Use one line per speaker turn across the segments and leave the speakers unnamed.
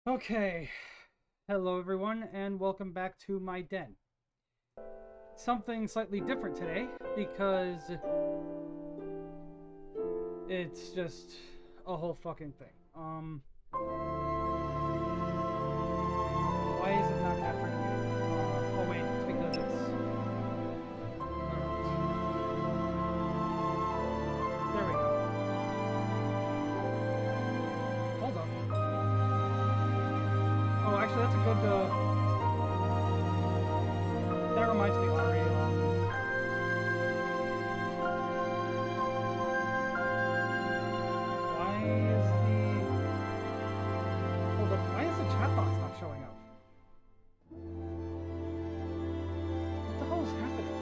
Okay, hello everyone, and welcome back to my den. Something slightly different today because it's just a whole fucking thing. Why is it not capturing you? Oh wait, it's because it's. Alright. There we go. Hold up. Oh, actually, that's a good. That reminds me, Ari. Why is the. Hold up. Why is the chat box not showing up? What the hell is happening?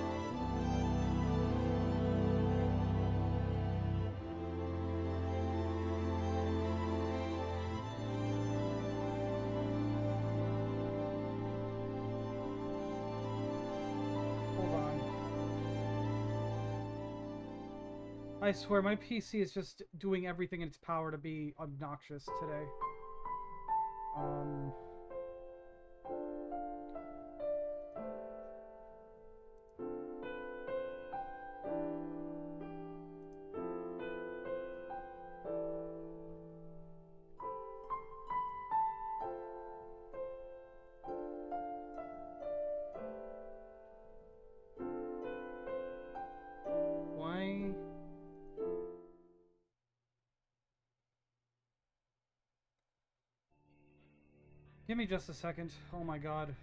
Hold on. I swear, my PC is just doing everything in its power to be obnoxious today. Um... Why? Give me just a second. Oh my god.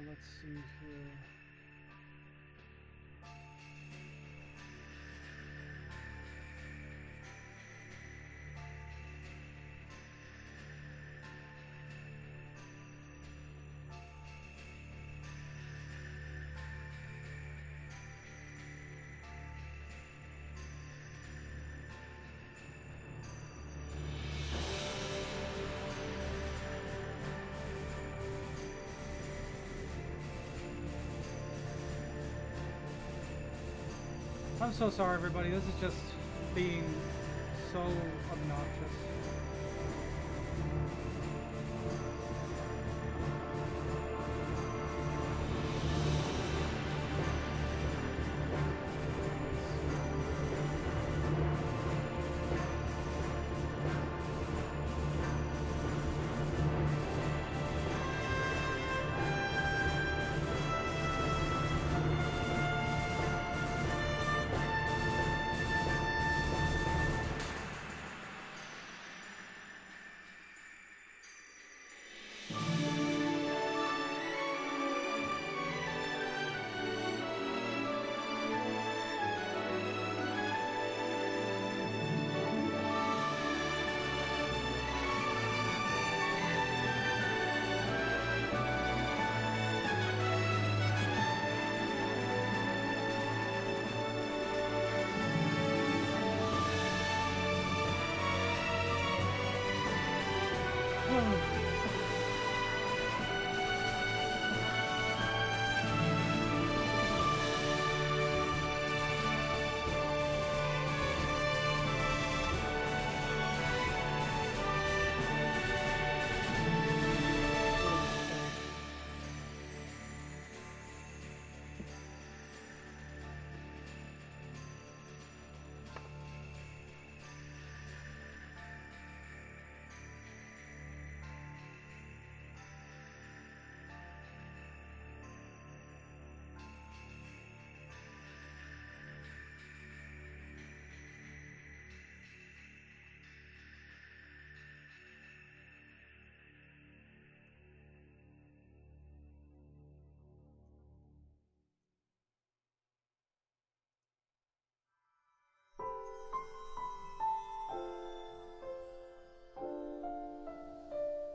Let's see here. I'm so sorry, everybody. This is just being so obnoxious.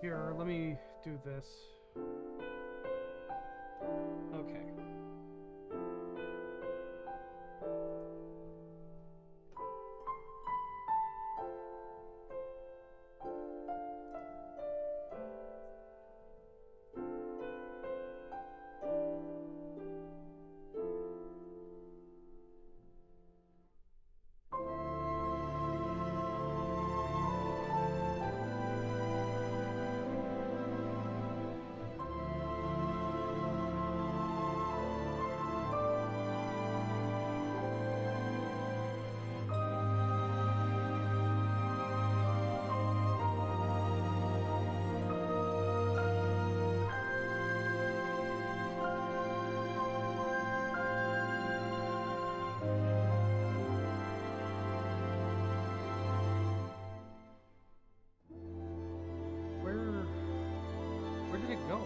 Here, let me do this. Okay. go?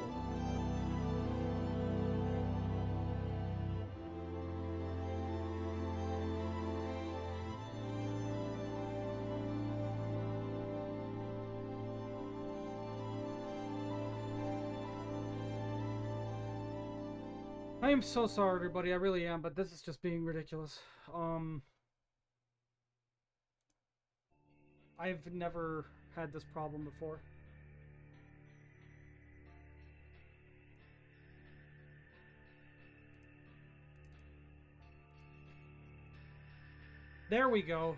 I am so sorry, everybody. I really am, but this is just being ridiculous. I've never had this problem before. There we go.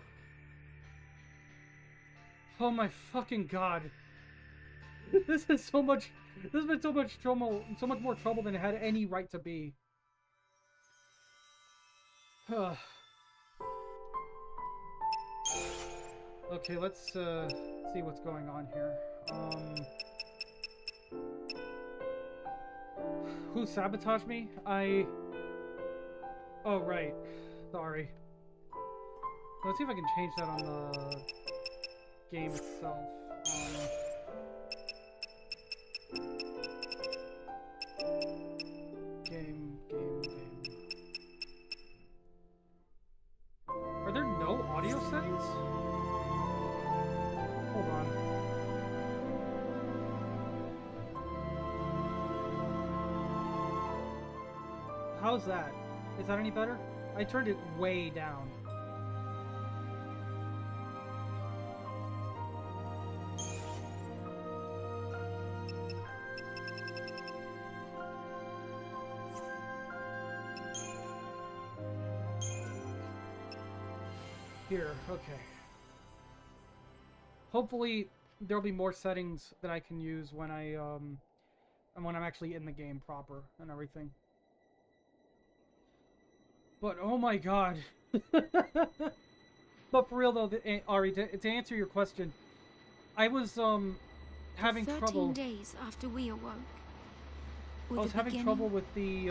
Oh my fucking god. This is so much. This has been so much trouble, so much more trouble than it had any right to be. Okay, let's see what's going on here. Who sabotaged me? Oh, right. Sorry. Let's see if I can change that on the game itself. Game. Are there no audio settings? Hold on. How's that? Is that any better? I turned it way down. Here, okay. Hopefully there'll be more settings that I can use when I'm actually in the game proper and everything. But oh my god. But for real though, Ari, to answer your question, I was having trouble.
13 days after we awoke.
I was having trouble with the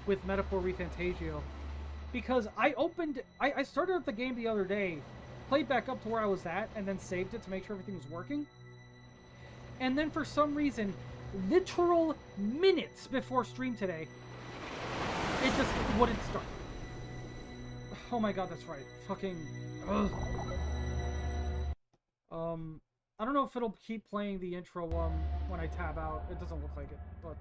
with Metaphor Refantasio. Because I started up the game the other day, played back up to where I was at, and then saved it to make sure everything was working. And then for some reason, literal minutes before stream today, it just wouldn't start. Oh my god, that's right. Fucking... Ugh. I don't know if it'll keep playing the intro when I tab out. It doesn't look like it, but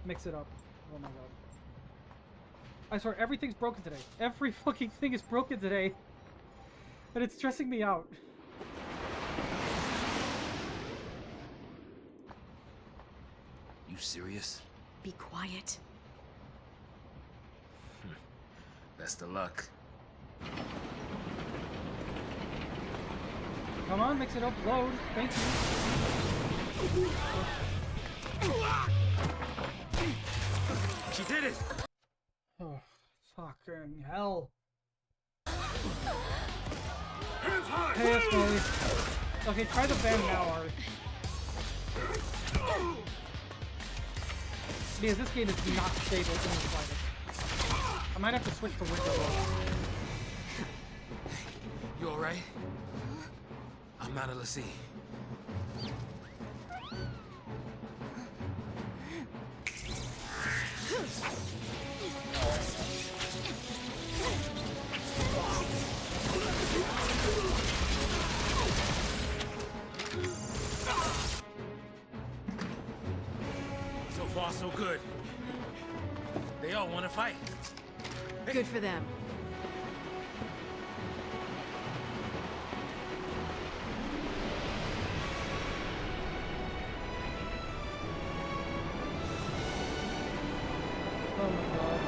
mix it up. Oh my god. I swear, everything's broken today. Every fucking thing is broken today. And it's stressing me out.
You serious?
Be quiet.
Best of luck.
Come on, mix it up. Load. Thank you.
She did it!
Oh, fucking hell. Hey, it's Molly. Okay, try the van now, Ari. Because this game is not stable in the slightest. I might have to switch to Windows.
You alright? I'm not a Lassie. So far, so good. They all want to fight.
Good for them.
Oh my god.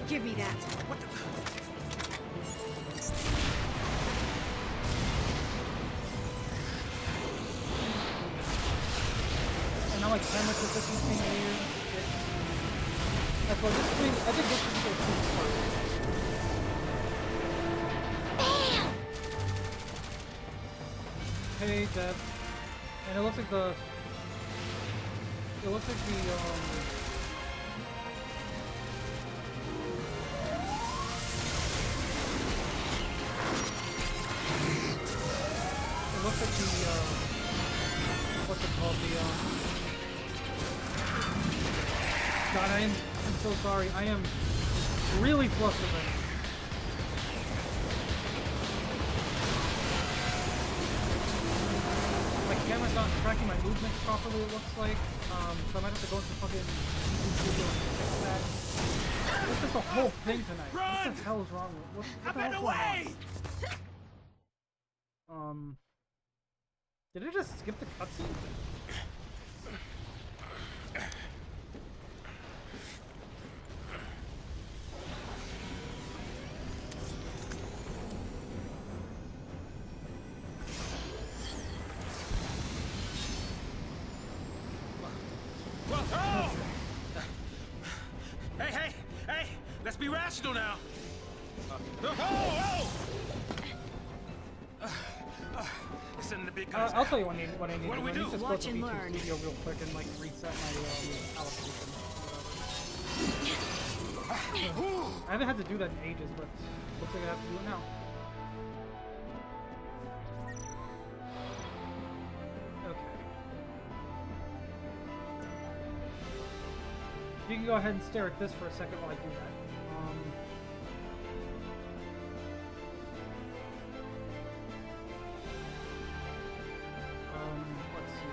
Give me that.
What the...
And now my camera position thing weird. That's what this thing, I think this is the cool part. Hey, Deb. And it looks like the It looks like the it looks like the what's it called? God, I'm so sorry. I am really flustered right now. My camera's not tracking my movements properly, it looks like. So I might have to go into fucking YouTube studio and fix that. This is the whole thing tonight.
Run!
What the hell is wrong with what the
I'm in
hell's
the
going
way!
on? Did it just skip the cutscene?
Oh! Hey! Let's be rational now. It's in the big guys.
I'll tell you what I need to
What do we
I need
do?
to
Watch
go to
and
YouTube
learn.
Studio real quick and like reset my allocation. I haven't had to do that in ages, but looks like I have to do it now. Okay. You can go ahead and stare at this for a second while I do that. Let's see.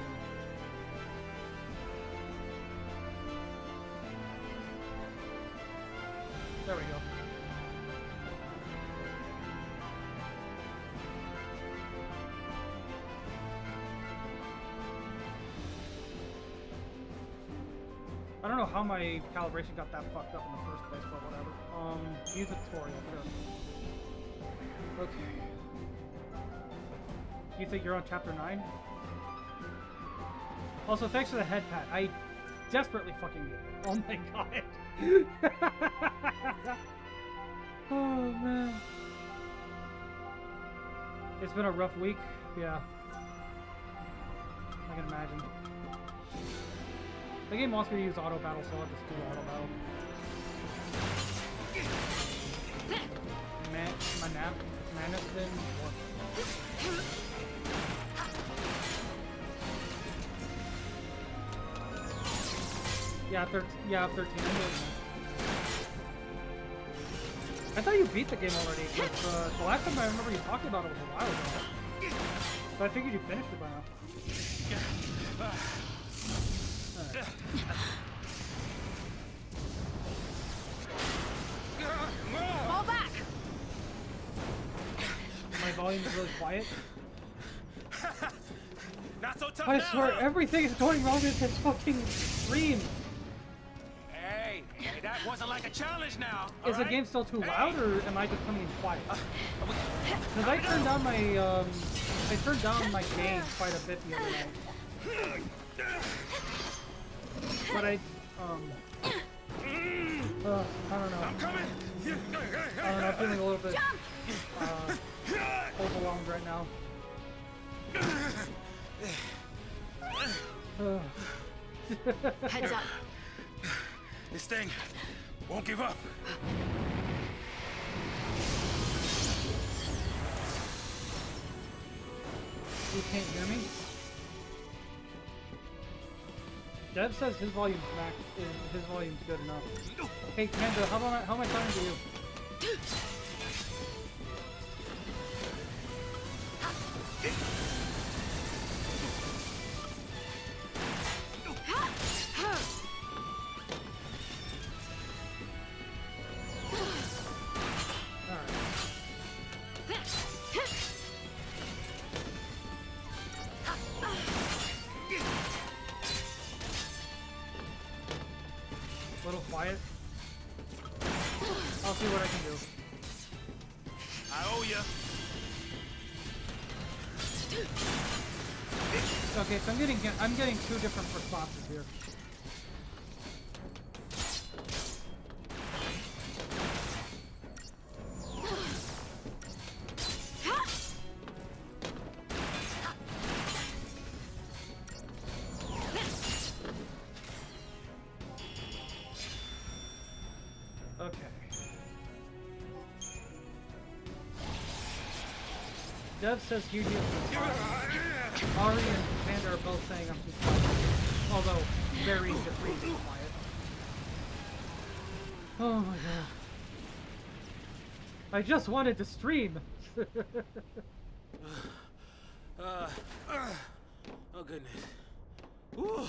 There we go. I don't know how my calibration got that fucked up in the first place, but whatever. Use a tutorial, sure. Okay. You think you're on chapter 9? Also, thanks for the head pat. I desperately fucking need it. Oh my god. Oh man. It's been a rough week. Yeah. I can imagine. The game wants me to use auto battle, so I'll just do auto battle. Mana's been Yeah, 13. I'm doing that. I thought you beat the game already, because the last time I remember you talking about it was a while ago. But I figured you finished it by now. Right.
Fall back!
My volume is really quiet.
Not so tough
I
now,
swear,
huh?
everything is going wrong with this fucking stream.
Hey, that wasn't like a challenge now.
Is the game still too loud, or am I just coming in quiet? Because I turned down my gain quite a bit the other night. But I don't know.
I'm coming.
I don't know, I'm feeling a little bit overwhelmed right now.
Heads up.
This thing won't give up.
You can't hear me? Dev says his volume's max. His volume's good enough. Hey, Kendo, how am I talking to you? A little quiet. I'll see what I can do.
I owe ya.
Okay, so I'm getting two different responses here. Dev says Yuji is too quiet. Ari and Panda are both saying I'm too quiet. Although, very discreetly quiet. Oh my god. I just wanted to stream!
Oh goodness. Whew.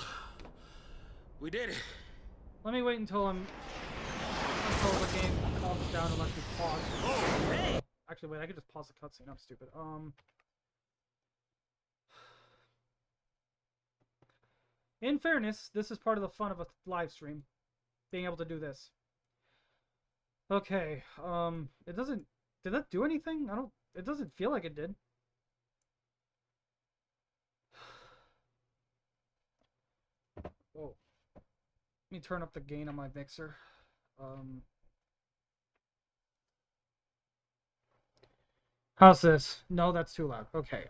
We did it.
Let me wait until the game calms down and lets me pause.
Oh, hey.
Actually, wait, I could just pause the cutscene. I'm stupid. In fairness, this is part of the fun of a live stream. Being able to do this. Okay, it doesn't... Did that do anything? It doesn't feel like it did. Whoa. Let me turn up the gain on my mixer. How's this? No, that's too loud. Okay,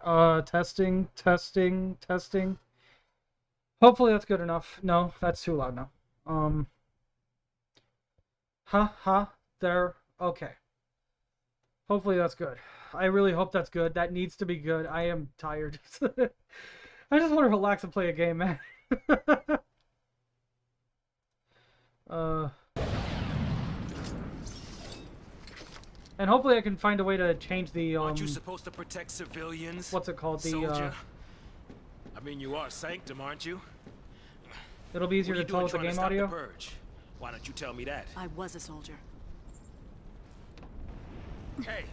testing. Hopefully that's good enough. No, that's too loud now. There. Okay. Hopefully that's good. I really hope that's good. That needs to be good. I am tired. I just want to relax and play a game, man. And hopefully I can find a way to change the,
Aren't you supposed to protect civilians?
What's it called? The,
soldier? I mean, you are Sanctum, aren't you?
It'll be easier to tell with the game audio.
Why don't you tell me that?
I was a soldier.
Hey,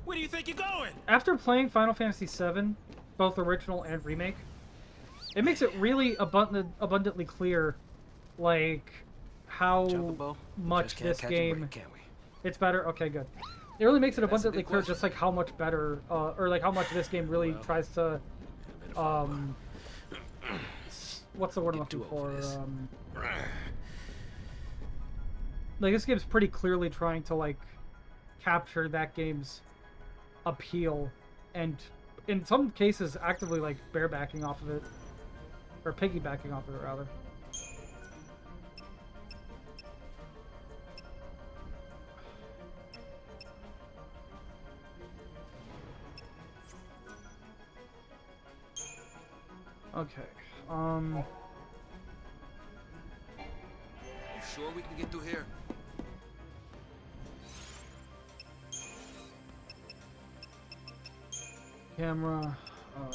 where do you think you're going?
After playing Final Fantasy VII, both original and remake, it makes it really abundantly clear, like, how much this game... It's better? Okay, good. It really makes it abundantly clear just, like, how much better, or, like, how much this game really tries to, what's the word I'm looking for? Like, this game's pretty clearly trying to, like, capture that game's appeal, and in some cases actively, like, barebacking off of it. Or piggybacking off of it, rather. Okay,
You sure we can get through here?
Camera,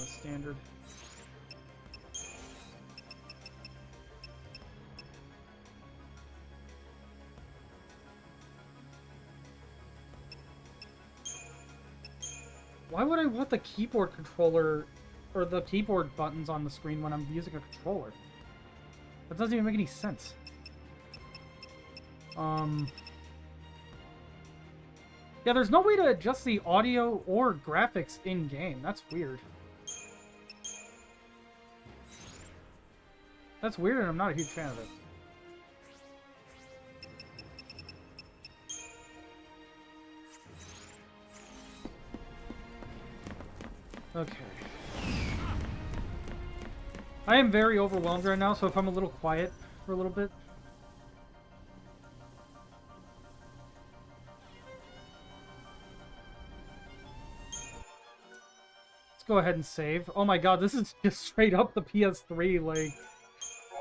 standard. Why would I want the keyboard controller or the keyboard buttons on the screen when I'm using a controller? That doesn't even make any sense. Yeah, there's no way to adjust the audio or graphics in-game. That's weird. That's weird, and I'm not a huge fan of it. Okay. I am very overwhelmed right now, so if I'm a little quiet for a little bit... Let's go ahead and save. Oh my god, this is just straight up the PS3, like,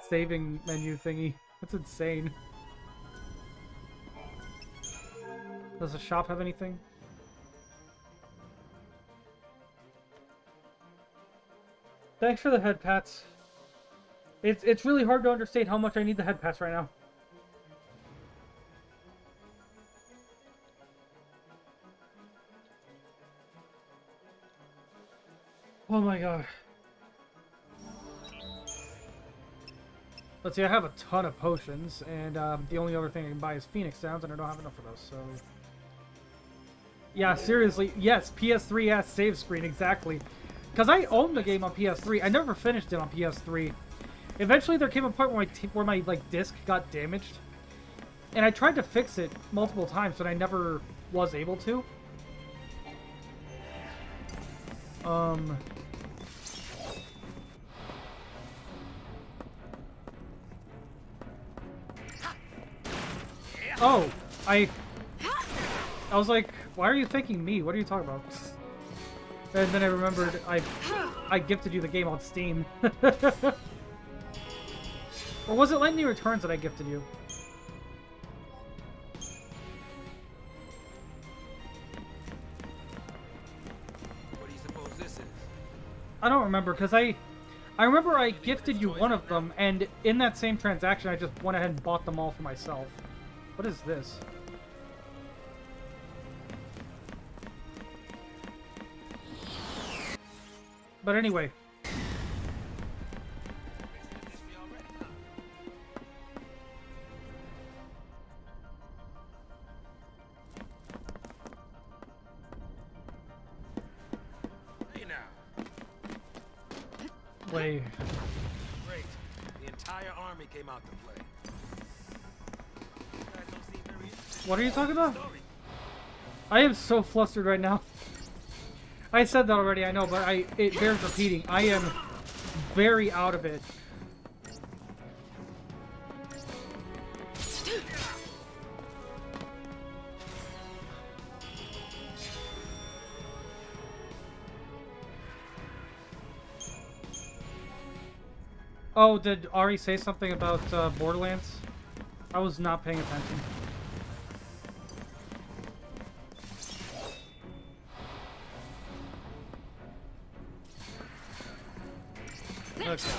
saving menu thingy. That's insane. Does the shop have anything? Thanks for the head pats. It's really hard to understate how much I need the head pats right now. Oh my god. Let's see, I have a ton of potions, and the only other thing I can buy is Phoenix Downs, and I don't have enough of those, so... Yeah, seriously, yes, PS3 has save screen, exactly. Because I owned the game on PS3. I never finished it on PS3. Eventually, there came a point where my like disc got damaged, and I tried to fix it multiple times, but I never was able to. Oh, I was like, why are you thanking me? What are you talking about? And then I remembered I gifted you the game on Steam. Or was it Lightning Returns that I gifted you?
What do you suppose this is?
I don't remember, because I remember I gifted you one of them, and in that same transaction I just went ahead and bought them all for myself. What is this? But anyway.
Hey now.
Wait.
Great. The entire army came out to play. You guys don't seem very interested.
What are you talking about?
Story.
I am so flustered right now. I said that already, I know, but it bears repeating. I am very out of it. Oh, did Ari say something about Borderlands? I was not paying attention. Okay.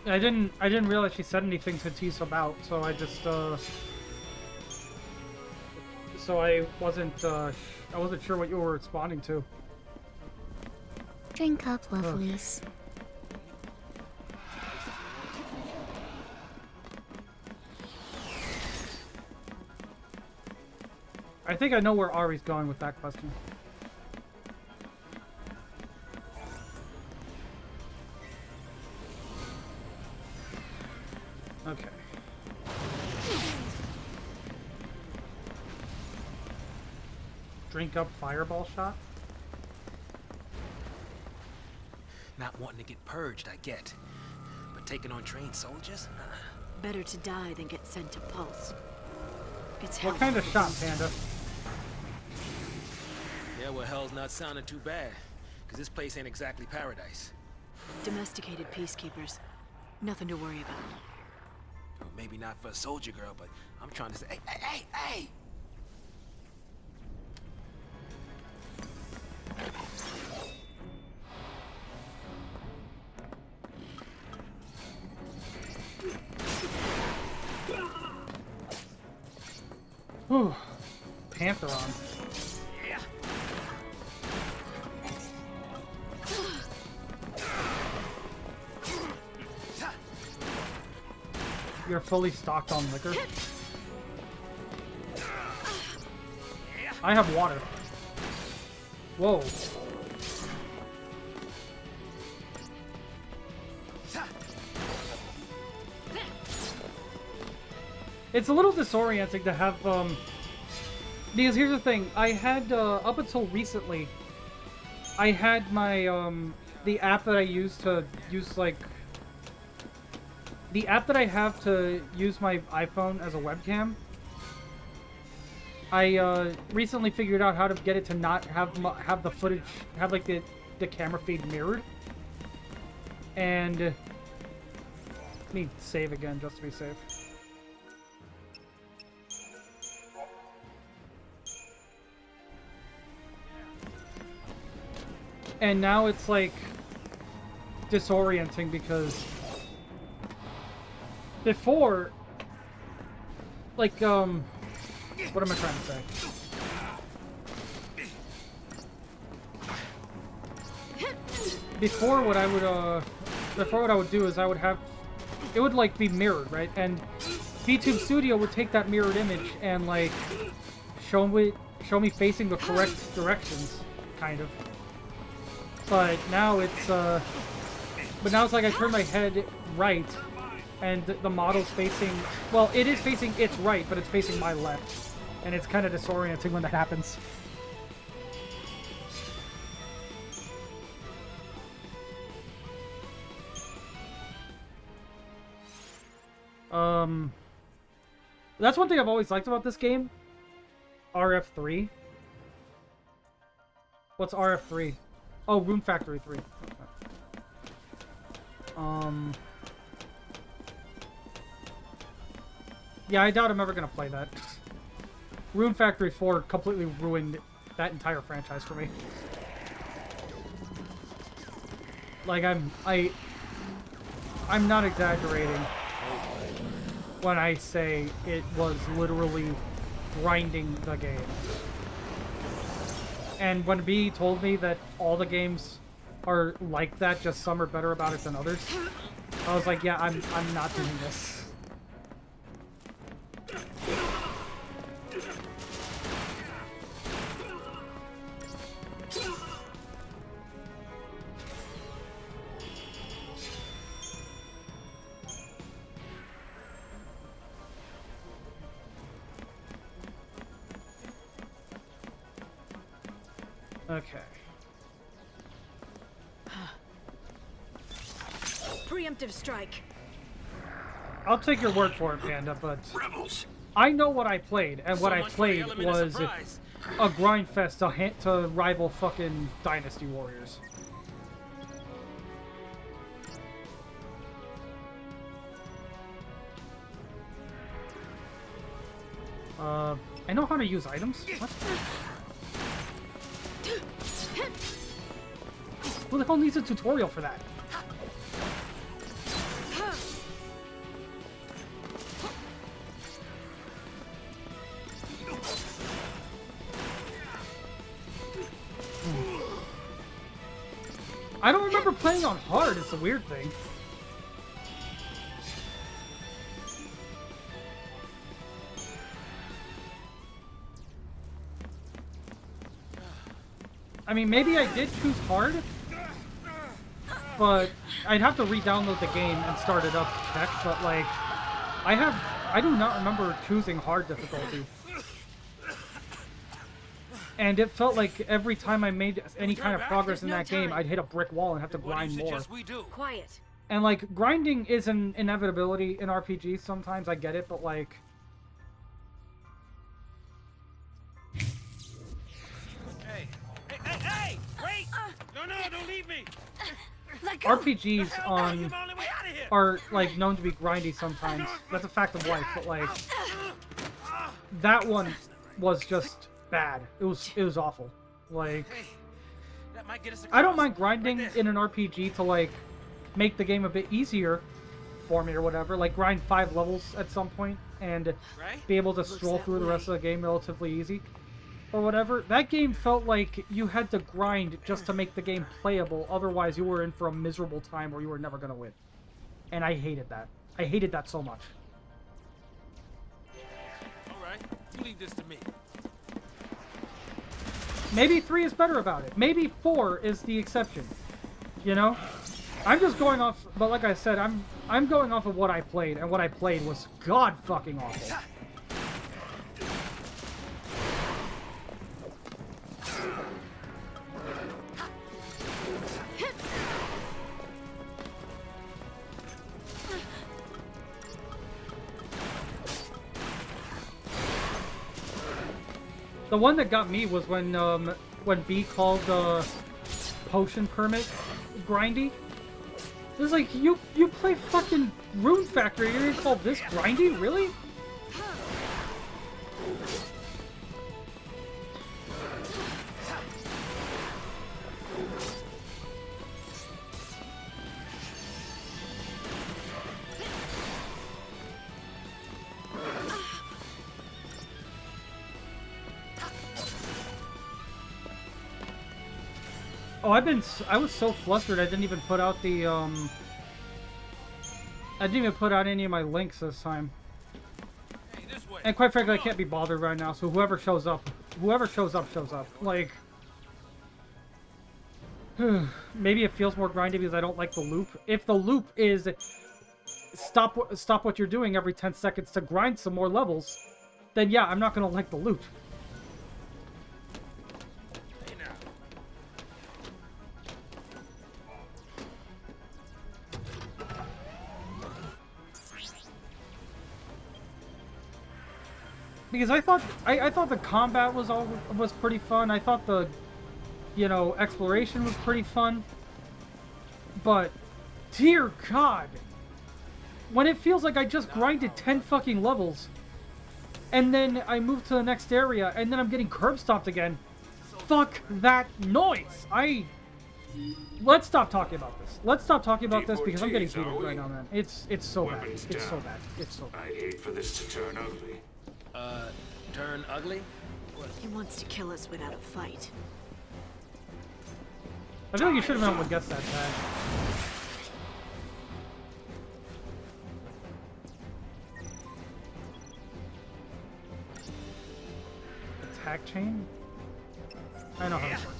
I didn't realize she said anything to tease about, so I just so I wasn't sure what you were responding to.
Drink up, lovelies.
I think I know where Ari's going with that question. Okay. Drink up fireball shot?
Not wanting to get purged, I get. But taking on trained soldiers?
Better to die than get sent to Pulse. It's hell.
What kind of shot, Panda?
Yeah, well, hell's not sounding too bad. Because this place ain't exactly paradise.
Domesticated peacekeepers. Nothing to worry about.
Well, maybe not for a soldier girl, but I'm trying to say, hey!
Whew. Pantheron.
Yeah.
You're fully stocked on liquor? I have water. Whoa. It's a little disorienting to have, because here's the thing, I had, up until recently, I had my, the app that I use to use, like, the app that I have to use my iPhone as a webcam, I, recently figured out how to get it to not have the footage, have, like, the camera feed mirrored, and, let me save again, just to be safe. And now it's, like, disorienting because before, like, what am I trying to say? Before what I would do is I would have, it would, like, be mirrored, right? And VTube Studio would take that mirrored image and, like, show me facing the correct directions, kind of. But now it's like I turn my head right, and the model's facing, well, it is facing its right, but it's facing my left. And it's kind of disorienting when that happens. That's one thing I've always liked about this game. RF3. What's RF3? Oh, Rune Factory 3. Okay. Yeah, I doubt I'm ever gonna play that. Rune Factory 4 completely ruined that entire franchise for me. Like, I'm not exaggerating when I say it was literally grinding the game. And when B told me that all the games are like that, just some are better about it than others, I was like, yeah, I'm not doing this. Okay.
Preemptive strike.
I'll take your word for it, Panda, but
Rebels.
I know what I played, and what I
much for the
played
element of
was
surprise.
a grind fest to rival fucking Dynasty Warriors. I know how to use items. What? Who the hell needs a tutorial for that? I don't remember playing on hard, it's a weird thing. I mean, maybe I did choose hard, but I'd have to re-download the game and start it up to check, but like, I do not remember choosing hard difficulty. And it felt like every time I made any kind of progress in that game, I'd hit a brick wall and have to grind more.
Quiet.
And like, grinding is an inevitability in RPGs sometimes, I get it, but like...
Hey! Wait! No, don't leave me!
RPGs are like known to be grindy sometimes. That's a fact of life, but like... That one was just bad. It was awful. Like... I don't mind grinding in an RPG to like make the game a bit easier for me or whatever. Like grind 5 levels at some point and be able to stroll through the rest of the game relatively easy. Or whatever. That game felt like you had to grind just to make the game playable, otherwise you were in for a miserable time where you were never going to win. And I hated that. I hated that so much.
Alright, you leave this to me.
Maybe 3 is better about it. Maybe 4 is the exception. You know? I'm just going off, but like I said, I'm going off of what I played, and what I played was god fucking awful. The one that got me was when B called the potion permit grindy. It was like, you play fucking Rune Factory, you're gonna call this grindy? Really? Oh, I was so flustered I didn't even put out the, I didn't even put out any of my links this time.
Hey, this way.
And quite frankly, I can't be bothered right now, so whoever shows up, shows up. Like, maybe it feels more grindy because I don't like the loop. If the loop is stop what you're doing every 10 seconds to grind some more levels, then yeah, I'm not gonna like the loop. because I thought the combat was pretty fun. I thought the, you know, exploration was pretty fun. But, dear God, when it feels like I just grinded 10 fucking levels, and then I move to the next area, and then I'm getting curb stomped again. Fuck that noise! Let's stop talking about this. Let's stop talking about this because I'm getting heated right now, man. It's so bad. It's so bad. It's so bad.
I'd hate for this to turn ugly.
Turn ugly?
He wants to kill us without a fight.
I feel like you should have been able to guess that tag. Attack chain? I know how this works.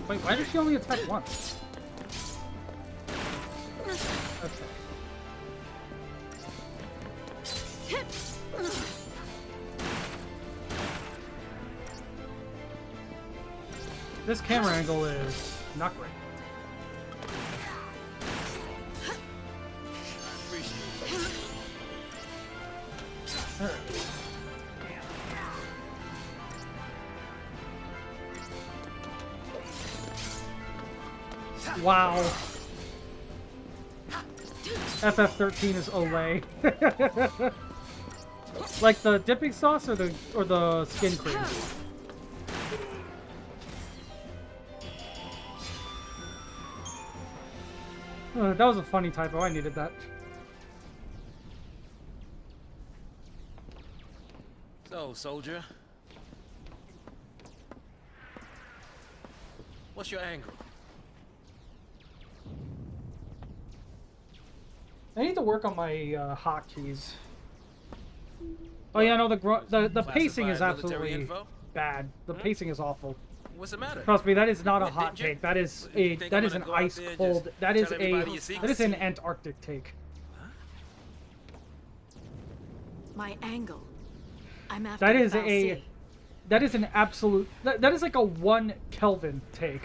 Wait, why does she only attack once? Okay. This camera angle is not great. Wow. FF13 is Olay. Like the dipping sauce or the skin cream? That was a funny typo. I needed that.
So, soldier. What's your angle?
I need to work on my hotkeys. Oh yeah, no, the pacing is absolutely bad. The pacing is awful.
What's the matter?
Trust me, that is not a hot take. That is an ice cold. That is an Antarctic take.
My angle. I'm after
that is an absolute. That is like a 1 Kelvin take.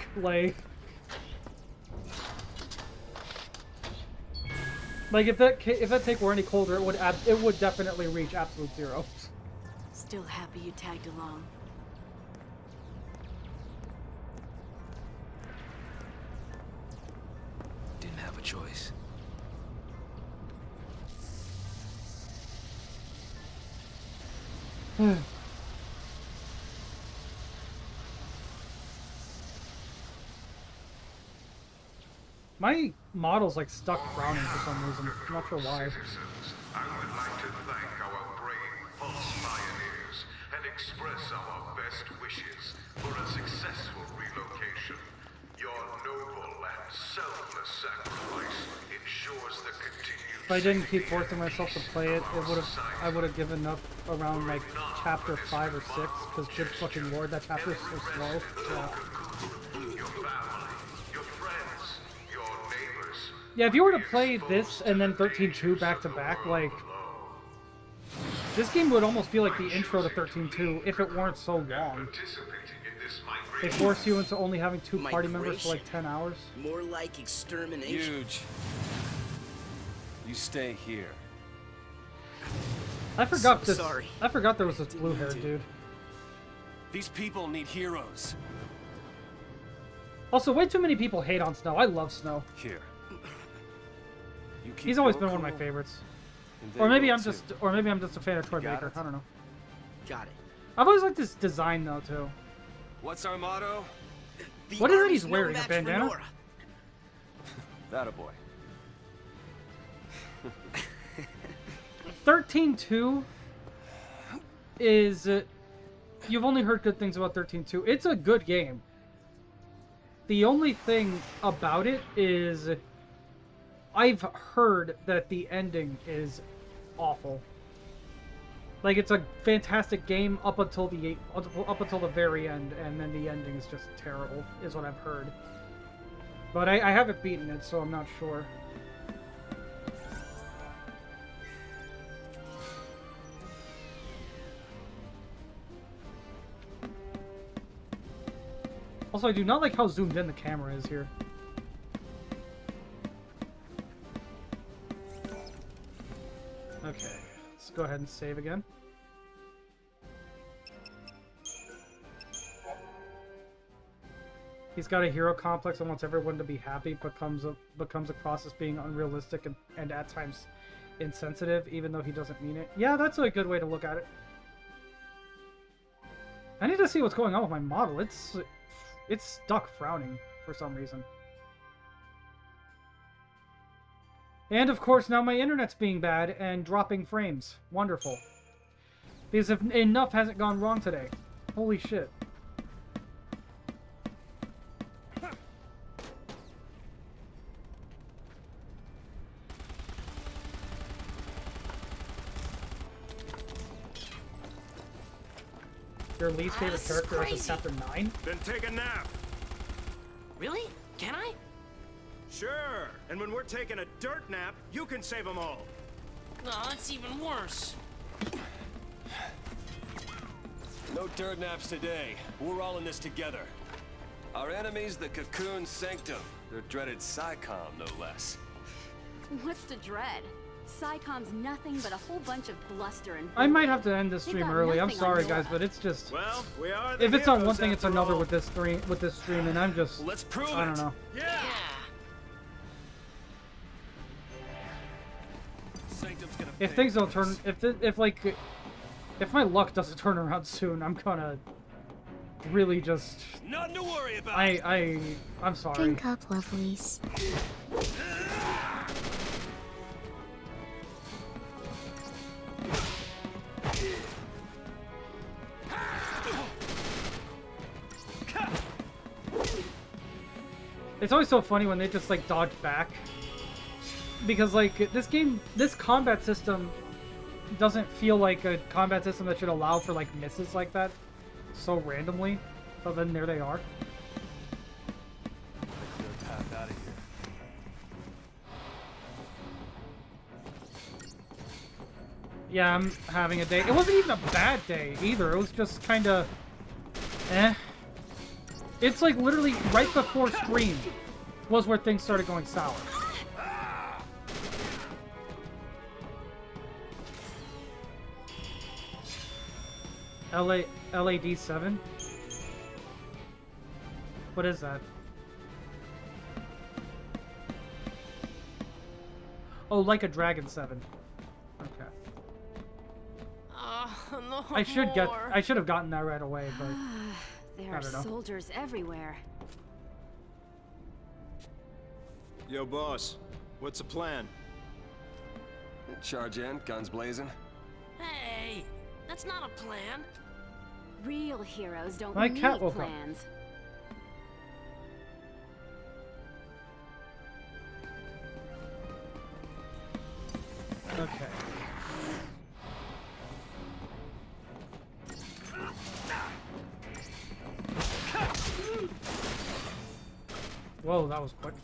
Like if that take were any colder, it would definitely reach absolute 0.
Still happy you tagged along.
Didn't have a choice.
My model's like stuck frowning for some reason. I'm not sure why.
I would like to thank our brave false pioneers and express our best wishes for a successful relocation. Your noble and selfless sacrifice ensures the continued.
If I didn't keep forcing myself to play it, I would have given up around like chapter 5 or 6 because good fucking lord, that chapter is so slow. Yeah. Yeah, if you were to play this and then 13-2 back to back, like, this game would almost feel like the intro to 13-2 if it weren't so long. They force you into only having 2 party members for like 10 hours.
More like extermination.
Huge. You stay here.
I forgot
So sorry.
I forgot there was this blue-haired dude.
These people need heroes.
Also, way too many people hate on Snow. I love Snow.
Here.
He's always been one of my favorites. Or maybe I'm just a fan of Troy Baker. I don't know.
Got it.
I've always liked his design though too.
What's our motto?
What is it he's wearing? A bandana?
That a boy.
13-2 is... you've only heard good things about 13-2. It's a good game. The only thing about it is... I've heard that the ending is awful. Like, it's a fantastic game up until the very end, and then the ending is just terrible, is what I've heard. But I haven't beaten it, so I'm not sure. Also, I do not like how zoomed in the camera is here. Okay, let's go ahead and save again. He's got a hero complex and wants everyone to be happy, comes across as being unrealistic and at times insensitive, even though he doesn't mean it. Yeah, that's a good way to look at it. I need to see what's going on with my model. It's stuck frowning for some reason. And of course, now my internet's being bad and dropping frames. Wonderful. Because if enough hasn't gone wrong today. Holy shit. Your least favorite character is Chapter 9?
Then take a nap.
Really? Can I?
Sure. And when we're taking a dirt nap, you can save them all.
No, that's even worse.
No dirt naps today. We're all in this together. Our enemy's the Cocoon Sanctum. Their dreaded SciComm, no less.
What's to dread? SciComm's nothing but a whole bunch of bluster and...
I might have to end this stream early. I'm sorry, guys, but it's just...
Well, we are the
if it's not one
heroes
thing, it's
after
another
all.
with this stream, and I'm just...
Let's prove
I don't
it.
know.
Yeah.
Sanctum's gonna
If
pay
things don't
for
turn...
this.
If my luck doesn't turn around soon, I'm gonna... really just...
Nothing to worry about.
I'm sorry.
Drink up, lovelies.
It's always so funny when they just, like, dodge back. Because, like, this combat system doesn't feel like a combat system that should allow for, like, misses like that so randomly. But then there they are.
Tap out of here.
Yeah, I'm having a day. It wasn't even a bad day, either. It was just kind of... eh. It's like literally right before stream was where things started going sour. LAD7? What is that? Oh, like a Dragon 7. Okay.
No
I should
more.
have gotten that right away, but
There
I
are
don't know.
soldiers everywhere.
Yo, boss. What's the plan?
Charge in, guns blazing.
Hey, that's not a plan.
Real heroes don't
My
need
cat woke up.
plans.
okay. Whoa, that was quick.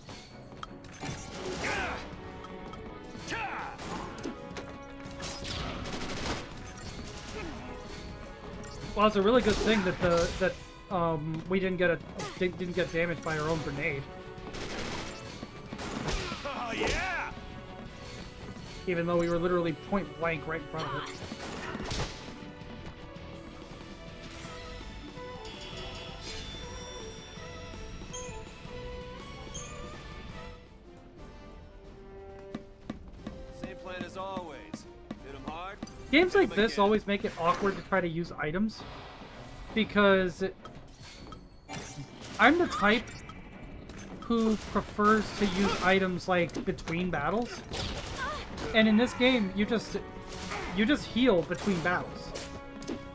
Well, it's a really good thing that we didn't get damaged by our own grenade.
Oh, yeah!
Even though we were literally point blank right in front of it.
Same plan as always. Hit 'em hard.
Games
hit 'em
like this
again.
always make it awkward to try to use items. Because I'm the type who prefers to use items like between battles. And in this game, you just heal between battles.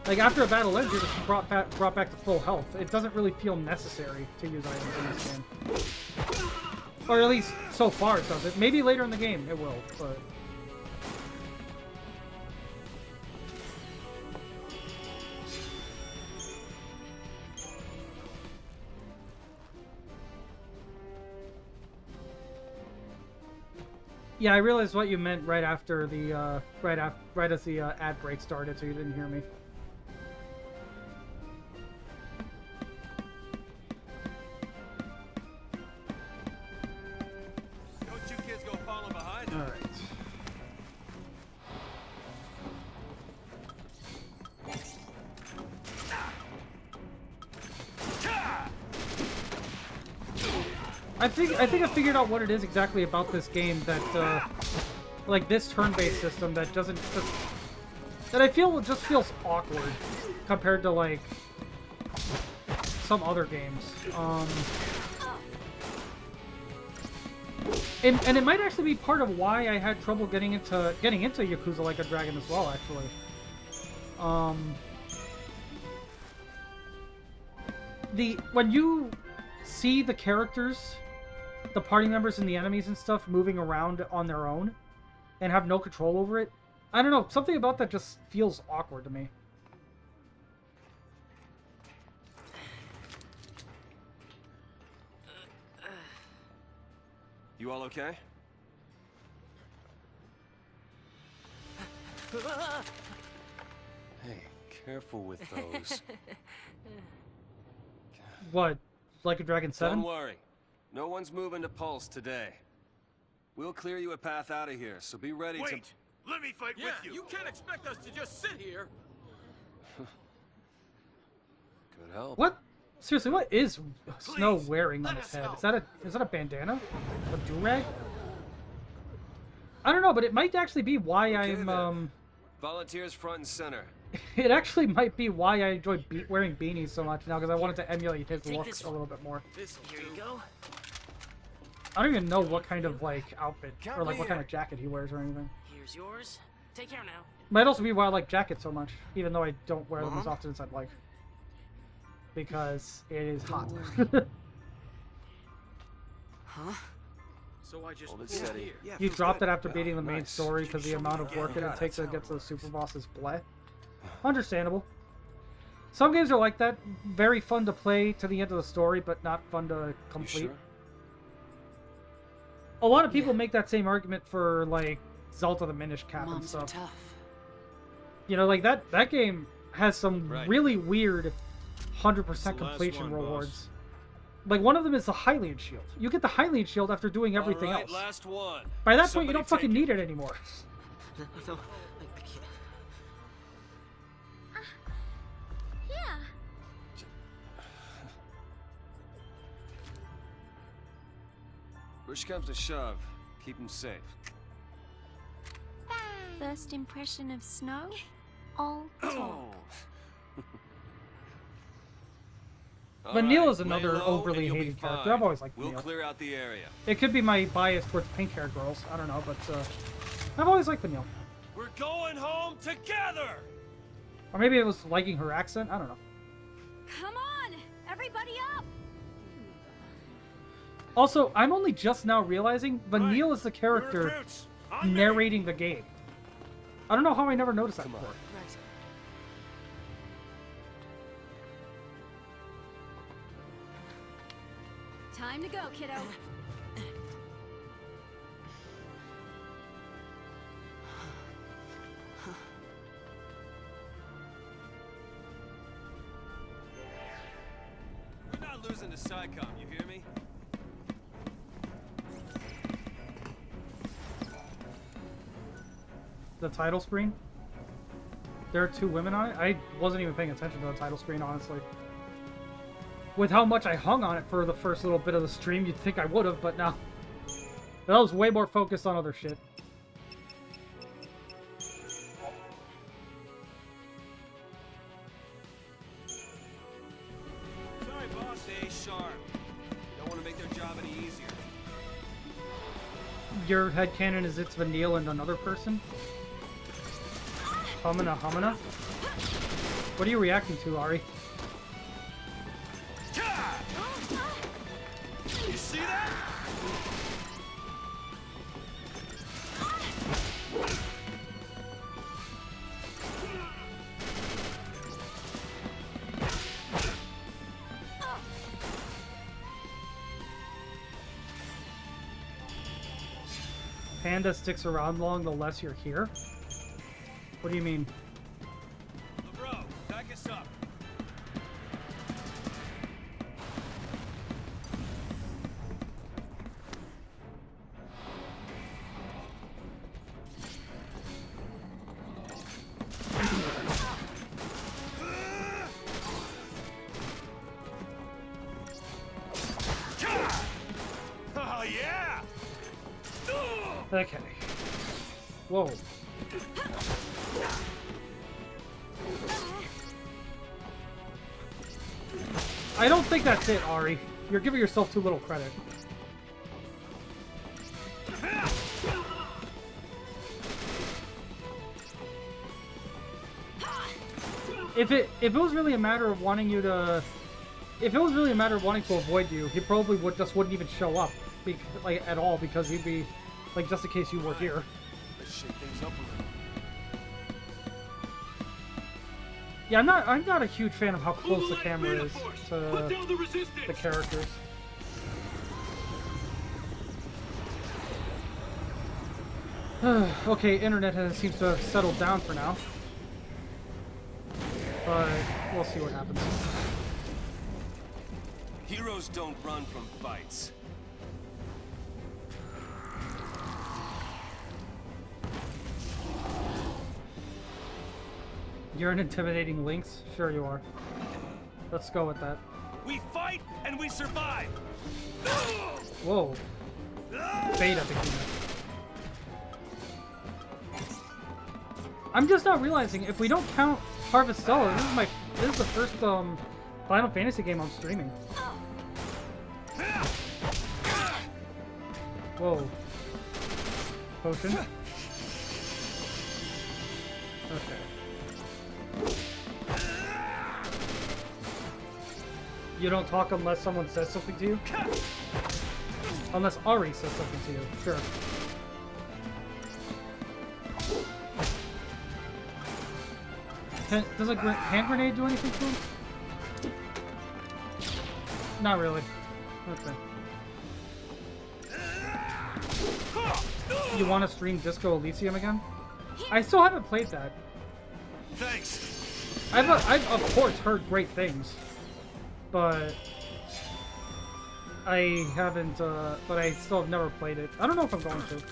Like after a battle ends, you're just brought back to full health. It doesn't really feel necessary to use items in this game. Or at least so far it does. Maybe later in the game it will, but... Yeah, I realized what you meant right after the right as the ad break started, so you didn't hear me. I think I figured out what it is exactly about this game that, like this turn-based system that doesn't that I feel just feels awkward compared to like some other games. And it might actually be part of why I had trouble getting into Yakuza Like a Dragon as well, actually. When you see the characters, the party members and the enemies and stuff moving around on their own and have no control over it, I don't know, something about that just feels awkward to me.
You all okay? Hey, careful with those.
What? Like a Dragon 7?
Don't worry. No one's moving to Pulse today. We'll clear you a path out of here, so be ready to...
Let me fight with you! You can't expect us to just sit here!
Good help.
What? Seriously, what is Snow wearing on his head? Is that a bandana? A do-rag? I don't know, but it might actually be why I'm
Volunteers front and center.
It actually might be why I enjoy wearing beanies so much now, because I wanted to emulate his look a little bit more.
Here you go.
I don't even know what kind of like outfit or like what kind of jacket he wears or anything.
Here's yours. Take care now.
Might also be why I like jackets so much, even though I don't wear them as often as I'd like. Because it is hot.
Huh?
So I just
Hold it steady.
You dropped it after beating the main story because the amount of work it takes to get to the super boss's bleh. Understandable. Some games are like that. Very fun to play to the end of the story, but not fun to complete.
Sure?
A lot of people make that same argument for like Zelda the Minish Cap and
Moms are
stuff.
tough.
You know, like that game has some really weird 100%
the
completion
last one,
rewards.
boss.
Like one of them is the Hylian Shield. You get the Hylian Shield after doing everything else.
Last one.
By that point, you don't fucking need it anymore.
No, I can't.
Yeah.
Push comes to shove. Keep him safe.
First impression of Snow? All talk.
Vanille is another overly hated character. I've always liked
We'll
Vanille.
clear out the area.
It could be my bias towards pink-haired girls. I don't know, but I've always liked Vanille.
We're going home together.
Or maybe it was liking her accent. I don't know.
Come on, everybody up!
Also, I'm only just now realizing Vanille is the character narrating the game. I don't know how I never noticed that before.
Time to go, kiddo.
We're not losing to SciComm, you hear me?
The title screen? There are 2 women on it? I wasn't even paying attention to the title screen, honestly. With how much I hung on it for the first little bit of the stream, you'd think I would have, but no. That was way more focused on other shit.
Sorry, boss. Stay sharp. Don't want to make their job any easier.
Your headcanon is it's Vanille and another person? Humana Humana? What are you reacting to, Ari?
You see that?
Panda sticks around long the less you're here? What do you mean?
Bro, back us up.
Okay. Whoa. I don't think that's it, Ari. You're giving yourself too little credit. If it was really a matter of wanting you to, if it was really a matter of wanting to avoid you, he probably wouldn't even show up, like at all, because he'd be like just in case you were here.
Let's shake things up a little.
Yeah, I'm not a huge fan of how close the camera is to the characters. Okay, internet seems to have settled down for now. But we'll see what happens.
Heroes don't run from fights.
You're an intimidating lynx? Sure you are. Let's go with that.
We fight and we survive.
Whoa. Beta beginner. I'm just not realizing, if we don't count Harvestella, this is the first Final Fantasy game I'm streaming. Whoa. Potion. Okay. You don't talk unless someone says something to you? Unless Ari says something to you. Sure. Does a hand grenade do anything to him? Not really. Okay. You want to stream Disco Elysium again? I still haven't played that.
Thanks.
I've of course heard great things, but I haven't. But I still have never played it. I don't know if I'm going to.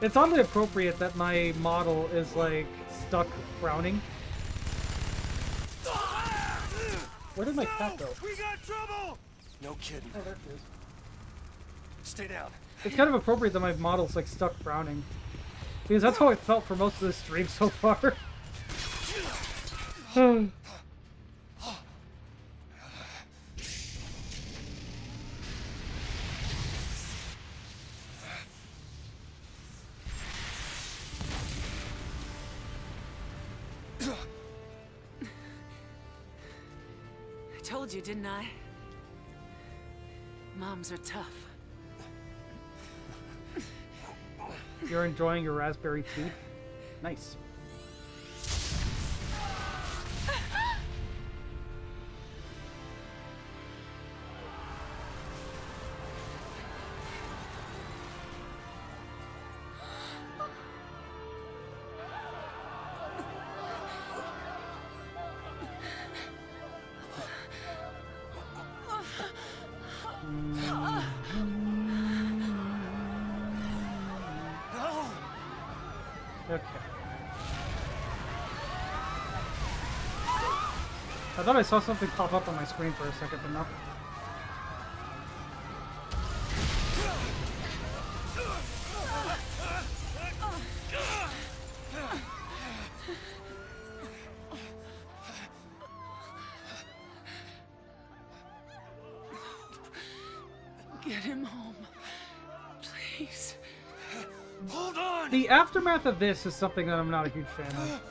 It's oddly appropriate that my model is, like, stuck frowning. Where did my cat go?
We got trouble! No kidding.
Oh, there it is.
Stay down.
It's kind of appropriate that my model's, like, stuck frowning. Because that's how I felt for most of the stream so far.
Told you, didn't I? Moms are tough.
You're enjoying your raspberry tea? Nice. Okay. I thought I saw something pop up on my screen for a second, but no.
Get him home. Please.
Hold on!
The aftermath of this is something that I'm not a huge fan of.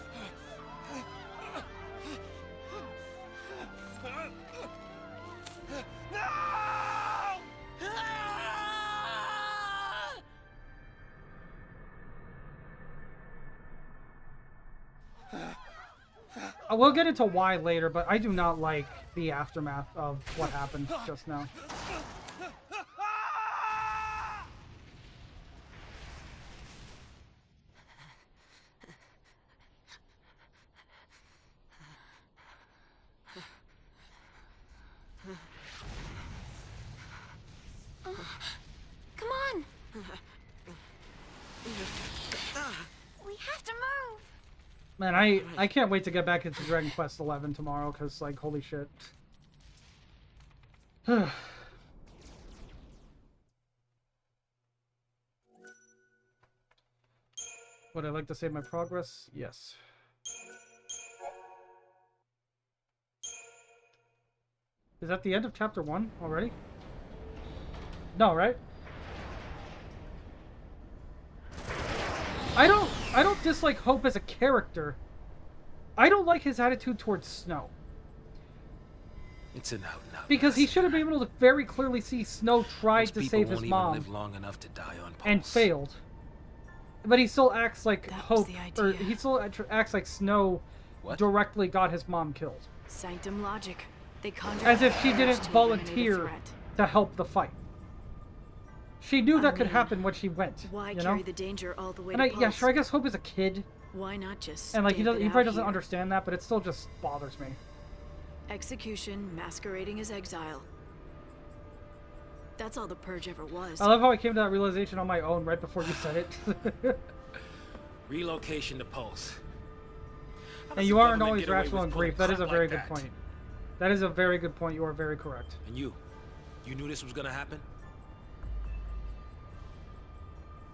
We'll get into why later, but I do not like the aftermath of what happened just now.
Come on! We have to move!
Man, I can't wait to get back into Dragon Quest XI tomorrow, because, like, holy shit. Would I like to save my progress? Yes. Is that the end of Chapter 1 already? No, right? I don't dislike Hope as a character. I don't like his attitude towards Snow.
It's an out and out.
Because he should have been able to very clearly see Snow tried to save his mom
live long enough to die on Pulse.
and failed. But he still acts like
That
Hope,
was the idea.
or he still acts like Snow directly got his mom killed.
Sanctum logic. They conjured
As if she
the
didn't
urge to eliminate a
volunteer
threat.
to help the fight. She knew that could
mean,
happen when she went.
Why
you
carry
know?
the danger all the way
And
to
yeah,
Pulse?
sure, I guess Hope is a kid,
Why not just
and like he
stamp
doesn't, he
it
probably
out
doesn't
here?
understand that, but it still just bothers me.
Execution masquerading as exile. That's all the Purge ever was.
I love how I came to that realization on my own right before you said it.
Relocation to Pulse. How
And
does
you
the
aren't
government
always
get away
rational
with
and
pulling
grief. That is a
crap
very
like
good
that?
point. That is a very good point. You are very correct.
And you knew this was gonna happen?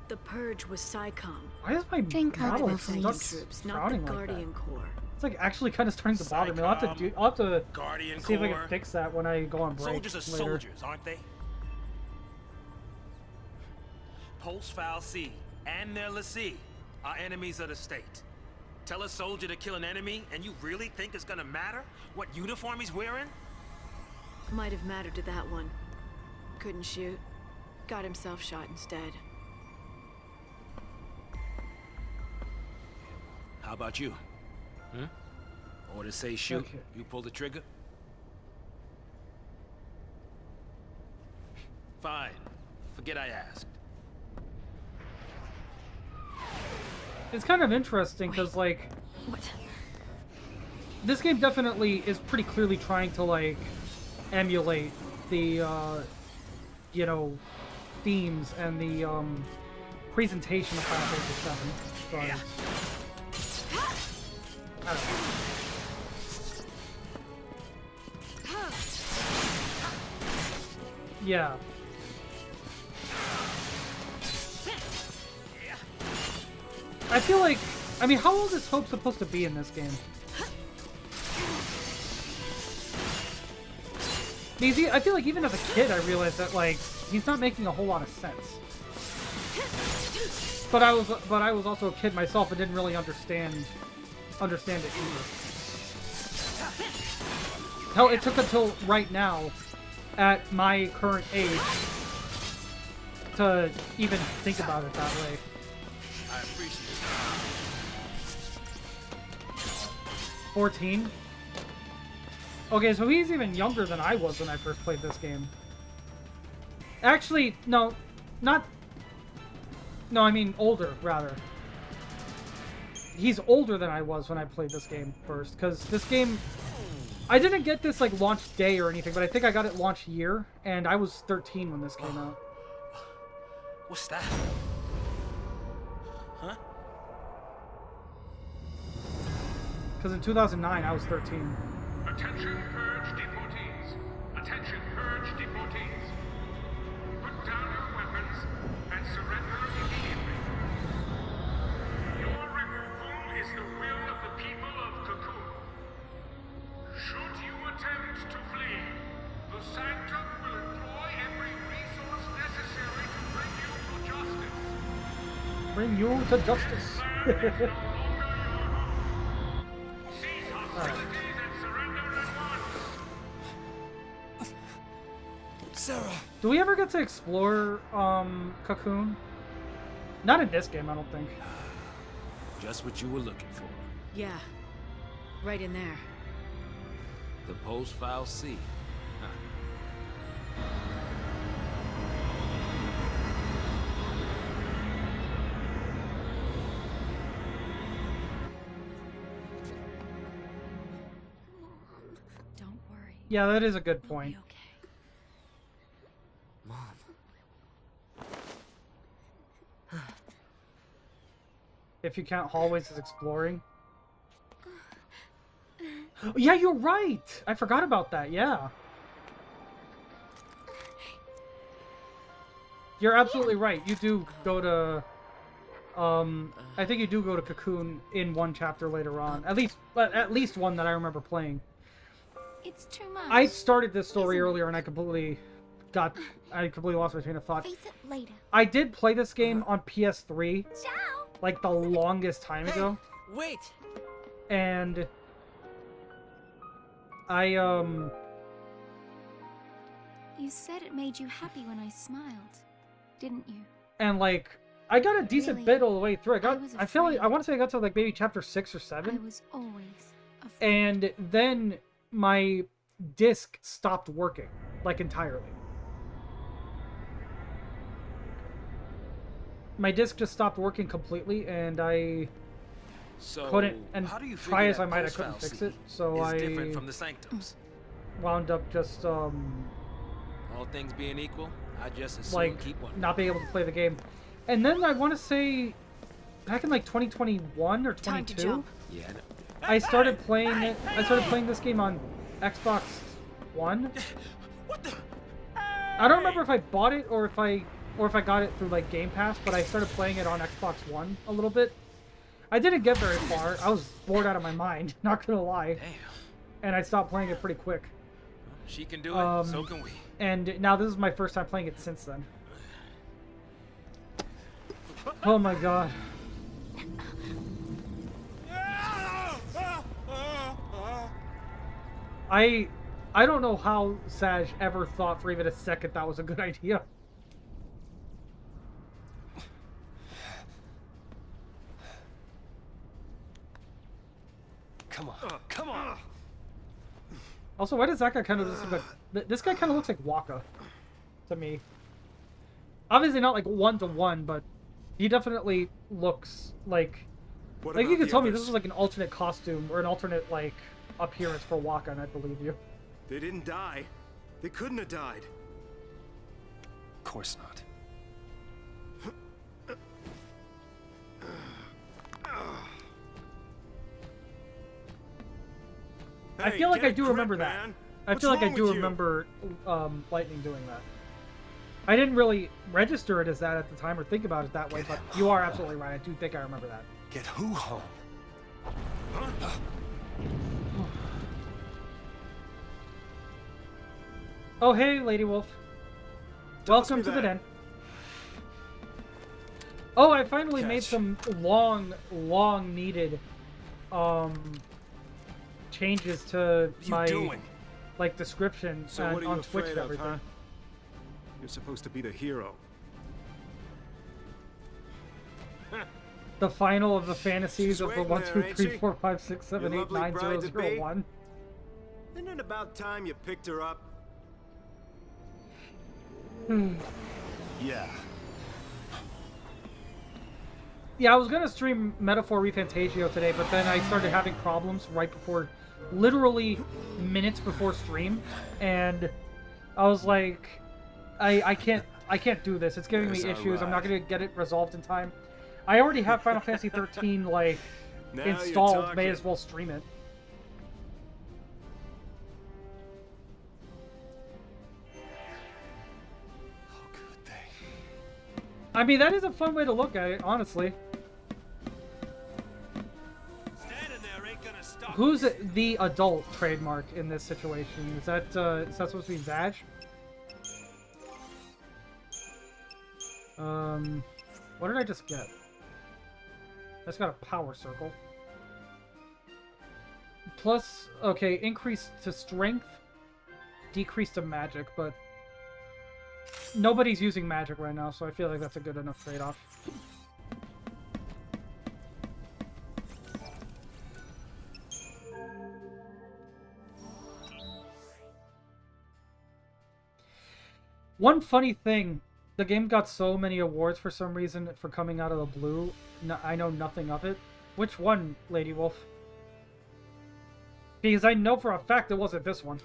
The Purge was SciComm.
Why is my
Drink up,
model
please.
stuck
Troops, not the
frowning like that?
Guardian Corps.
It's like actually kind of starting to bother me. I'll have to
Guardian
see if I
Corps.
can fix that when I go on break
Soldiers are
later.
soldiers, aren't they? Pulse Foul C and their lessee are enemies of the state. Tell a soldier to kill an enemy, and you really think it's gonna matter what uniform he's wearing?
Might have mattered to that one. Couldn't shoot. Got himself shot instead.
How about you? Orders say shoot,
Okay.
you pull the trigger? Fine. Forget I asked.
It's kind of interesting because like
What?
this game definitely is pretty clearly trying to like emulate the you know, themes and the presentation of Final Fantasy VII. But I don't know. Yeah. I feel like, I mean, how old is Hope supposed to be in this game? Because I feel like even as a kid, I realized that like he's not making a whole lot of sense. But I was also a kid myself and didn't really understand it either. Hell, it took until right now, at my current age, to even think about it that way.
I appreciate it.
14? Okay, so he's even younger than I was when I first played this game. Actually, no, not... No, I mean older, rather. He's older than I was when I played this game first, because this game... I didn't get this, like, launch day or anything, but I think I got it launch year, and I was 13 when this came out.
What's that? Huh?
Because in 2009, I was 13.
Attention, Purge deportees. Attention, Purge deportees. Put down your weapons and surrender immediately. Your removal is the will of the people of Cocoon. Should you attempt to flee, the Sanctum will employ every resource necessary to bring you to justice.
Bring you to justice.
Cease hostilities and surrender at once.
Sarah!
Do we ever get to explore, Cocoon? Not in this game, I don't think.
Just what you were looking for.
Yeah. Right in there.
The Pulse File C. Huh.
Don't worry.
Yeah, that is a good
We'll
point.
be okay.
If you count hallways as exploring. Yeah, you're right! I forgot about that, yeah. You're absolutely right. You do go to... I think you do go to Cocoon in one chapter later on. At least one that I remember playing.
It's too much.
I started this story earlier and I completely lost my train of thought.
Face it later.
I did play this game on PS3,
Ciao.
like the longest time ago.
Wait!
And I
You said it made you happy when I smiled, didn't you?
and like I got a decent
Really?
bit all the way through. I feel like
afraid.
I want to say I got to like maybe chapter 6 or 7.
I was always afraid.
And then my disc stopped working, like entirely. My disc just stopped working completely, and I
So,
couldn't. And
how do you
try
figure
as I
that
might, I
post
couldn't
file
fix
C
it. So
is
I
different from the sanctums.
wound up just
All things being equal, I just assume
like
keep one.
not being able to play the game. And then I want to say, back in like 2021 or
Time to
22,
jump.
Yeah, I know.
I started playing it. I started playing this game on Xbox One.
What the?
I don't remember if I bought it or if I got it through like Game Pass, but I started playing it on Xbox One a little bit. I didn't get very far. I was bored out of my mind, not gonna lie.
Damn.
And I stopped playing it pretty quick.
She can do it, so can we.
And now this is my first time playing it since then. Oh my god. I don't know how Saj ever thought for even a second that was a good idea.
Come on, come on!
Also, why does that guy kind of look like... This guy kind of looks like Waka to me. Obviously not like one-to-one, but he definitely looks like... Like you could tell me this is like an alternate costume or an alternate like appearance for Waka, and I believe you.
They didn't die. They couldn't have died.
Of course not.
I feel like I do remember that. I feel like I do remember Lightning doing that. I didn't really register it as that at the time or think about it that way, but you are absolutely right. I do think I remember that.
Get who home?
Oh, hey, Lady Wolf. Welcome to the den. Oh, I finally made some long needed changes to my like description on Twitch and everything.
Huh? You're supposed to be the hero.
The final of the fantasies of the
waiting
1,
there,
2,
ain't
3,
she?
4, 5, 6, 7,
Your
8, 9,
lovely
0,
bride to
0,
be?
1.
Isn't it about time you picked her up?
Yeah.
Yeah, I was gonna stream Metaphor Refantasio today, but then I started having problems right before, literally minutes before stream, and I was like, I can't do this. It's giving me issues. I'm not gonna get it resolved in time. I already have Final Fantasy 13 like
Now you're
installed. May
talking.
as well stream it.
Oh, good thing.
I mean, that is a fun way to look at it, honestly.
Standing there ain't gonna stop.
Who's the adult trademark in this situation? Is that supposed to be Zaj? What did I just get? That's got a power circle. Plus, okay, increase to strength, decrease to magic, but nobody's using magic right now, so I feel like that's a good enough trade-off. One funny thing, the game got so many awards for some reason for coming out of the blue. I know nothing of it. Which one, Lady Wolf? Because I know for a fact it wasn't this one.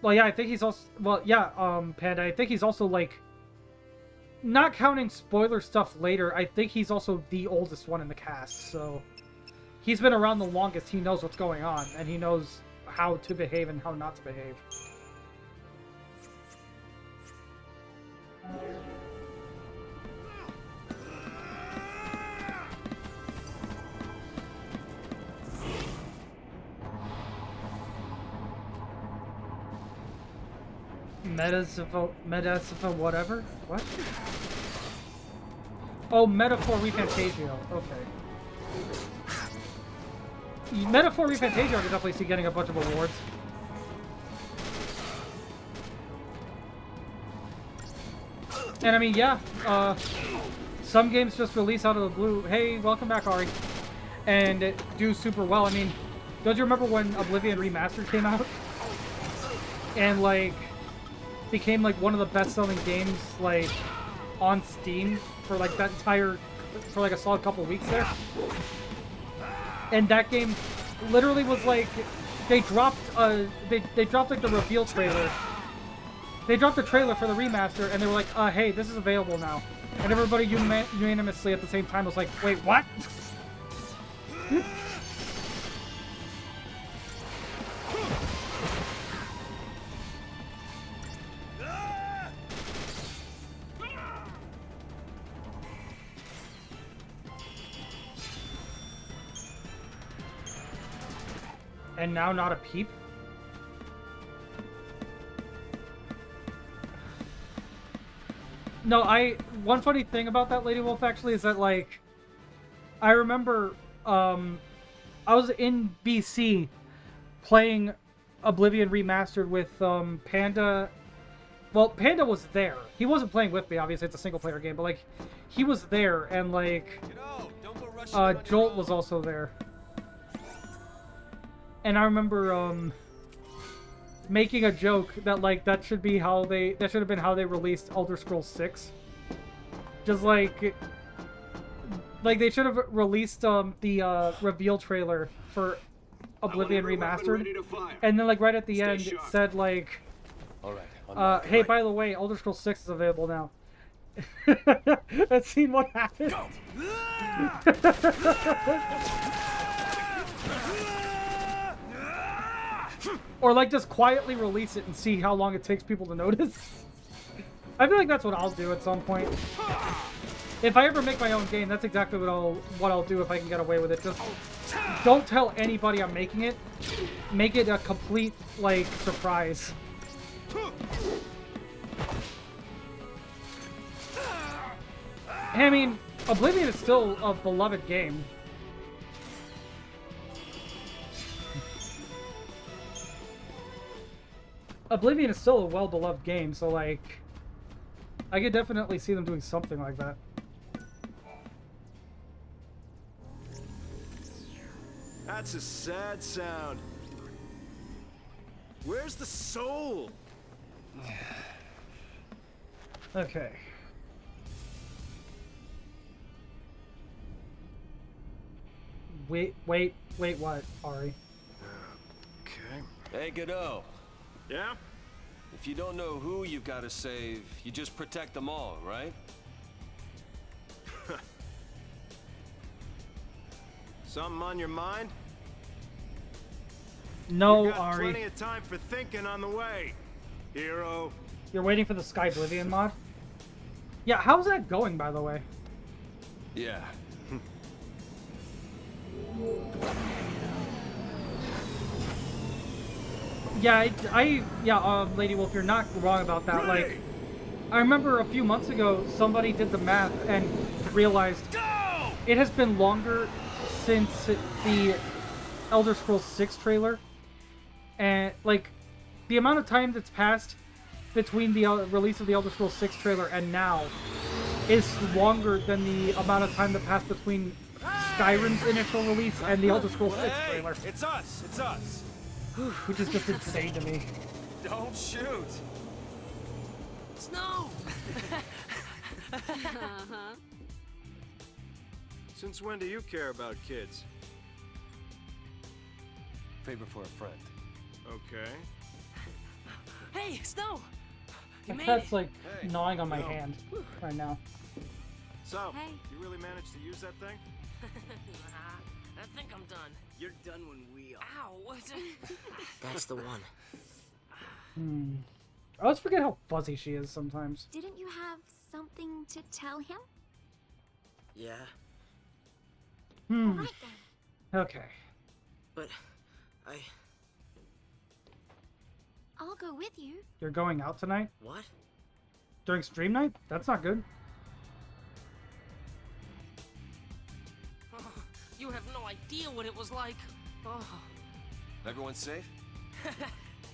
Well, yeah, I think he's also... Well, yeah, Panda, I think he's also, like... Not counting spoiler stuff later, I think he's also the oldest one in the cast, so... he's been around the longest. He knows what's going on, and he knows how to behave and how not to behave. Metasifa whatever? What? Oh, Metaphor Refantasio. Okay. Metaphor Refantasio, I could definitely see getting a bunch of awards. And I mean, yeah, some games just release out of the blue. Hey, welcome back, Ari. And do super well. I mean, don't you remember when Oblivion Remastered came out? And, like, became, like, one of the best-selling games, like, on Steam for, like, that entire, for, like, a solid couple weeks there. And that game literally was, like, they dropped, they dropped, like, the reveal trailer. They dropped the trailer for the remaster, and they were like, hey, this is available now. And everybody unanimously at the same time was like, wait, what? And now not a peep? No, one funny thing about that Lady Wolf actually is that, like, I remember, I was in BC playing Oblivion Remastered with, Panda. Well, Panda was there. He wasn't playing with me, obviously, it's a single player game, but, like, he was there, and, like, Jolt was also there. And I remember, making a joke that, like, that should have been how they released Elder Scrolls VI. Just like they should have released, the, reveal trailer for Oblivion Remastered. And then, like, right at the end, it said, like, hey, by the way, Elder Scrolls VI is available now. Let's see what happened. Or, like, just quietly release it and see how long it takes people to notice. I feel like that's what I'll do at some point. If I ever make my own game, that's exactly what I'll do if I can get away with it. Just don't tell anybody I'm making it. Make it a complete, like, surprise. I mean, Oblivion is still a beloved game. Oblivion is still a well-beloved game, so, like, I could definitely see them doing something like that.
That's a sad sound. Where's the soul?
Okay. Wait, what, Ari?
Okay.
Hey, Godot.
Yeah?
If you don't know who you've got to save, you just protect them all, right?
Something on your mind?
No,
you got
Ari.
Plenty of time for thinking on the way, hero.
You're waiting for the Sky Oblivion mod? Yeah, how's that going, by the way?
Yeah.
Yeah, Lady Wolf, you're not wrong about that. Like, I remember a few months ago, somebody did the math and realized it has been longer since the Elder Scrolls VI trailer. And, like, the amount of time that's passed between the release of the Elder Scrolls VI trailer and now is longer than the amount of time that passed between Skyrim's initial release and the Elder Scrolls VI trailer.
It's us! It's us!
Which is just insane to me.
Don't shoot!
Snow!
Uh-huh.
Since when do you care about kids?
Favor for a friend.
Okay.
Hey, Snow! You made
That's
it.
like gnawing on my hand right now.
So,
Hey.
you really managed to use that thing?
I think I'm done.
You're done when we are.
Ow! What's it?
That's the one.
I always forget how fuzzy she is sometimes.
Didn't you have something to tell him?
Yeah,
Right then.
Okay.
but
I'll go with you.
You're going out tonight?
What?
During stream night? That's not good.
Oh, you have no idea what it was like. Oh.
Everyone safe?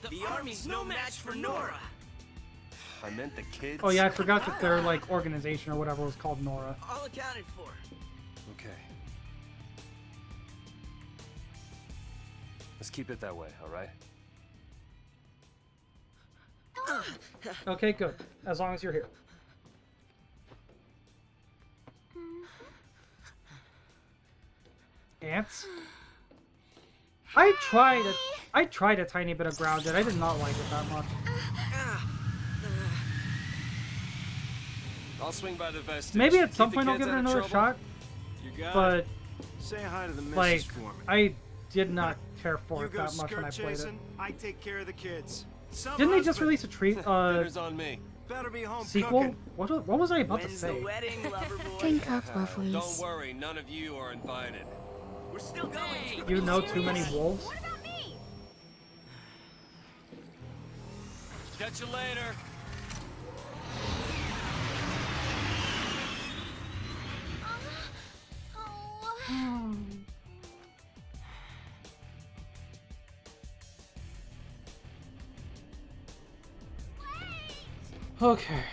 The army's no match for Nora.
I meant the kids.
Oh yeah, I forgot that their like organization or whatever was called Nora.
All accounted for.
Okay. Let's keep it that way, all right?
Okay, good. As long as you're here. Ants? I tried a tiny bit of grounded. I did not like it that much.
I'll swing by the vestige.
Maybe at some
Keep the
point I'll
kids
give it
out of
another
trouble.
shot,
You got
but
it. Say hi to the missus
like
for me.
I did not care for
You
it
go
that much when I
skirt
played it.
chasing, I take care of the kids. Some
Didn't they just
husband
release a
Dinner's on me.
better be home
sequel?
cooking.
What was I about to
When's the
say?
wedding, lover boy?
Drink up, lovelies.
Don't worry, none of you are invited.
We're still going.
You know too many wolves?
What about me?
Catch you later.
Okay.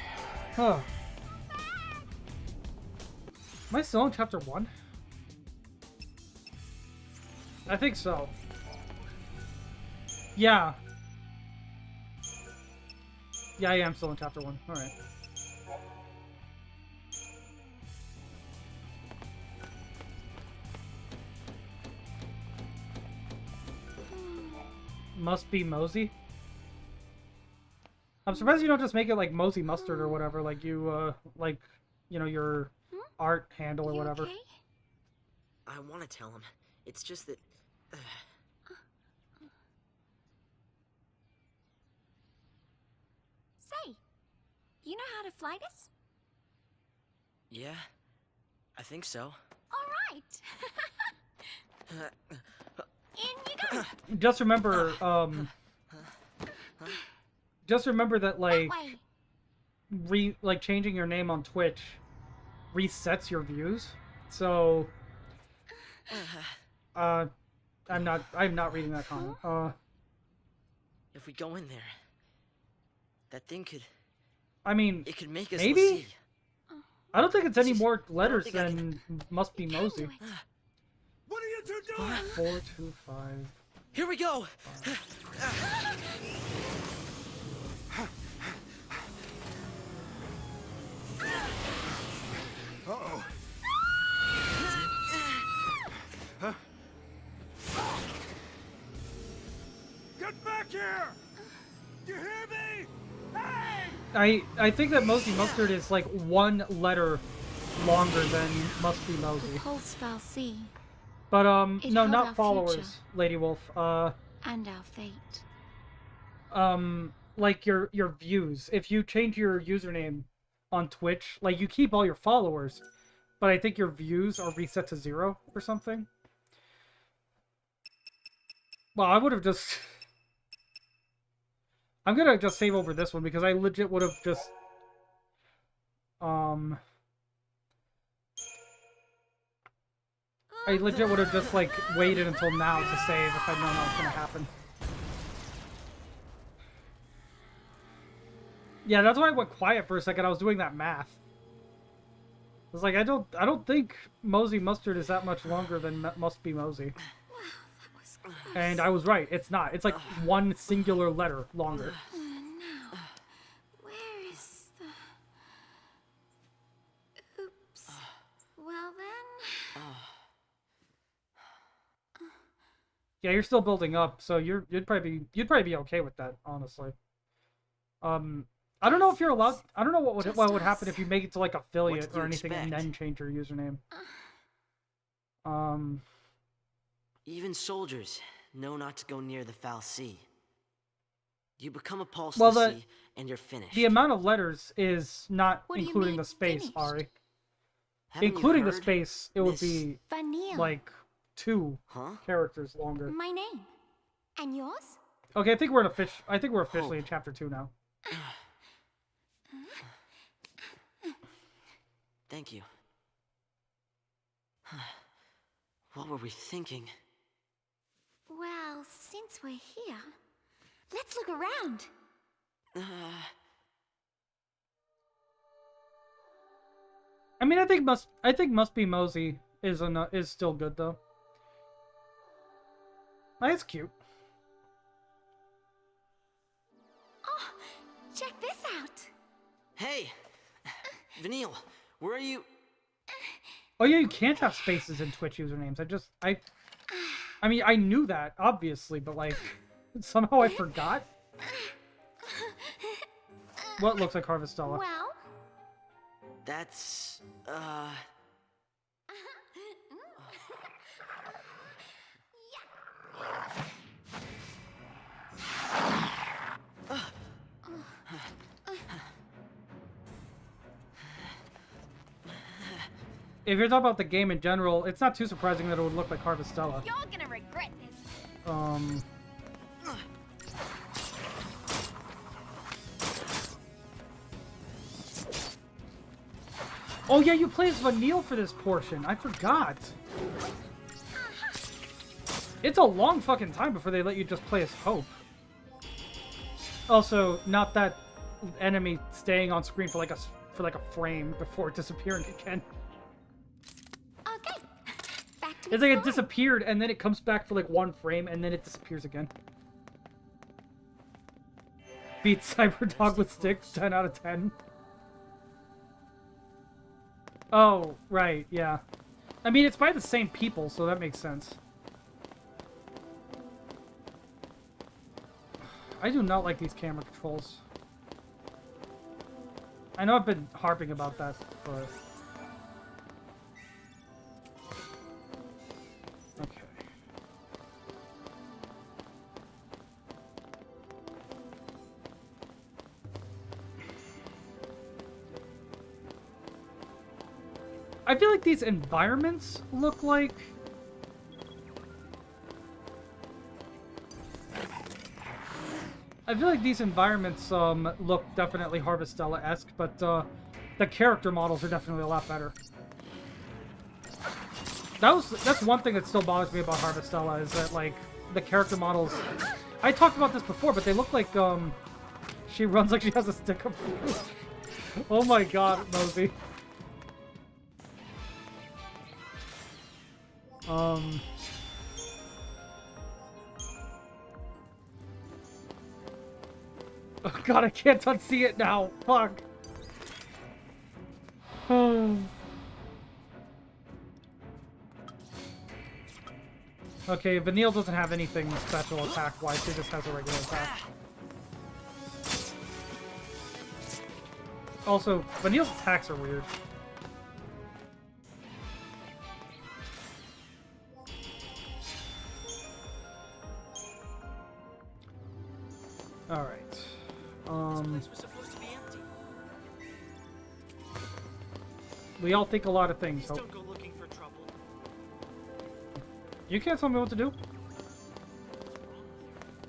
Oh. Am I still in chapter 1? I think so. Yeah. Yeah, I am still in chapter 1. Alright. Must be Mosey. I'm surprised you don't just make it like Mosey Mustard or whatever, like you, like, you know, your art handle or
You
whatever.
okay?
I want to tell him. It's just that.
Say, you know how to fly this?
Yeah, I think so.
All right. In you go.
Just remember, just remember that, like,
That way.
like changing your name on Twitch resets your views. So, I'm not reading that comment.
If we go in there, that thing could.
I mean,
It could make us.
maybe?
see.
I don't think it's any more letters
think I
than must be Mosey.
What are you two doing?
4, 2, 5.
Here we go.
Uh-oh. Get back here! You hear me? Hey!
I think that Mosey Mustard is like one letter longer than must be Mosey.
Pulse Val C.
But
It
no,
held
not
our
followers,
future.
Lady Wolf.
And our fate.
Like your views. If you change your username on Twitch, like you keep all your followers, but I think your views are reset to 0 or something. Well, I would have just. I'm gonna just save over this one because I legit would have just. I legit would have just like waited until now to save if I'd known that was gonna happen. Yeah, that's why I went quiet for a second. I was doing that math. I was like, I don't think Mosey Mustard is that much longer than Must Be Mosey. And I was right. It's not. It's like one singular letter longer.
Now, where is the... Oops. Well then...
Yeah, you're still building up, so you'd probably be okay with that, honestly. I don't know if you're allowed. I don't know what would happen if you make it to like affiliate or anything and then change your username.
Even soldiers know not to go near the foul sea. You become a pulse
Well,
of the sea, and you're finished.
The amount of letters is not
What do you
including
mean,
the space,
finished?
Ari.
Haven't you
Including the
heard,
space, it would
Miss-
be
Vanille.
like 2
Huh?
characters longer.
My name. And yours?
Okay, I think we're officially in chapter 2 now.
Thank you. What were we thinking?
Well, since we're here, let's look around.
I mean, I think Must Be Mosey is still good though. That's cute.
Oh, check this out.
Hey! Vanille, where are you?
Oh yeah, you can't have spaces in Twitch usernames. I mean, I knew that obviously, but like somehow I forgot. What looks like Harvestella?
Well,
That's,
If you're talking about the game in general, it's not too surprising that it would look like Harvestella.
you're gonna regret this.
Oh yeah, you play as Vanille for this portion. I forgot. It's a long fucking time before they let you just play as Hope. Also, not that enemy staying on screen for like a frame before disappearing again.
Okay, back to
It's like it
exploring.
disappeared and then it comes back for like 1 frame and then it disappears again. Beat Cyberdog with sticks, 10 out of 10. Oh, right, yeah. I mean, it's by the same people, so that makes sense. I do not like these camera controls. I know I've been harping about that, but... Okay. I feel like these environments look like... I feel like these environments look definitely Harvestella-esque, but the character models are definitely a lot better. That's one thing that still bothers me about Harvestella, is that like the character models... I talked about this before, but they look like she runs like she has a stick of food. Oh my god, Mosey. Oh god, I can't unsee it now. Fuck. Okay, Vanille doesn't have anything special attack-wise. She just has a regular attack. Also, Vanille's attacks are weird. Alright.
This was supposed to be empty.
We all think a lot of things.
Please don't go looking for trouble.
You can't tell me what to do.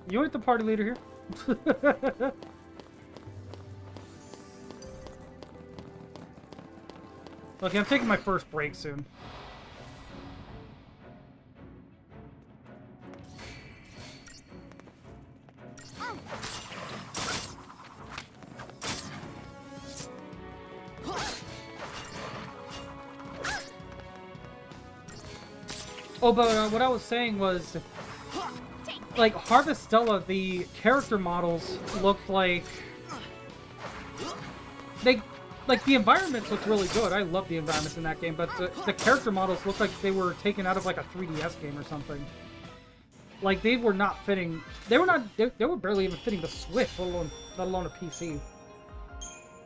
You ain't the party leader here. Okay, I'm taking my first break soon. Oh, but what I was saying was, like, Harvestella, the character models looked like... Like, the environments looked really good. I love the environments in that game, but the character models looked like they were taken out of, like, a 3DS game or something. Like, they were not fitting... They were barely even fitting the Switch, let alone a PC.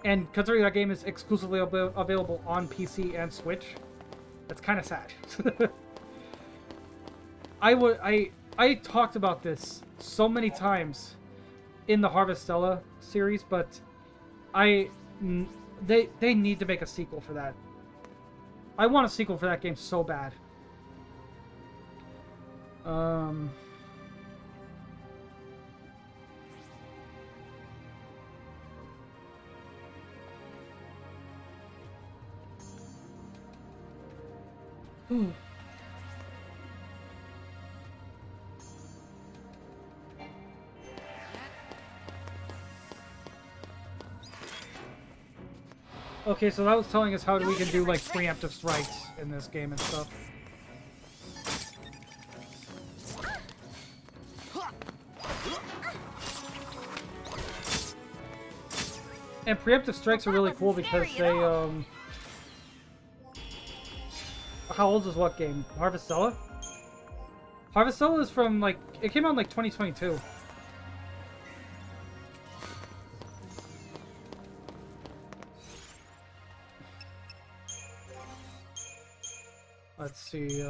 And considering that game is exclusively available on PC and Switch, that's kind of sad. I talked about this so many times in the Harvestella series, but they need to make a sequel for that. I want a sequel for that game so bad. Okay, so that was telling us how we can do like preemptive strikes in this game and stuff. And preemptive strikes are really cool because they how old is what game? Harvestella? Harvestella is from like it came out in like 2022. Let's see,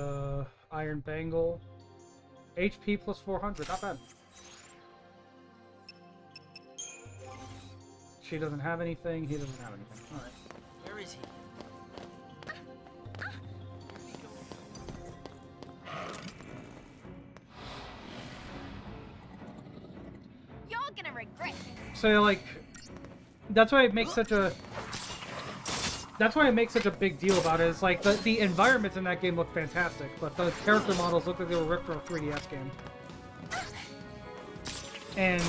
Iron Bangle. HP plus 400, not bad. She doesn't have anything, he doesn't have anything. Alright.
Where is he?
You're gonna regret this.
So, like, that's why it makes such a... That's why I make such a big deal about it. It's like, the environments in that game look fantastic, but the character models look like they were ripped from a 3DS game. And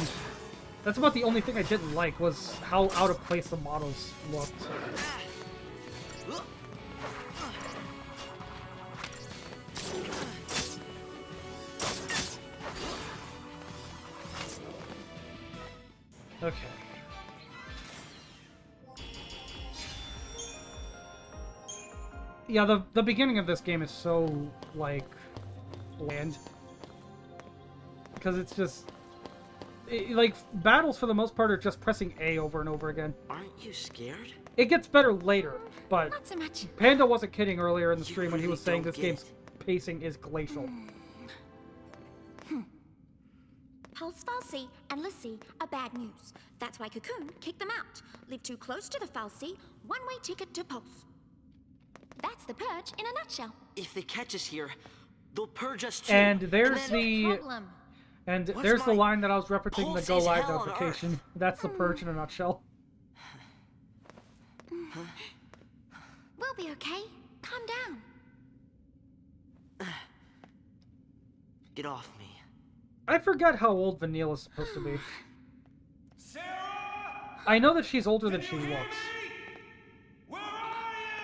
that's about the only thing I didn't like, was how out of place the models looked. Okay. Yeah, the beginning of this game is so, like, bland. Because it's just... like, battles for the most part are just pressing A over and over again.
Aren't you scared?
It gets better later, but...
Not so much.
Panda wasn't kidding earlier in the stream when he
really
was saying
don't
this game's pacing is glacial.
Pulse Fal'Cie and l'Cie are bad news. That's why Cocoon kicked them out. Live too close to the Fal'Cie, one-way ticket to Pulse.
That's the purge in a nutshell.
If they catch us here, they'll purge us too.
And there's
then...
the...
Problem.
And
What's
there's the
my
line that I was referencing in the
pulse
Go
is
Live
hell on
notification.
Earth.
That's the purge in a nutshell.
We'll be okay. Calm down.
Get off me.
I forgot how old Vanille's supposed to be. I know that she's older than she looks.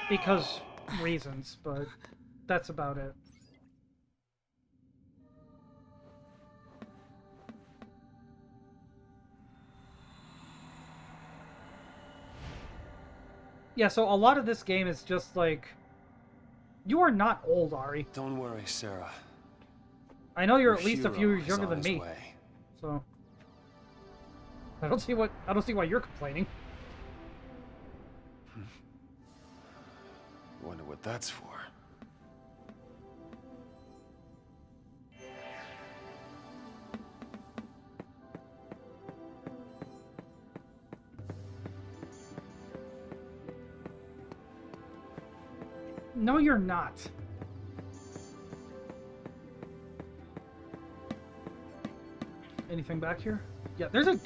Because reasons, but that's about it. Yeah, so a lot of this game is just like... You are not old, Ari.
Don't worry, Sarah.
I know you're
Your
at least a few
hero
years
is
younger
on
than
his
me.
way.
So... I don't see why you're complaining.
Wonder what that's for.
No, you're not. Anything back here? Yeah, there's a...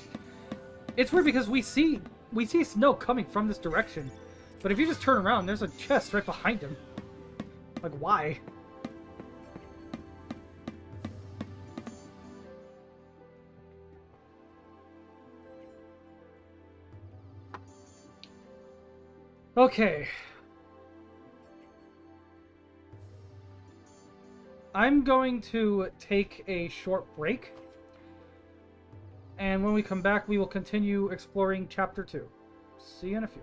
It's weird because we see snow coming from this direction. But if you just turn around, there's a chest right behind him. Like, why? Okay. I'm going to take a short break. And when we come back, we will continue exploring Chapter 2. See you in a few.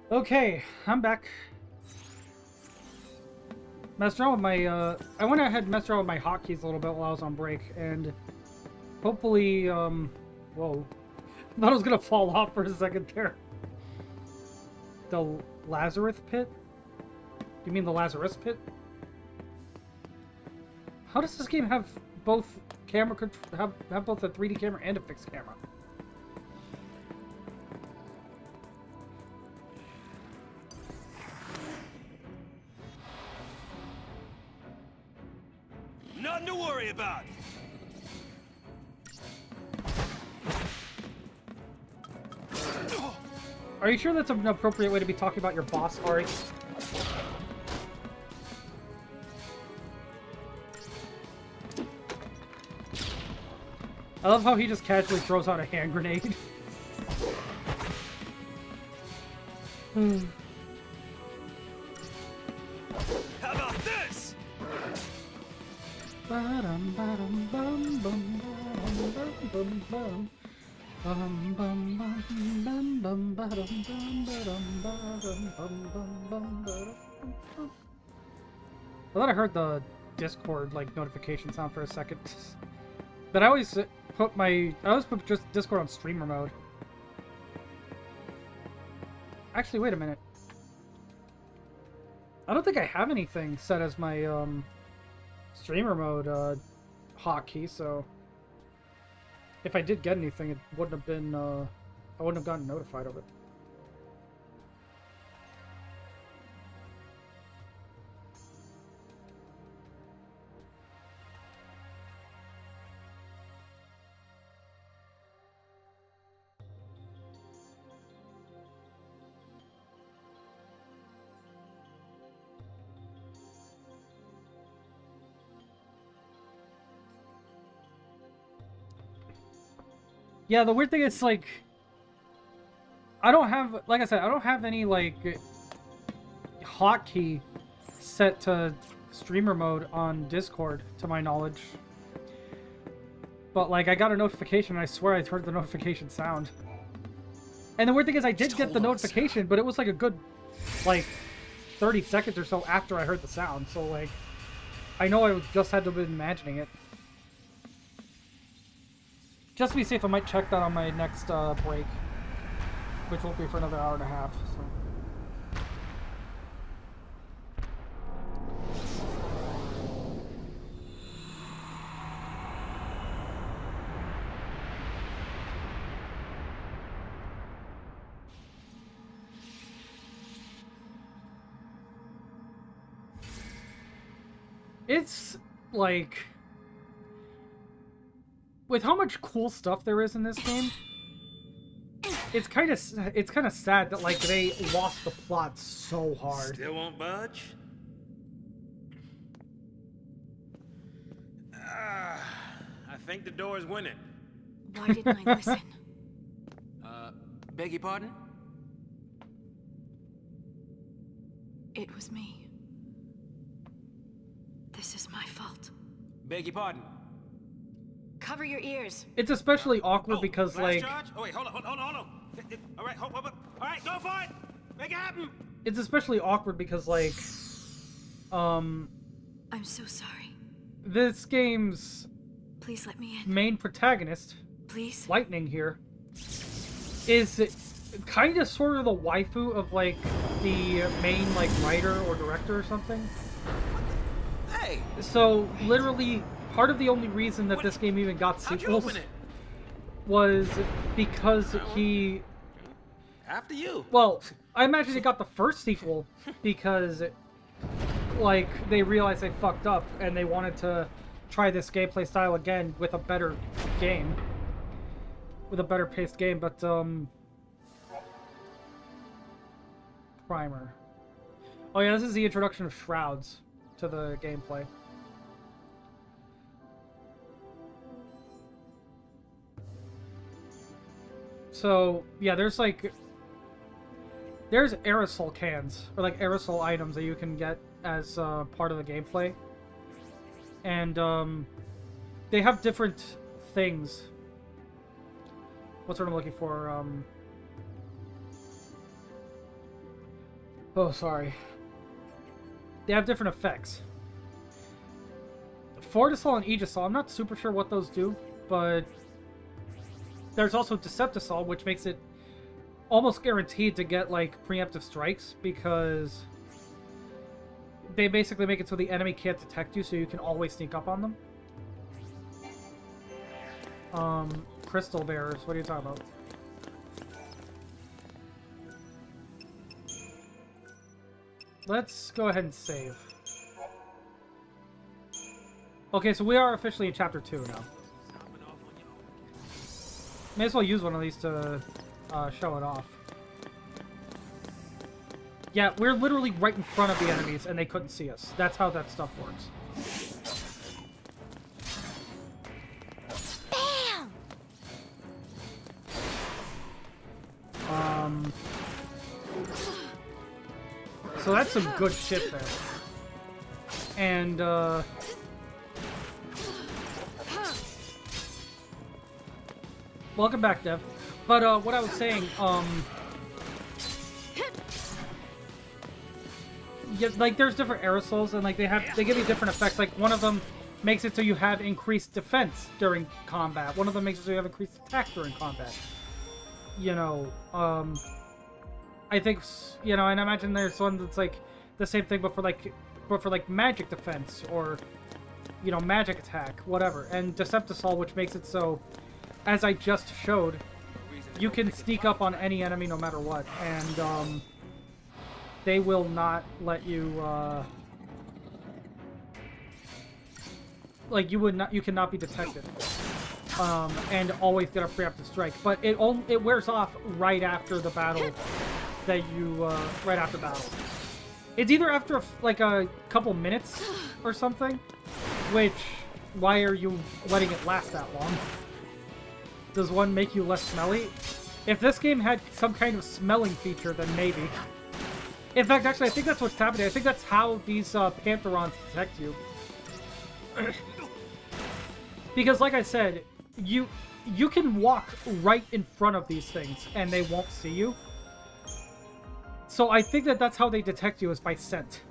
Okay, I'm back. Messed around with my, I went ahead and messed around with my hotkeys a little bit while I was on break, and hopefully, whoa. I thought I was gonna fall off for a second there. The Lazarus pit? You mean the Lazarus pit? How does this game have both camera, have both a 3D camera and a fixed camera?
Nothing to worry about.
Are you sure that's an appropriate way to be talking about your boss, Ari? I love how he just casually throws out a hand grenade.
How about this?
I thought I heard the Discord like notification sound for a second, but I always put just Discord on streamer mode. Actually, wait a minute. I don't think I have anything set as my streamer mode hotkey, so if I did get anything, it wouldn't have been I wouldn't have gotten notified of it. Yeah, the weird thing is, like, I don't have, like I said, I don't have any, like, hotkey set to streamer mode on Discord, to my knowledge. But, like, I got a notification, and I swear I heard the notification sound. And the weird thing is, I did get the notification, but it was, like, a good, like, 30 seconds or so after I heard the sound. So, like, I know I just had to have been imagining it. Just to be safe, I might check that on my next break, which won't be for another hour and a half. So. It's like, with how much cool stuff there is in this game, it's kind of sad that like they lost the plot so hard.
Still won't budge? I think the door is winning.
Why didn't I listen?
Beg your pardon?
It was me. This is my fault.
Beg your pardon?
Cover your ears.
It's especially awkward because like...
Charge? Oh wait, hold on. All right, hold. All right, go for it. Make it happen.
It's especially awkward because like,
I'm so sorry.
This game's
Please let me in.
main protagonist,
Please.
Lightning here, is kind of sort of the waifu of like the main like writer or director or something.
Hey.
So literally, part of the only reason that this game even got sequels was because he...
After you.
Well, I imagine it got the first sequel because, like, they realized they fucked up and they wanted to try this gameplay style again with a better game. With a better paced game, but, Primer. Oh yeah, this is the introduction of Shrouds to the gameplay. So, yeah, there's aerosol cans, or like aerosol items that you can get as part of the gameplay. And they have different things. What's what I'm looking for? Oh, sorry. They have different effects. Fortisol and Aegisol, I'm not super sure what those do, but there's also Deceptisol, which makes it almost guaranteed to get, like, preemptive strikes, because they basically make it so the enemy can't detect you, so you can always sneak up on them. Crystal Bearers, what are you talking about? Let's go ahead and save. Okay, so we are officially in Chapter 2 now. May as well use one of these to show it off. Yeah, we're literally right in front of the enemies, and they couldn't see us. That's how that stuff works.
Bam!
So that's some good shit there. And, welcome back, Dev. But, what I was saying, yeah, like, there's different aerosols, and, like, they give you different effects. Like, one of them makes it so you have increased defense during combat. One of them makes it so you have increased attack during combat. You know, I think, you know, and I imagine there's one that's, like, the same thing, but for, like, magic defense, or, you know, magic attack, whatever. And Deceptisol, which makes it so, as I just showed, you can sneak up on any enemy no matter what, and, they will not let you, like, you cannot be detected. And always get a preemptive strike. But it wears off right after the battle that you, right after battle. It's either after, like, a couple minutes or something, which, why are you letting it last that long? Does one make you less smelly? If this game had some kind of smelling feature, then maybe. In fact, actually, I think that's what's happening. I think that's how these Pantherons detect you. Because, like I said, you can walk right in front of these things, and they won't see you. So I think that that's how they detect you, is by scent.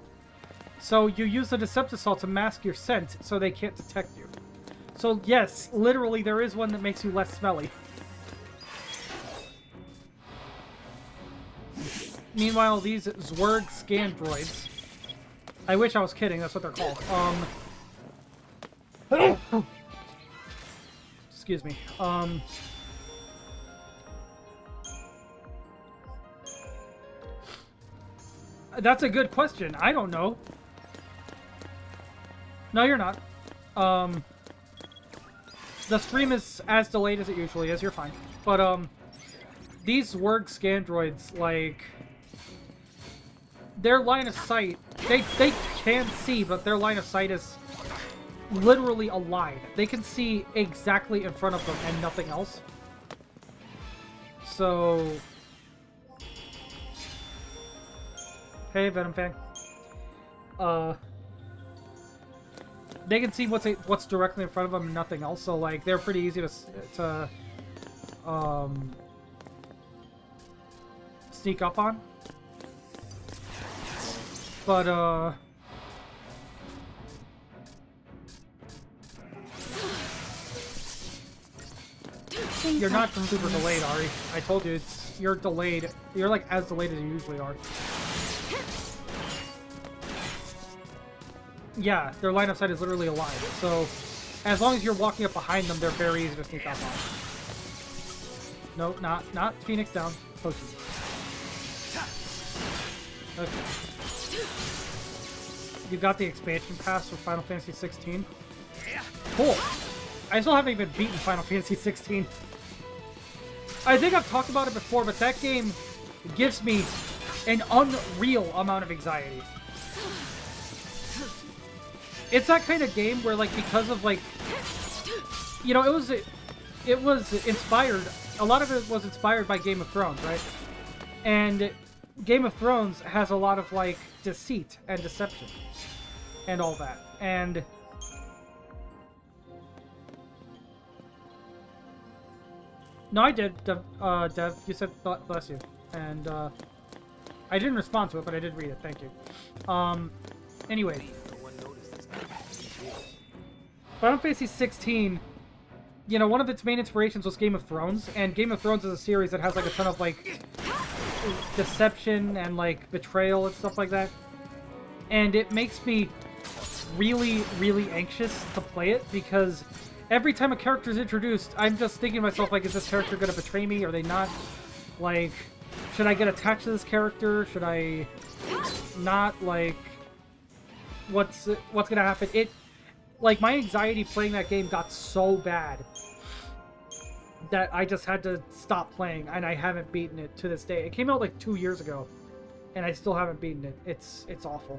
So you use the Deceptisol to mask your scent, so they can't detect you. So yes, literally, there is one that makes you less smelly. Meanwhile, these Zwerg Scandroids... I wish I was kidding, that's what they're called. Excuse me. That's a good question. I don't know. No, you're not. The stream is as delayed as it usually is. You're fine. But, these Zwerg Scandroids, like... their line of sight... They can see, but their line of sight is literally a line. They can see exactly in front of them and nothing else. So... Hey, Venom fan. They can see what's directly in front of them and nothing else, so, like, they're pretty easy to sneak up on. But, you're not super delayed, Ari. I told you, you're delayed. You're, like, as delayed as you usually are. Yeah, their line of sight is literally a line. So, as long as you're walking up behind them, they're very easy to sneak up on. No, not Phoenix down. Potion. Okay. You got the expansion pass for Final Fantasy 16. Cool. I still haven't even beaten Final Fantasy 16. I think I've talked about it before, but that game gives me an unreal amount of anxiety. It's that kind of game where, like, because of, like, you know, it was inspired, a lot of it was inspired by Game of Thrones, right? And Game of Thrones has a lot of, like, deceit and deception and all that. And no, I did, Dev, you said bless you. And I didn't respond to it, but I did read it. Thank you. Anyway. Final Fantasy 16, you know, one of its main inspirations was Game of Thrones, and Game of Thrones is a series that has, like, a ton of, like, deception and, like, betrayal and stuff like that. And it makes me really, really anxious to play it, because every time a character is introduced, I'm just thinking to myself, like, is this character going to betray me? Are they not? Like, should I get attached to this character? Should I not? Like, what's going to happen? Like, my anxiety playing that game got so bad that I just had to stop playing, and I haven't beaten it to this day. It came out, like, 2 years ago, and I still haven't beaten it. It's awful.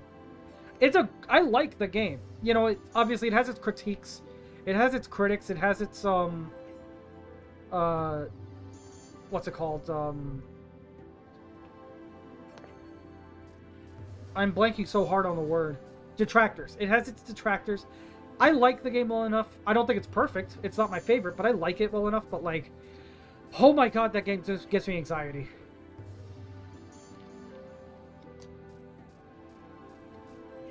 I like the game. You know, obviously it has its critiques. It has its critics. It has its, what's it called? I'm blanking so hard on the word. Detractors. It has its detractors. I like the game well enough. I don't think it's perfect. It's not my favorite, but I like it well enough. But, like, oh my god, that game just gives me anxiety.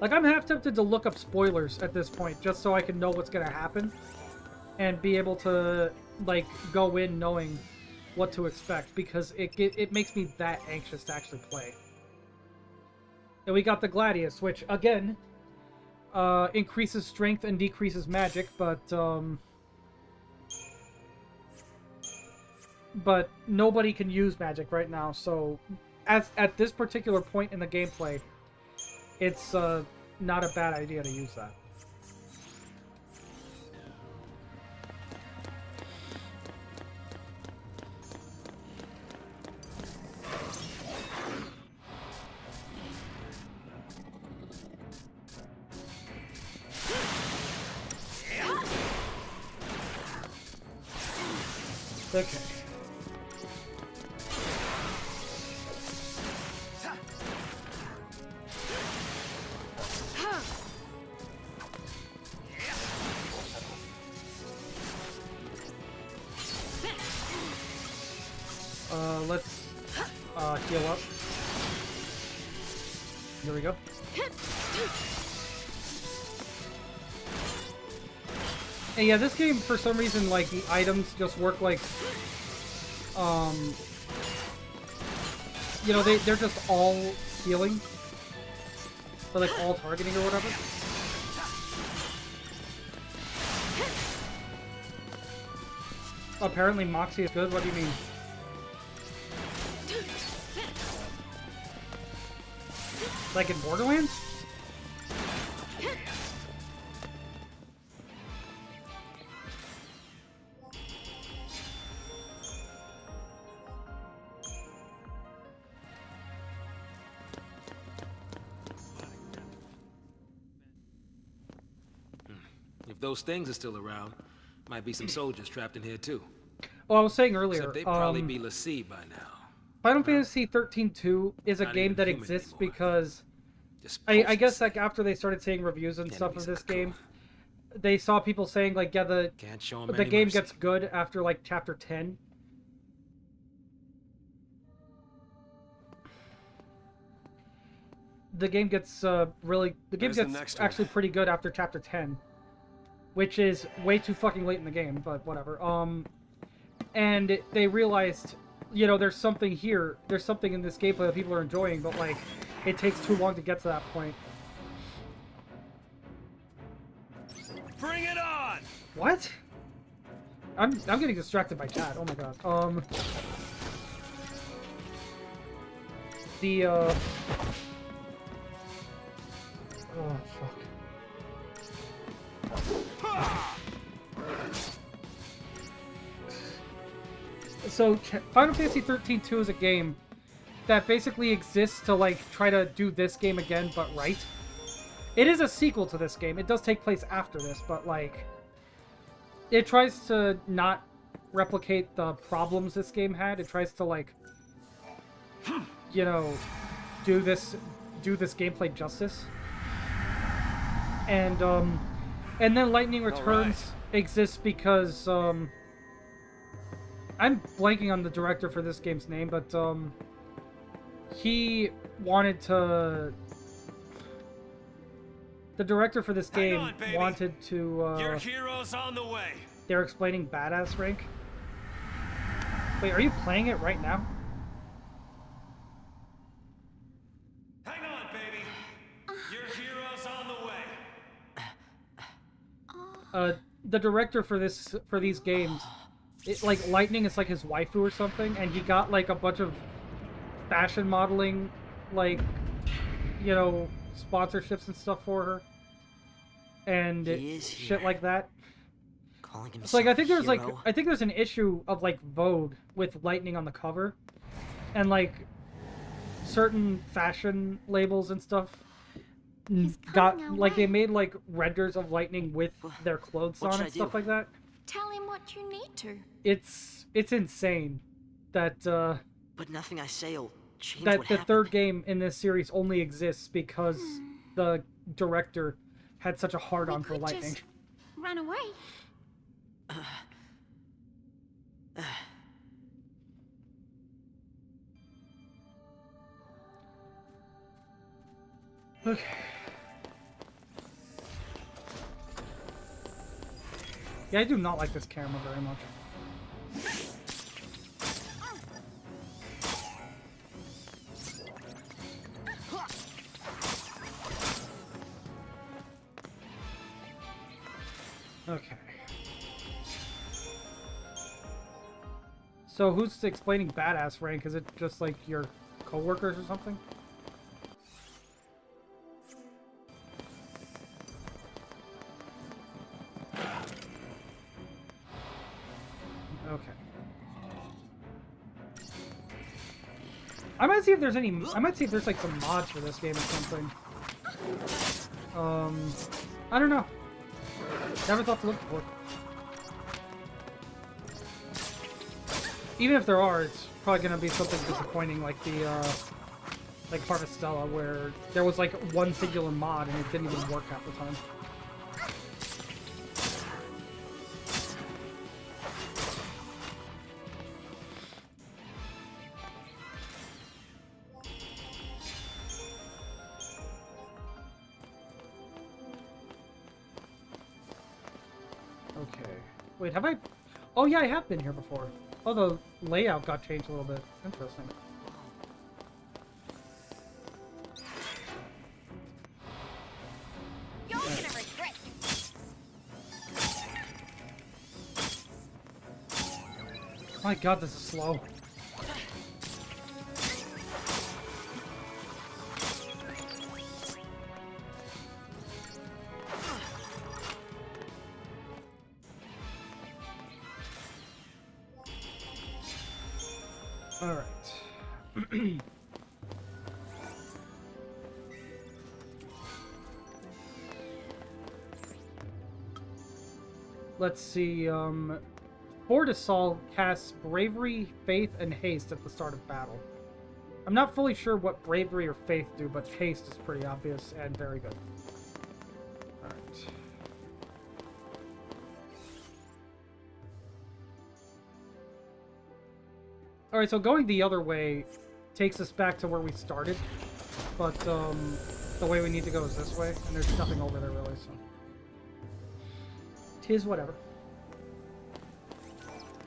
Like, I'm half tempted to look up spoilers at this point, just so I can know what's going to happen. And be able to, like, go in knowing what to expect. Because it makes me that anxious to actually play. And we got the Gladius, which, again, increases strength and decreases magic, but nobody can use magic right now, so at this particular point in the gameplay, it's not a bad idea to use that. Okay. Let's heal up. Here we go. And yeah, this game, for some reason, like, the items just work like, you know, they're just all healing. Or, like, all targeting or whatever. Apparently Moxie is good, what do you mean? Like in Borderlands?
If those things are still around, might be some soldiers trapped in here too.
Well, I was saying earlier,
Except they'd probably be l'Cie by now.
Final Fantasy 13-2 is a game that exists because I guess, like, after they started seeing reviews and stuff of this game, they saw people saying, like, yeah, the game gets good after, like, chapter 10. The game gets actually pretty good after chapter 10, which is way too fucking late in the game, but whatever. And they realized, you know, there's something here, there's something in this gameplay that people are enjoying, but, like, it takes too long to get to that point.
Bring it on!
What? I'm getting distracted by chat. Oh my god. Oh fuck. So, Final Fantasy 13-2 is a game that basically exists to, like, try to do this game again, but right. It is a sequel to this game. It does take place after this, but, like, it tries to not replicate the problems this game had. It tries to, like, you know, do this gameplay justice. And then Lightning Returns exists because, I'm blanking on the director for this game's name, but, he wanted to... The director for this game wanted to...
Your hero's on the way.
They're explaining badass rank. Wait, are you playing it right now?
Hang on, baby. Your hero's on the way.
The director for these games, like Lightning is like his waifu or something, and he got like a bunch of fashion modeling, like, you know, sponsorships and stuff for her, and shit like that. It's like I think there's an issue of like Vogue with Lightning on the cover, and like certain fashion labels and stuff got like they made like renders of Lightning with their clothes on and stuff like that.
Tell him what you need to.
It's insane that
but nothing I say will change
that
what
the
happened.
third game in this series only exists because the director had such a hard-on for Lightning.
Just run away.
Okay. Yeah, I do not like this camera very much. Okay. So who's explaining badass rank? Is it just like your coworkers or something? Okay. I might see if there's like some mods for this game or something. I don't know. Never thought to look for. Even if there are, it's probably gonna be something disappointing, like the like Harvestella, where there was like one singular mod and it didn't even work half the time. Okay. Wait, have I... Oh yeah, I have been here before. Oh, the layout got changed a little bit. Interesting.
You're gonna regret.
My god, this is slow. Alright. Let's see, Fortisol casts Bravery, Faith, and Haste at the start of battle. I'm not fully sure what Bravery or Faith do, but Haste is pretty obvious and very good. Alright. Alright, so going the other way takes us back to where we started, but the way we need to go is this way, and there's nothing over there really, so... 'Tis whatever.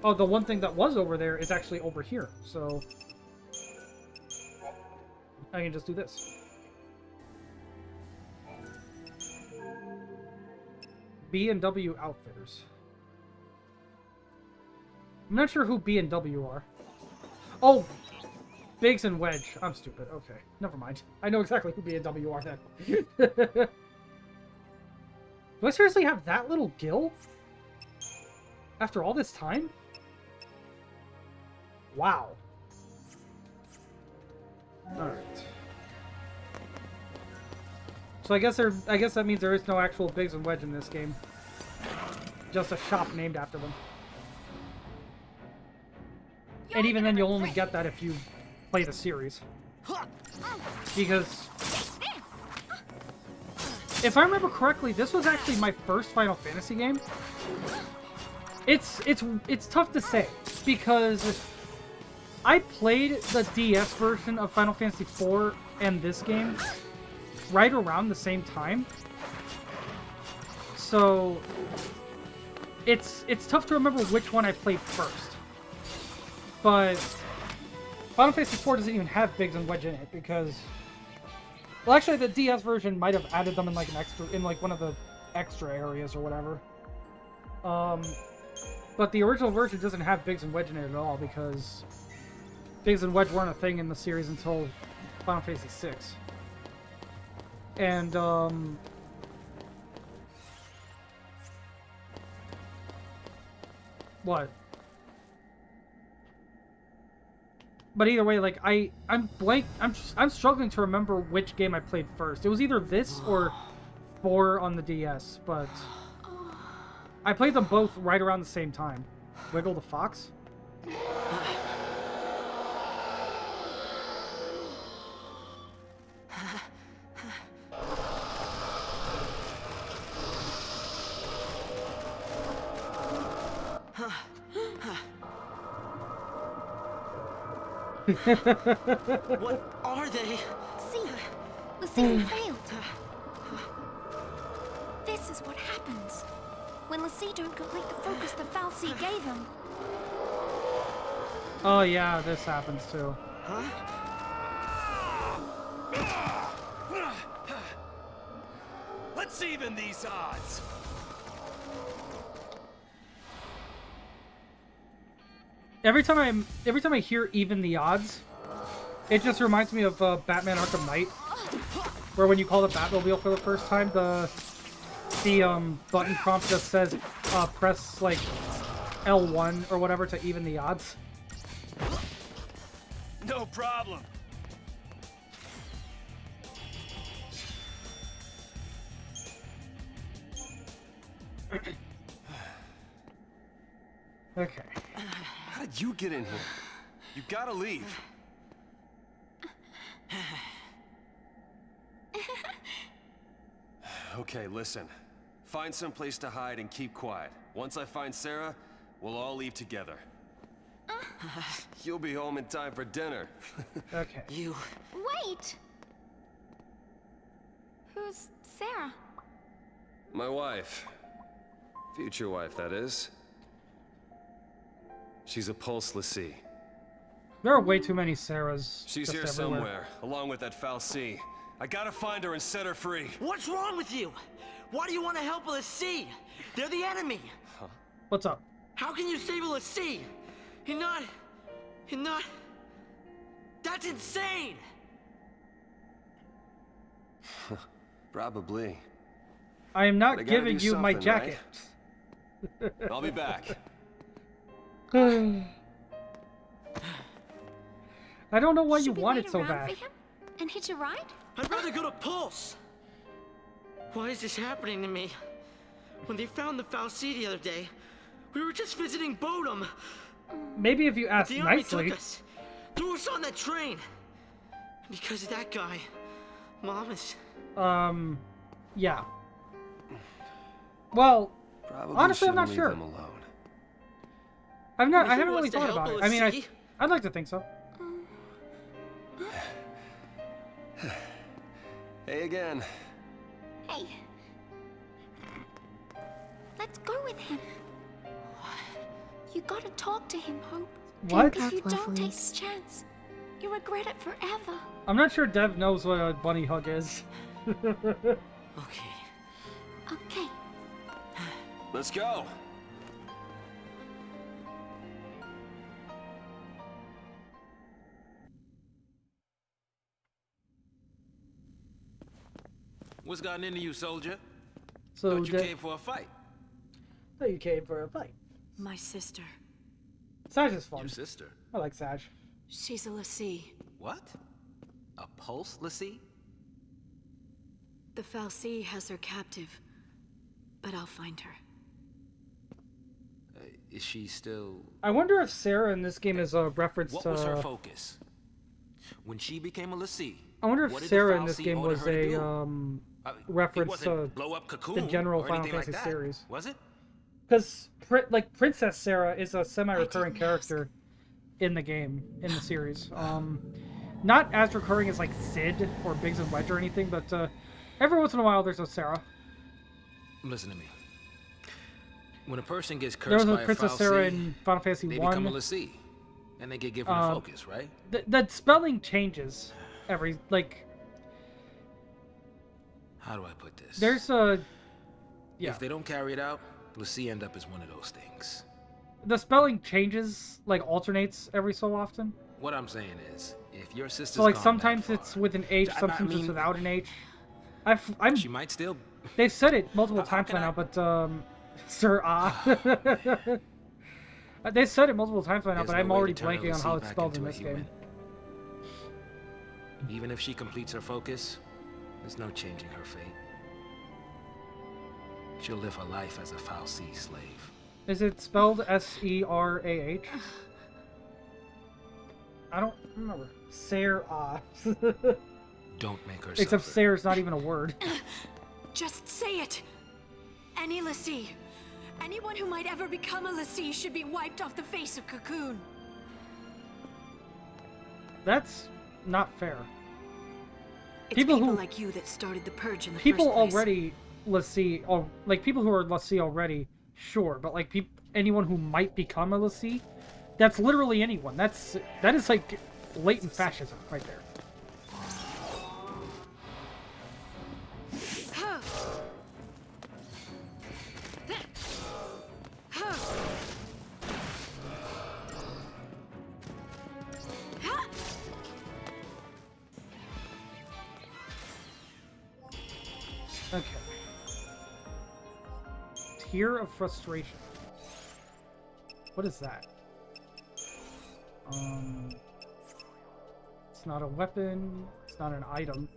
Oh, the one thing that was over there is actually over here, so... I can just do this. B&W Outfitters. I'm not sure who B&W are. Oh! Biggs and Wedge. I'm stupid. Okay. Never mind. I know exactly who B&W are then. Do I seriously have that little gill? After all this time? Wow. Alright. So I guess that means there is no actual Biggs and Wedge in this game. Just a shop named after them. And even then you'll only get that if you play the series. Because if I remember correctly, this was actually my first Final Fantasy game. It's tough to say because I played the DS version of Final Fantasy IV and this game right around the same time. So it's tough to remember which one I played first. But Final Fantasy IV doesn't even have Biggs and Wedge in it because, well, actually the DS version might have added them in like an extra, in like one of the extra areas or whatever. But the original version doesn't have Biggs and Wedge in it at all because Biggs and Wedge weren't a thing in the series until Final Fantasy VI. And what? But either way, like I'm blank. I'm struggling to remember which game I played first. It was either this or 4 on the DS, but I played them both right around the same time. Wiggle the Fox?
What are they?
See, the scene failed. This is what happens when Lassie don't complete the focus the fal'Cie gave him.
Oh yeah, this happens too.
Let's even these odds.
Every time I hear even the odds, it just reminds me of Batman Arkham Knight, where when you call the Batmobile for the first time, the button prompt just says press like L1 or whatever to even the odds.
No problem.
Okay.
How did you get in here? You gotta leave. Okay, listen. Find some place to hide and keep quiet. Once I find Sarah, we'll all leave together. You'll be home in time for dinner.
Okay.
You...
Wait! Who's Sarah?
My wife. Future wife, that is. She's a Pulse Lassie.
There are way too many Sarahs.
She's here
everywhere.
somewhere, along with that fal'Cie. I gotta find her and set her free.
What's wrong with you? Why do you want to help a Lassie? They're the enemy.
Huh?
What's up?
How can you save a Lassie? You're not... That's insane!
Probably.
I am not
But I gotta
giving
do
you my
something,
jacket.
right? I'll be back.
I don't know why you
Should we
want
wait
it so
around
bad.
for him and hitch a ride?
I'd rather go to Pulse. Why is this happening to me? When they found the fal'Cie the other day, we were just visiting Bodum.
Maybe if you ask
The army
nicely.
took us, threw us on that train. Because of that guy, Mom is...
Yeah. Well,
Probably
honestly, I'm not
shouldn't
sure.
leave them alone.
I
Who
haven't really
wants to
thought
help
about it.
a
I mean,
Lassie?
I'd like to think so.
Hey again.
Hey. Let's go with him. You gotta talk to him, Hope.
What?
If you don't take this chance, you regret it forever.
I'm not sure Dev knows what a bunny hug is.
Okay.
Okay.
Let's go.
What's gotten into you, soldier?
So
Thought you came for a fight.
Thought you came for a fight.
My sister.
Saj is fun.
Your sister?
I like Saj.
She's a Lassie.
What? A Pulse Lassie?
The fal'Cie has her captive, but I'll find her.
Is she still...
I wonder if Sarah in this game is a reference
What
to...
was her focus? When she became a Lassie,
I wonder
what
if
did
Sarah
the
in this
fal'Cie
game
order
was
her to
a
do? It
reference
wasn't
to
blow up
the
Cocoon
general
or
Final
anything like
Fantasy
that,
series.
was it?
Because like Princess Sarah is a semi-recurring
I didn't
character in the game, in the series. Not as recurring as like Sid or Biggs and Wedge or anything, but every once in a while there's a Sarah.
Listen to me. When a person gets
There was
cursed
a
by a
Princess Sarah in Final Fantasy
they
1.
become a l'Cie, and they get given a focus, right?
The spelling changes every, like...
How do I put this?
There's a... Yeah.
If they don't carry it out, l'Cie end up as one of those things.
The spelling changes, like, alternates every so often.
What I'm saying is, if your sister's
So, like,
gone
sometimes
that
it's
far,
with an H, sometimes it's without an H.
She might still...
They've said it multiple times by now, but, Sir they said it multiple times by now, but I'm already blanking on how it's spelled in this game.
Even if she completes her focus, there's no changing her fate. She'll live her life as a fal'Cie slave.
Is it spelled S-E-R-A-H? I don't remember. Sarah.
Don't make her
Except
suffer.
Sarah's not even a word.
Just say it. Any l'Cie. Anyone who might ever become a l'Cie should be wiped off the face of Cocoon.
That's not fair.
It's
People who
like you that started the purge in the
people
first place.
already l'Cie, like people who are l'Cie already, sure, but like anyone who might become a l'Cie, that's literally anyone. That is like blatant fascism right there. Okay. Tear of Frustration. What is that? It's not a weapon. It's not an item.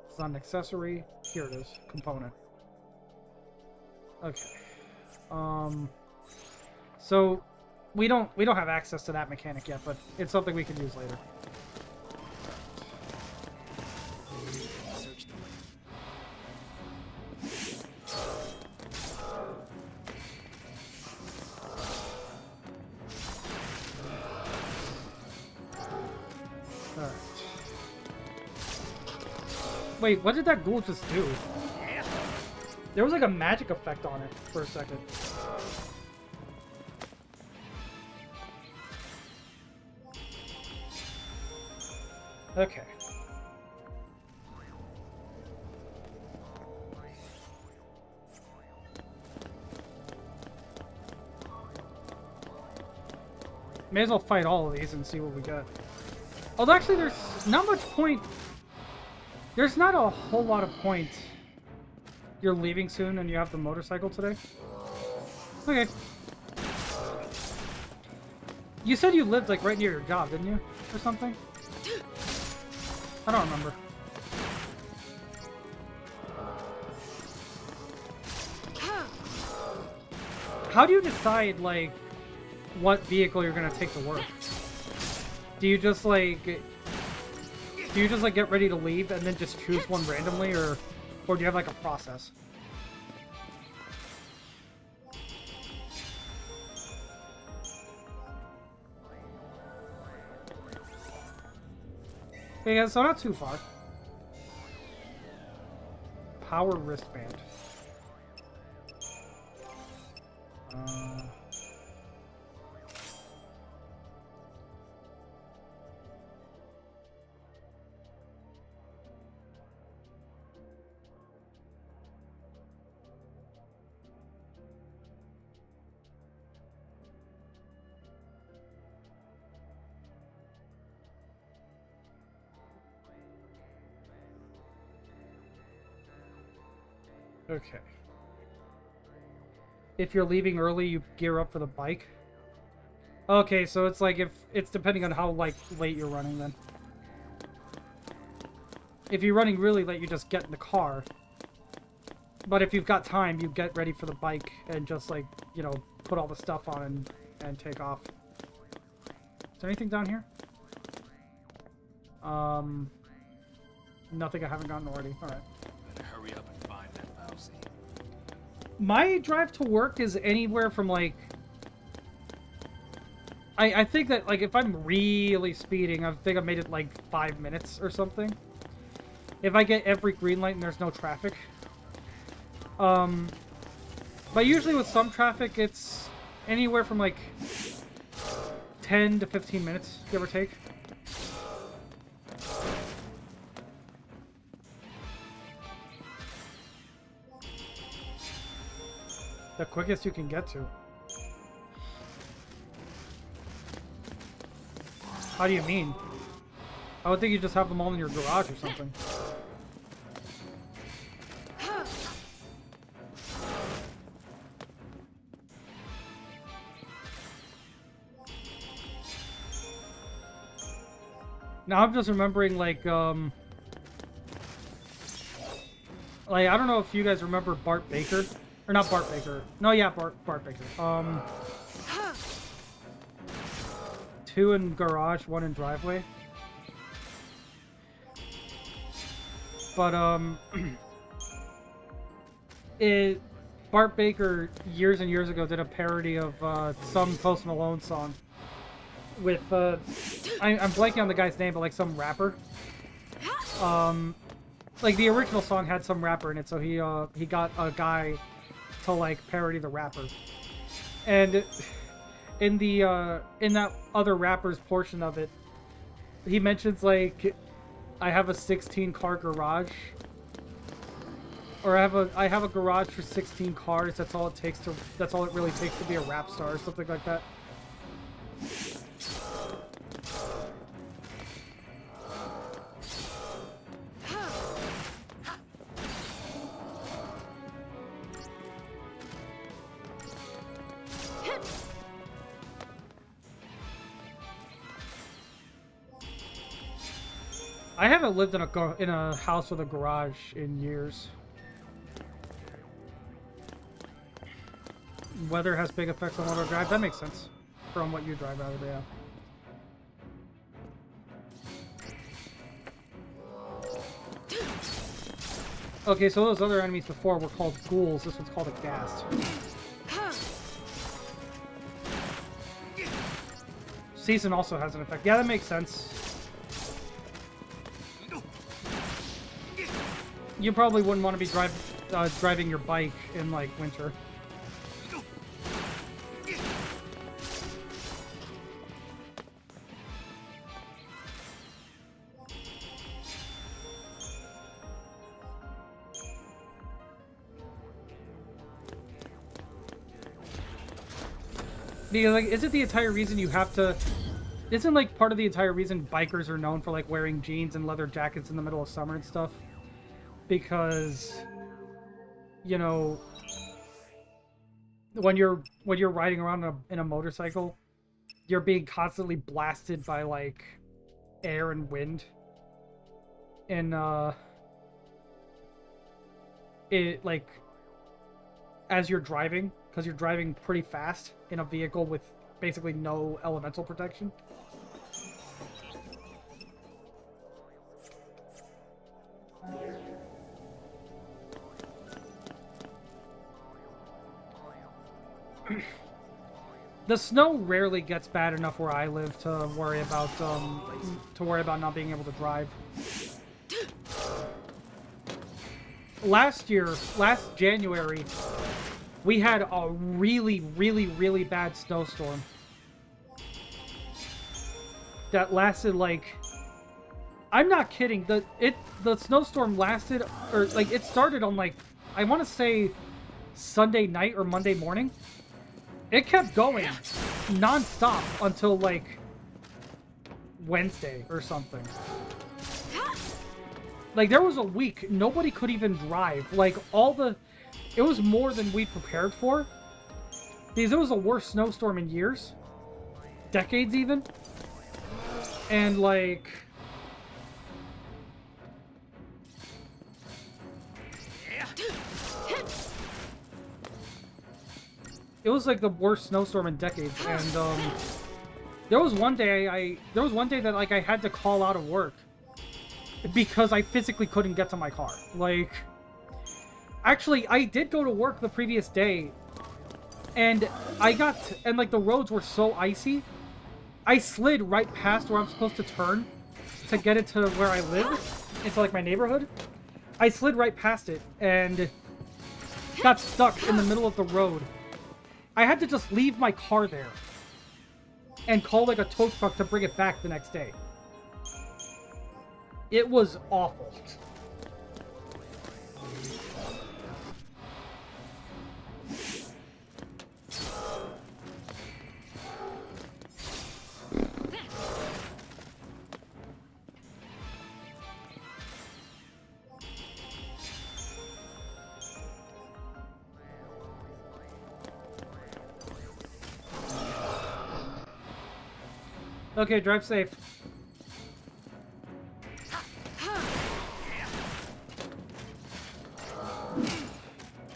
It's not an accessory. Here it is. Component. Okay. So we don't have access to that mechanic yet, but it's something we can use later. Wait, what did that ghoul just do? There was like a magic effect on it for a second. Okay. May as well fight all of these and see what we got. Although actually there's not much point. There's not a whole lot of point. You're leaving soon and you have the motorcycle today? Okay. You said you lived like right near your job, didn't you? Or something? I don't remember. How do you decide like what vehicle you're gonna take to work? Do you just like get ready to leave and then just choose one randomly, or do you have like a process? Okay, yeah, so not too far. Power wristband. Okay. If you're leaving early, you gear up for the bike. Okay, so it's like if it's depending on how like late you're running then. If you're running really late, you just get in the car. But if you've got time, you get ready for the bike and just like, you know, put all the stuff on and take off. Is there anything down here? Nothing I haven't gotten already. All right.
Better hurry up and find that fal'Cie.
My drive to work is anywhere from like I think that, like, if I'm really speeding, I think I made it, like, 5 minutes or something. If I get every green light and there's no traffic. But usually with some traffic, it's anywhere from, like, 10 to 15 minutes, give or take. The quickest you can get to. How do you mean? I would think you just have them all in your garage or something. Now I'm just remembering, like, I don't know if you guys remember Bart Baker. Or not Bart Baker. No, yeah, Bart Baker. 2 in garage, 1 in driveway. But, Bart Baker, years and years ago, did a parody of, some Post Malone song. With, I'm blanking on the guy's name, but, like, some rapper. Like, the original song had some rapper in it, so he got a guy to, like, parody the rapper. And in that other rapper's portion of it, he mentions, like, I have a 16-car garage. Or I have a garage for 16 cars, that's all it really takes to be a rap star, or something like that. I haven't lived in a house with a garage in years. Weather has big effects on what I drive. That makes sense from what you drive out of, yeah. Okay, so those other enemies before were called ghouls. This one's called a ghast. Season also has an effect. Yeah, that makes sense. You probably wouldn't want to be driving your bike in, like, winter. Because, like, isn't the entire reason you have to... Isn't, like, part of the entire reason bikers are known for, like, wearing jeans and leather jackets in the middle of summer and stuff? Because, you know, when you're riding around in a motorcycle, you're being constantly blasted by, like, air and wind. And, like, as you're driving, because you're driving pretty fast in a vehicle with basically no elemental protection. The snow rarely gets bad enough where I live to worry about not being able to drive. Last January, we had a really, really, really bad snowstorm that lasted, like, I'm not kidding. The snowstorm lasted, or, like, it started on, like, I want to say Sunday night or Monday morning. It kept going non-stop until, like, Wednesday or something. Like, there was a week nobody could even drive. Like, it was more than we prepared for. Because it was the worst snowstorm in years. Decades, even. And, like... It was, like, the worst snowstorm in decades, and, there was one day that, like, I had to call out of work. Because I physically couldn't get to my car. Like... Actually, I did go to work the previous day, and like, the roads were so icy I slid right past where I'm supposed to turn to get into where I live, into like my neighborhood. I slid right past it and got stuck in the middle of the road. I had to just leave my car there and call like a tow truck to bring it back the next day. It was awful. Okay, drive safe.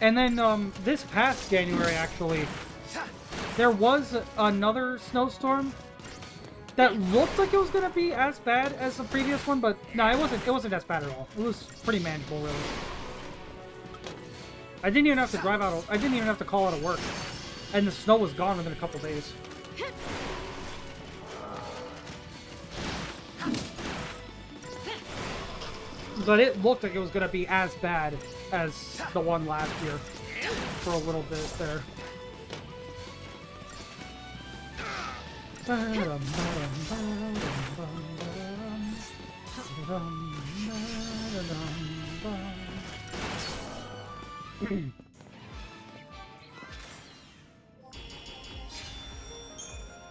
And then, this past January, actually, there was another snowstorm that looked like it was gonna be as bad as the previous one, but no, it wasn't. It wasn't as bad at all. It was pretty manageable, really. I didn't even have to drive out. I didn't even have to call out of work, and the snow was gone within a couple days. But it looked like it was going to be as bad as the one last year for a little bit there.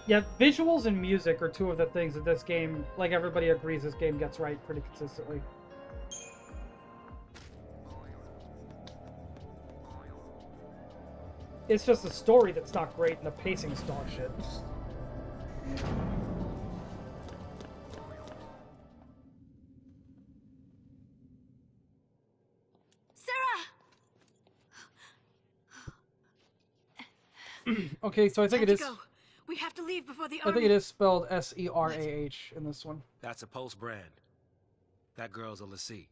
Yeah, visuals and music are two of the things that this game, like everybody agrees, this game gets right pretty consistently. It's just the story that's not great and the pacing's dog shit.
Sarah!
Okay, so I think it is.
Go. We have to leave before the
I think it is spelled S-E-R-A-H in this one.
That's a Pulse brand. That girl's a l'Cie.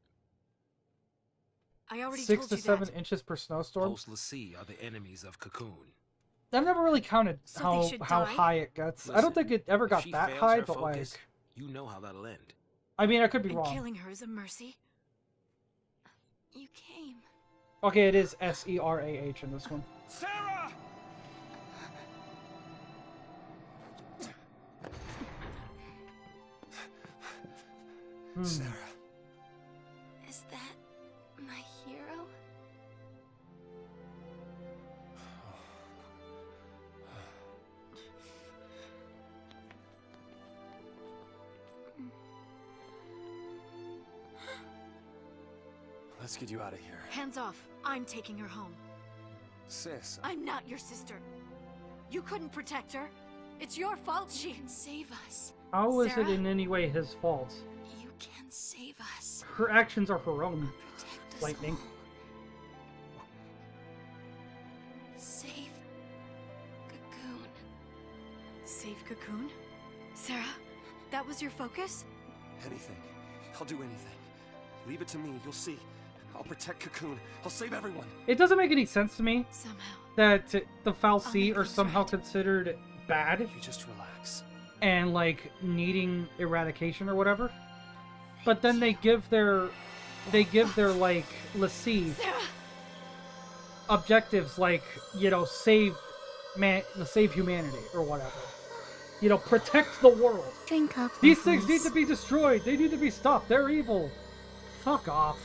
I already
6
told
to
you
7
that.
inches per snowstorm.
Pulse l'Cie are the enemies of Cocoon.
I've never really counted
So
how high it gets. I don't think it ever got that high, but
focus,
like,
you know how that'll end.
I mean, I could be
and
wrong.
Killing her is a mercy. You came.
Okay, it is S-E-R-A-H in this one.
Sarah! Sarah.
Is that my hero?
Let's get you out of here.
Hands off. I'm taking her home.
Sis.
I'm not your sister. You couldn't protect her. It's your fault she
can save us.
How is it
Sarah?
in any way his fault?
You can save us.
Her actions are her own.
Protect us
Lightning.
all. Save Cocoon.
Save Cocoon? Sarah, that was your focus?
Anything. I'll do anything. Leave it to me. You'll see. I'll protect Cocoon. I'll save everyone.
It doesn't make any sense to me
Somehow.
that the fal'Cie
make
are
things
somehow
right.
considered bad
You just relax.
and like needing eradication or whatever. But then they give their like l'Cie
Sarah!
objectives like, you know, save humanity or whatever. You know, protect the world.
Drink up.
These things need to be destroyed. They need to be stopped. They're evil. Fuck off.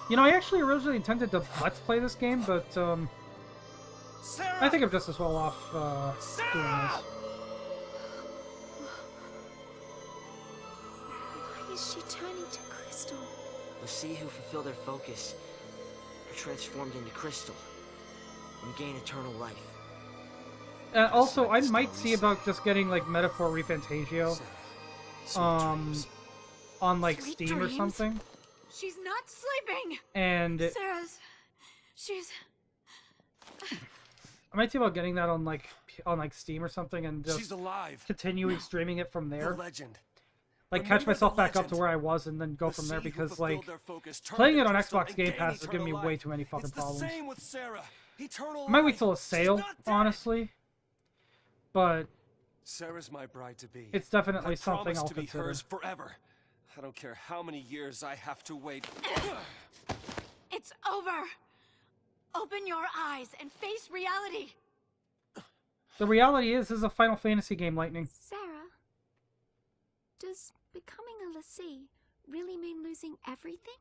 You know, I actually originally intended to let's play this game, but I think I'm just as well off doing this.
Why is she turning to crystal?
l'Cie who fulfill their focus are transformed into crystal and gain eternal life.
Also, I might see about just getting like Metaphor Refantasio, on like
Sweet
Steam or
dreams.
something.
She's not sleeping!
And
Sarah's... She's...
I might think about getting that on like Steam or something and just continuing streaming it from there. Like catch myself back up to where I was and then go from there, because like playing it on Xbox Game Pass is giving me way too many fucking problems. I might wait till a sale, honestly, but
Sarah's my bride to be.
It's definitely something I'll consider.
Hers forever. I don't care how many years I have to wait.
It's over. Open your eyes and face reality.
The reality is, this is a Final Fantasy game, Lightning.
Sarah, does becoming a lessee really mean losing everything?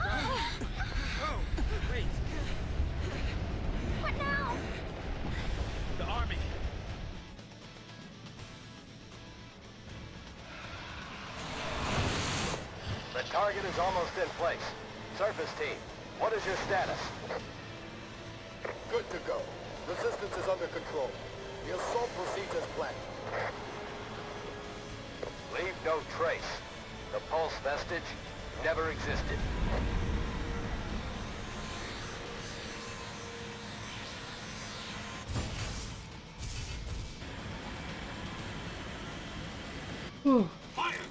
Oh, wait.
What now?
The army.
The target is almost in place. Surface team, what is your status?
Good to go. Resistance is under control. The assault proceeds as planned.
Leave no trace. The pulse vestige never existed.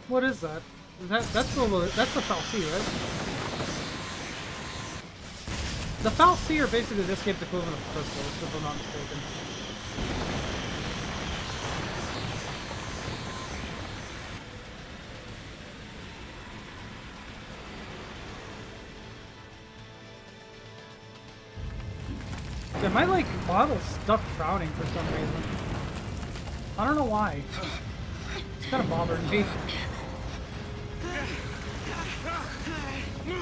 What is that? That's the Fal'Cie, right? The Fal'Cie are basically this game's equivalent of crystals, if I'm not mistaken. Yeah, my like model's stuck frowning for some reason. I don't know why. It's kind of bothering me.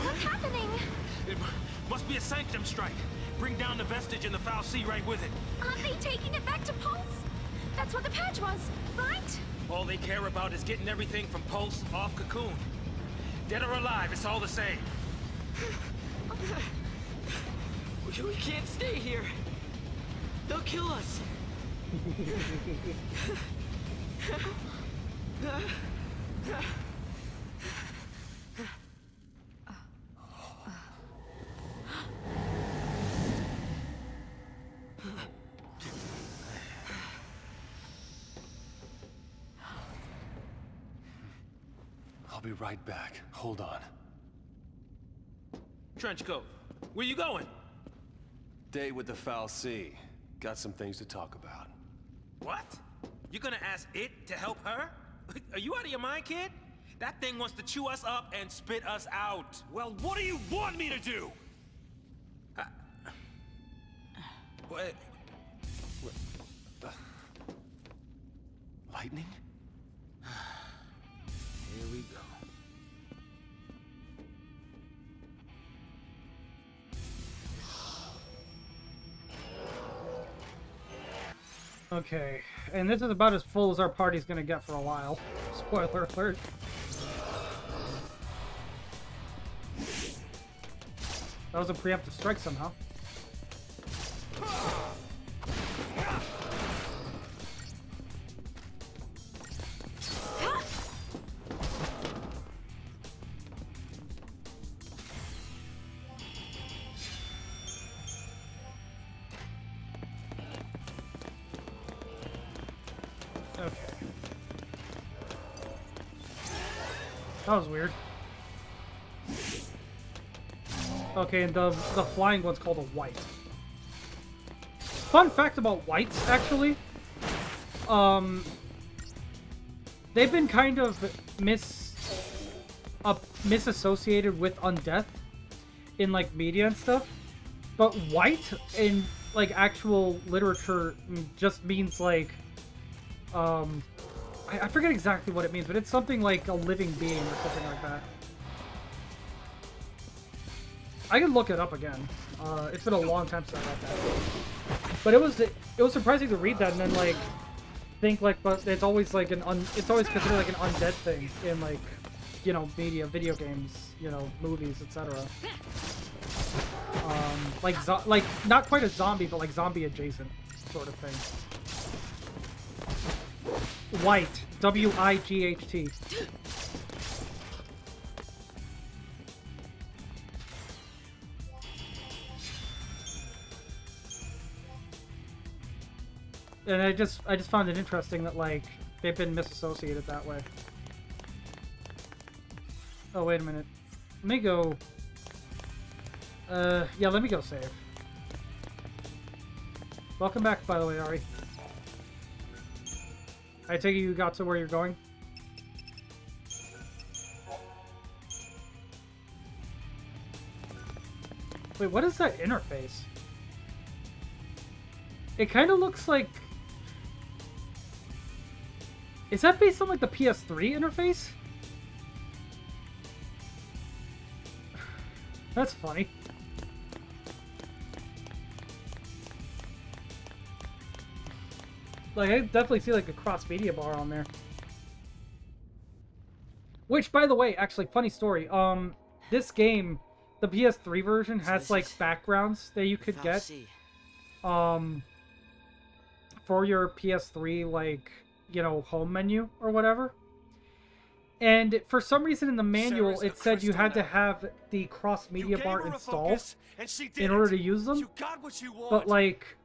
What's happening?
It must be a Sanctum strike. Bring down the vestige and the Fal'Cie right with it.
Aren't they taking it back to Pulse? That's what the patch was, right?
All they care about is getting everything from Pulse off Cocoon. Dead or alive, it's all the same.
We can't stay here. They'll kill us.
I'll be right back. Hold on.
Trenchcoat, where you going?
Day with the Fal'Cie. Got some things to talk about.
What? You gonna ask it to help her? Are you out of your mind, kid? That thing wants to chew us up and spit us out.
Well, what do you want me to do?
What?
Lightning?
Here we go.
Okay, and this is about as full as our party's gonna get for a while. Spoiler alert. That was a preemptive strike somehow. Okay. That was weird. Okay, and the flying one's called a white. Fun fact about whites, actually. They've been kind of misassociated with undeath in like media and stuff. But white in like actual literature just means like I forget exactly what it means, but it's something like a living being or something like that. I can look it up again. It's been a long time since I read that. But it was surprising to read that and then like think like, but it's always like it's always considered like an undead thing in like, you know, media, video games, you know, movies, etc. Like not quite a zombie, but like zombie adjacent sort of thing. White, W-I-G-H-T. And I just found it interesting that, like, they've been misassociated that way. Oh, wait a minute. Let me go... yeah, let me go save. Welcome back, by the way, Ari. I take it you got to where you're going? Wait, what is that interface? It kind of looks like... Is that based on, like, the PS3 interface? That's funny. Like, I definitely see, like, a cross-media bar on there. Which, by the way, actually, funny story. This game, the PS3 version, has, like, backgrounds that you could get. For your PS3, like, you know, home menu or whatever. And for some reason in the manual, it said you had to have the cross-media bar installed in order to use them. But, like,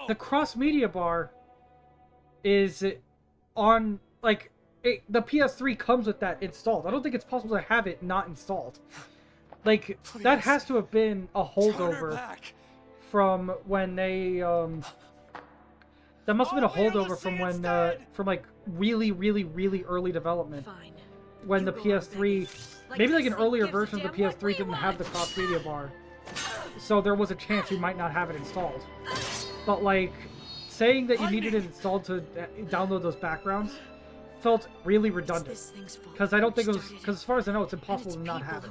the cross-media bar is on, like, the PS3 comes with that installed. I don't think it's possible to have it not installed. Like, that has to have been a holdover from when they, that must have been a holdover from when, from, like, really, really, really early development.
Fine.
When the PS3, maybe like an earlier version of the PS3 didn't have the cross-media bar. So there was a chance you might not have it installed. But, like, saying that you needed it installed to download those backgrounds felt really redundant. Because I don't think it was, because as far as I know, it's impossible to not have it.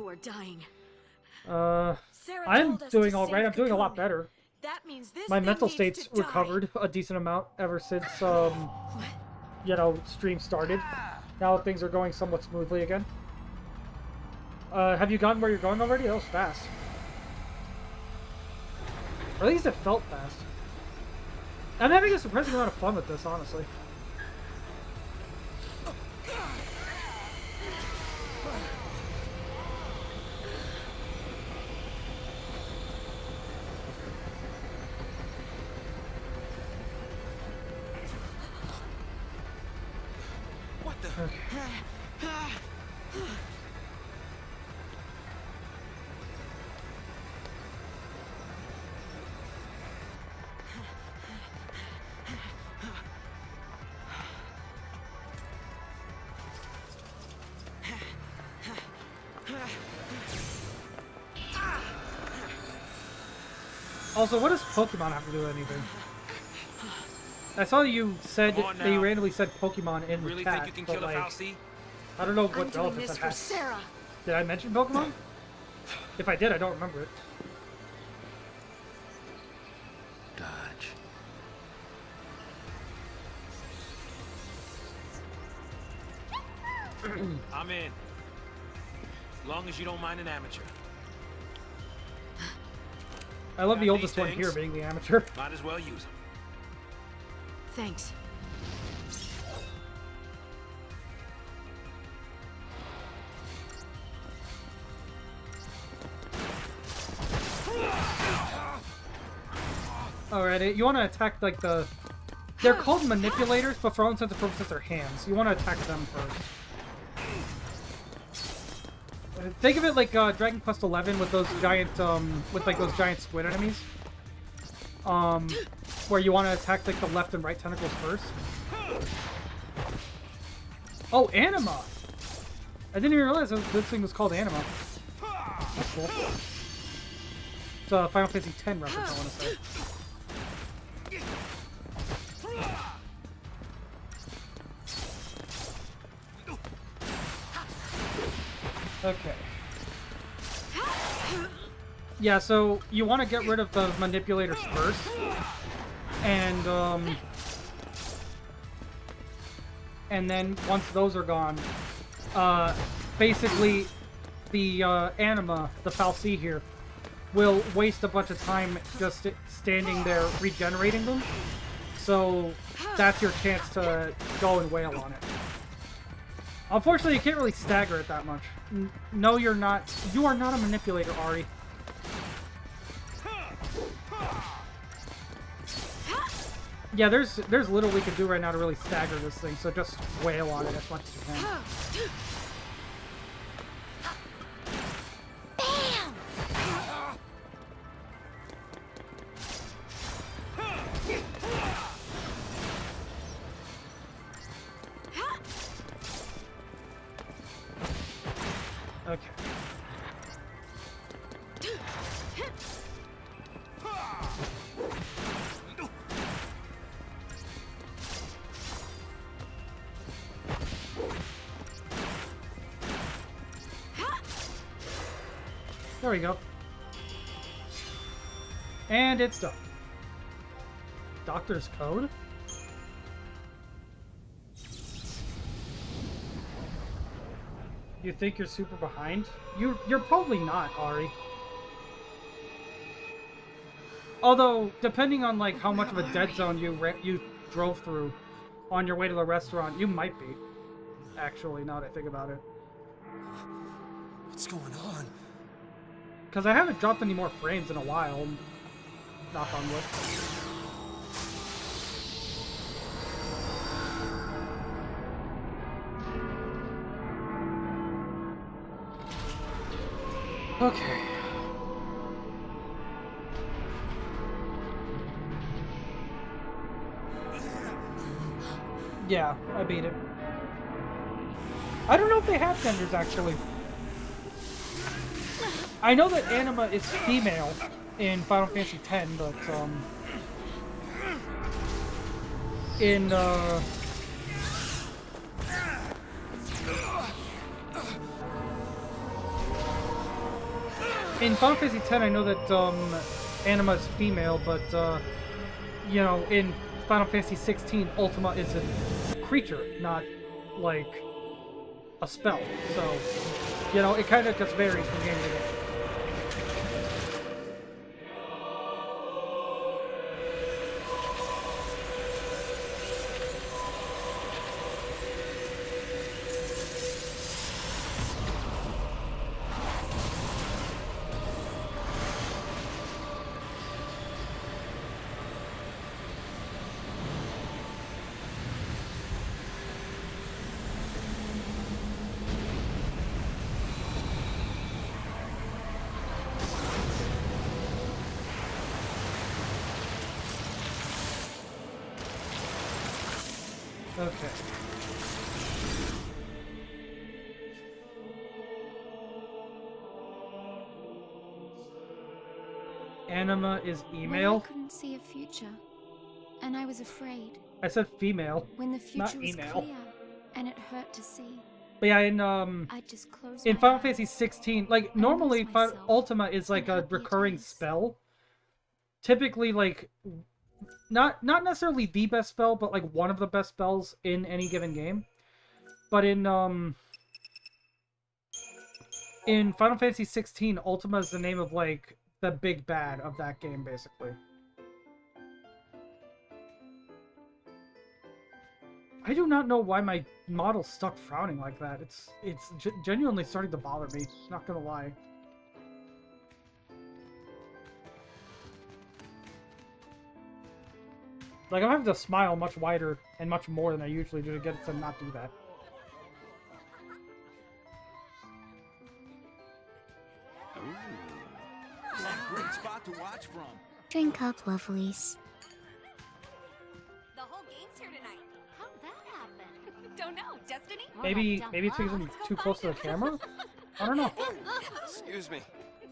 I'm doing alright, I'm doing a lot better. My mental state's recovered a decent amount ever since, you know, stream started. Now things are going somewhat smoothly again. Have you gotten where you're going already? That was fast. Or at least it felt fast. I'm having a surprising amount of fun with this, honestly. Okay. Also, what does Pokemon have to do with anything? I saw you said that you randomly said Pokemon in the chat, but like, I don't know what relevance that has. Did I mention Pokemon? If I did, I don't remember it.
Dodge. I'm in. As long as you don't mind an amateur.
I love the oldest one here being the amateur.
Might as well use them.
Thanks.
Alright, you want to attack, like, the... They're called manipulators, but for all intents and purposes, they're hands. You want to attack them first. Think of it like Dragon Quest XI with those giant, those giant squid enemies. Where you want to attack, like, the left and right tentacles first. Oh, Anima! I didn't even realize this thing was called Anima. That's cool. It's a Final Fantasy X reference, I want to say. Okay. Yeah, so you want to get rid of the manipulators first. And then once those are gone, basically the Anima, the Fal'Cie here, will waste a bunch of time just standing there regenerating them. So that's your chance to go and wail on it. Unfortunately, you can't really stagger it that much. No, you're not. You are not a manipulator, Ari. Yeah, there's little we can do right now to really stagger this thing, so just wail on it as much as you can.
Bam!
Okay. There we go. And it's done. Doctor's code? You think you're super behind? You're probably not, Ari. Although, depending on like how much of a dead zone you drove through on your way to the restaurant, you might be. Actually, now that I think about it.
What's going on?
Because I haven't dropped any more frames in a while. Knock on wood. Okay. Yeah, I beat it. I don't know if they have genders, actually. I know that Anima is female in Final Fantasy X, but, in Final Fantasy X, I know that, Anima is female, but, you know, in Final Fantasy XVI, Ultima is a creature, not, like, a spell. So, you know, it kind of just varies from game to game. Okay. Anima is email?
Well, I couldn't see a future, and I was afraid.
I said female,
when the future
not
was
email.
clear, and it hurt to see.
But yeah,
I just closed
in
my
Final
eyes.
Fantasy 16, like normally Ultima is like a recurring spell. Typically, like not necessarily the best spell, but like one of the best spells in any given game. But in Final Fantasy 16, Ultima is the name of like the big bad of that game, basically. I do not know why my model's stuck frowning like that. It's genuinely starting to bother me, not gonna lie. Like, I'm having to smile much wider and much more than I usually do to get it to not do that.
Great spot to watch from.
Drink up, lovelies.
The whole game's here tonight. How'd that happen? Don't know. Destiny?
Maybe it's because I'm too close to the camera? I don't know.
Excuse me.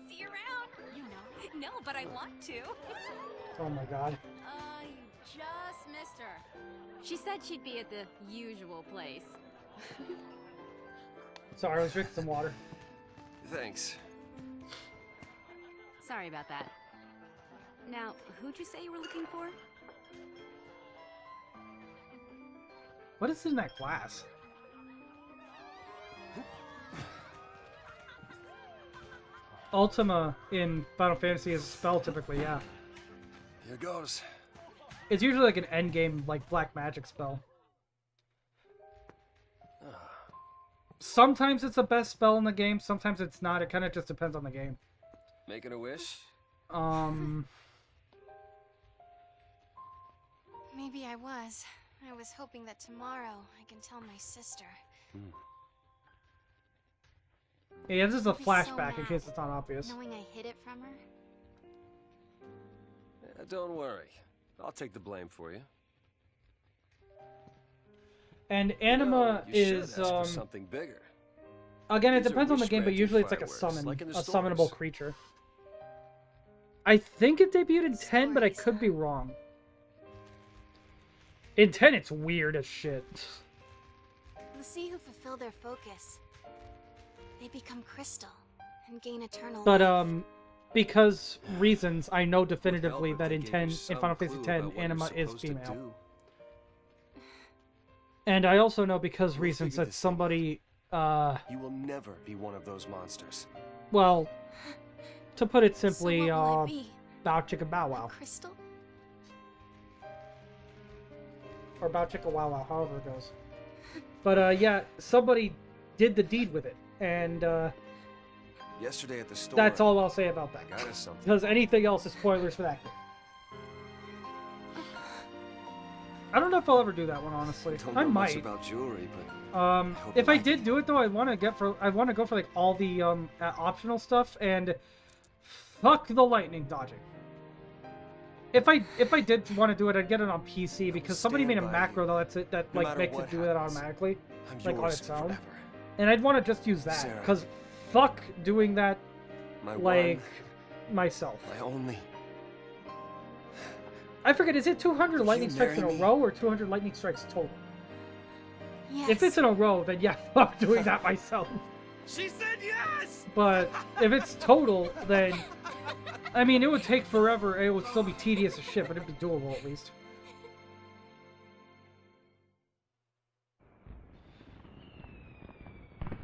See you around. You know. No, but I want to.
Oh my god.
You just missed her. She said she'd be at the usual place.
Sorry, I was drinking some water.
Thanks.
Sorry about that. Now, who'd you say you were looking for?
What is in that glass? Ultima in Final Fantasy is a spell typically, yeah.
Here goes.
It's usually like an endgame, like, black magic spell. Sometimes it's the best spell in the game, sometimes it's not. It kind of just depends on the game.
Making a wish?
Maybe I was. I was hoping that tomorrow I can tell my sister.
Yeah, this is a
I'll be so
flashback in
mad,
case it's not obvious.
knowing I hid it from her.
Don't worry. I'll take the blame for you.
And Anima
You should
is
ask for something bigger.
again, it
These are
depends on the game, but
wish-granting
usually it's like a
fireworks,
summon,
like in the
a
stores.
summonable creature. I think it debuted in 10, but I could be wrong. In 10, it's weird as shit.
The sea who fulfill their focus, they become crystal and gain eternal
But
life.
because reasons, I know definitively that in
They gave
10,
you
in
some
Final Fantasy
clue
10,
about what you're
Anima is
supposed to
female.
do.
And I also know because
We'll
reasons
figure
that
this
somebody,
You will never be one of those monsters.
well, to put it simply,
So what will I be?
Bow Chicka Bow Wow.
Crystal?
Or Bow Chicka Wow Wow, however it goes. But yeah, somebody did the deed with it. And
Yesterday at the store.
that's all I'll say about that.
I got us something.
Because anything else is spoilers for that game. I don't know if I'll ever do that one, honestly.
Don't
I
know much
might.
about jewelry, but hope
If
you
I
like
did do it though, I want to go for like all the optional stuff and fuck the lightning dodging. If I did want to do it, I'd get it on PC because somebody made a macro that
No
like
matter
makes
what
it do that
happens,
automatically,
I'm
like on
yours
its own.
forever.
And I'd want to just use that
Sarah.
because fuck doing that
My
like
one,
myself.
my only.
I forget, is it 200
Would
lightning
you
strikes in a
marry me?
row or 200 lightning strikes total?
Yes.
If it's in a row, then yeah, fuck doing that myself.
She said yes!
But if it's total, then I mean, it would take forever. It would still be tedious as shit, but it'd be doable at least.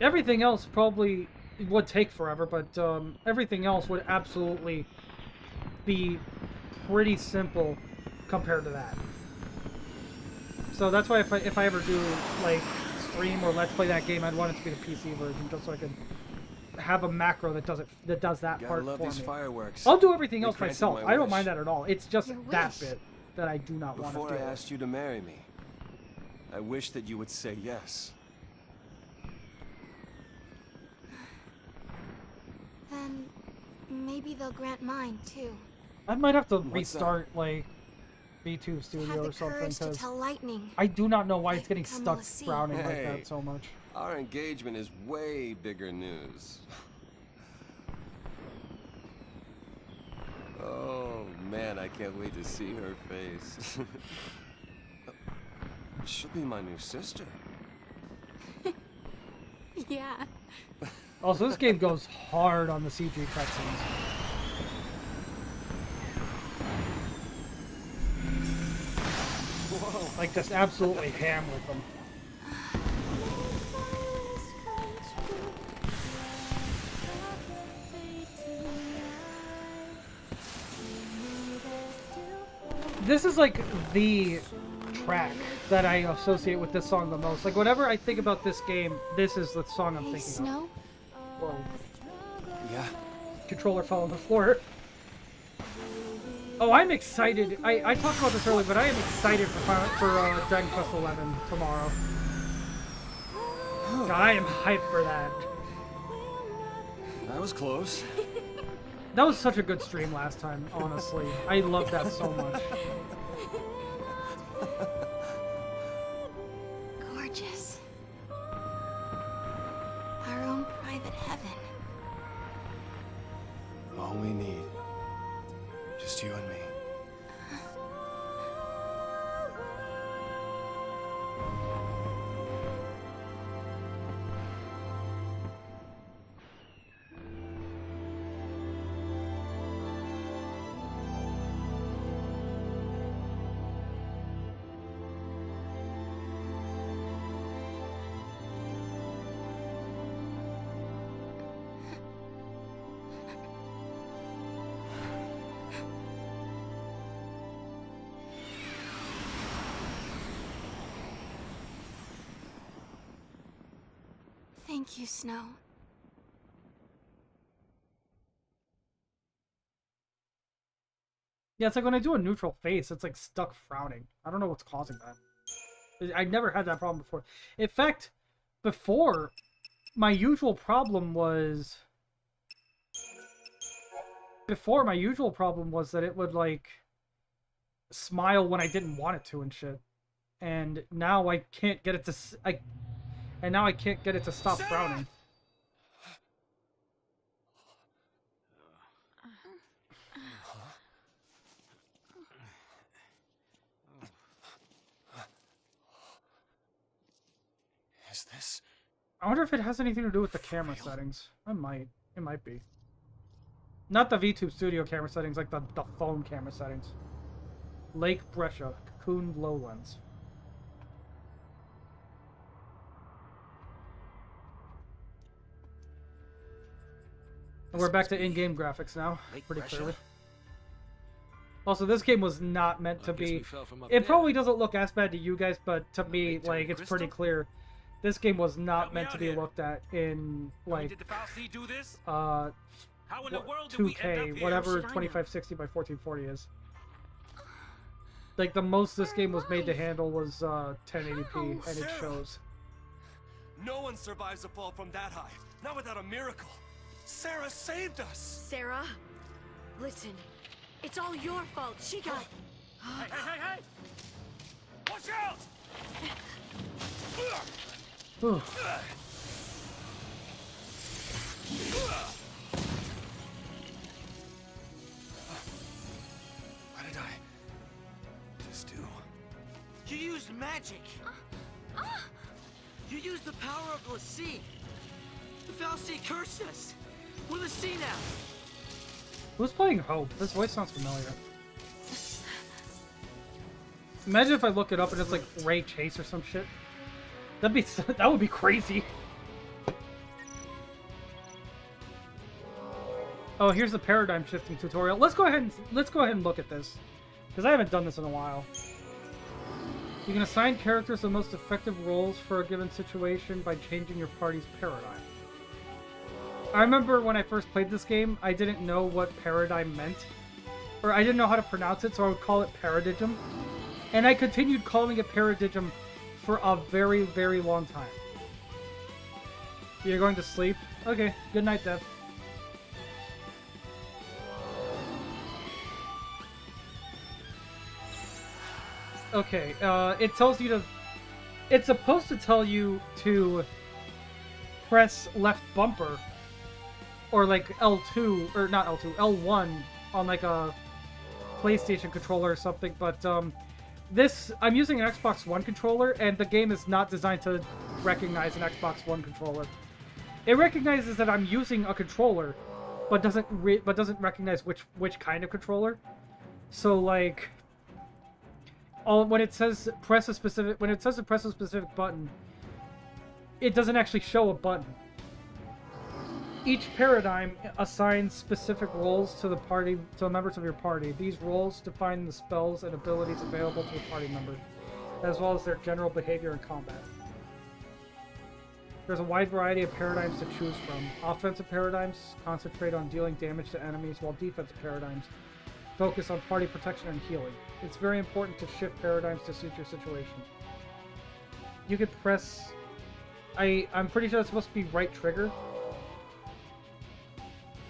Everything else probably would take forever, but everything else would absolutely be pretty simple compared to that. So that's why if I ever do like stream or let's play that game, I'd want it to be the PC version, just so I could have a macro that does that
Gotta
part
love
for
these
me.
fireworks.
I'll do everything
They
else
granted
myself.
my
I don't
wish.
mind that at all. It's just
Your
that
wish.
bit that I do not want
Before
to do.
I asked you to marry me, I wish that you would say yes.
Then maybe they'll grant mine too.
I might have to
What's
restart like B2
To have
Studio
the
or something
courage to
because
tell lightning.
I do not know why it's
I've
getting
become
stuck
Lassie.
frowning like
Hey.
that so much.
Our engagement is way bigger news. Oh man, I can't wait to see her face. She'll be my new sister.
Yeah.
Also, this game goes hard on the CG cutscenes.
Whoa.
Like, just absolutely ham with them. This is like the track that I associate with this song the most. Like, whenever I think about this game, this is the song I'm
Hey,
thinking
Snow?
of. Whoa.
Yeah.
Controller fell on the floor. Oh, I'm excited. I talked about this earlier, but I am excited for Dragon Quest XI tomorrow. God, I am hyped for that.
That was close.
That was such a good stream last time, honestly. I loved that so much.
Gorgeous. Our own private heaven.
All we need. Just you and me.
Thank you, Snow.
Yeah, it's like when I do a neutral face, it's like stuck frowning. I don't know what's causing that. I never had that problem before. In fact, before, my usual problem was... Before, my usual problem was that it would, like, smile when I didn't want it to and shit. And now I can't get it to... And now I can't get it to stop frowning.
Is this?
I wonder if it has anything to do with the camera settings. It might. It might be. Not the VTube Studio camera settings, like the phone camera settings. Lake Brescia, Cocoon low lens. And we're back to in-game graphics now, pretty clearly. Also, this game was not meant to be... It probably doesn't look as bad to you guys, but to me, like, it's pretty clear. This game was not meant to be looked at in, like, 2K, whatever 2560 by 1440 is. Like, the most this game was made to handle was 1080p, and it shows.
No one survives a fall from that high, not without a miracle. Sarah saved us!
Sarah, listen. It's all your fault. She got...
Hey! Watch out!
Ooh.
What did I just do?
You used magic. You used the power of l'Cie. The Fal'Cie cursed us. We're l'Cie now.
Who's playing Hope? This voice sounds familiar. Imagine if I look it up and it's like Ray Chase or some shit. That would be crazy. Oh, here's the paradigm shifting tutorial. Let's go ahead and look at this, because I haven't done this in a while. You can assign characters the most effective roles for a given situation by changing your party's paradigm. I remember when I first played this game, I didn't know what paradigm meant. Or I didn't know how to pronounce it, so I would call it paradigm. And I continued calling it paradigm for a very, very long time. You're going to sleep? Okay, good night, Dev. Okay, it tells you to... It's supposed to tell you to press left bumper, or like L2, or not L2, L1 on like a PlayStation controller or something, but I'm using an Xbox One controller, and the game is not designed to recognize an Xbox One controller. It recognizes that I'm using a controller, but doesn't recognize which kind of controller. So like, when it says to press a specific button, it doesn't actually show a button. Each paradigm assigns specific roles to the members of your party. These roles define the spells and abilities available to a party member, as well as their general behavior in combat. There's a wide variety of paradigms to choose from. Offensive paradigms concentrate on dealing damage to enemies, while defensive paradigms focus on party protection and healing. It's very important to shift paradigms to suit your situation. You could press... I'm pretty sure it's supposed to be right trigger.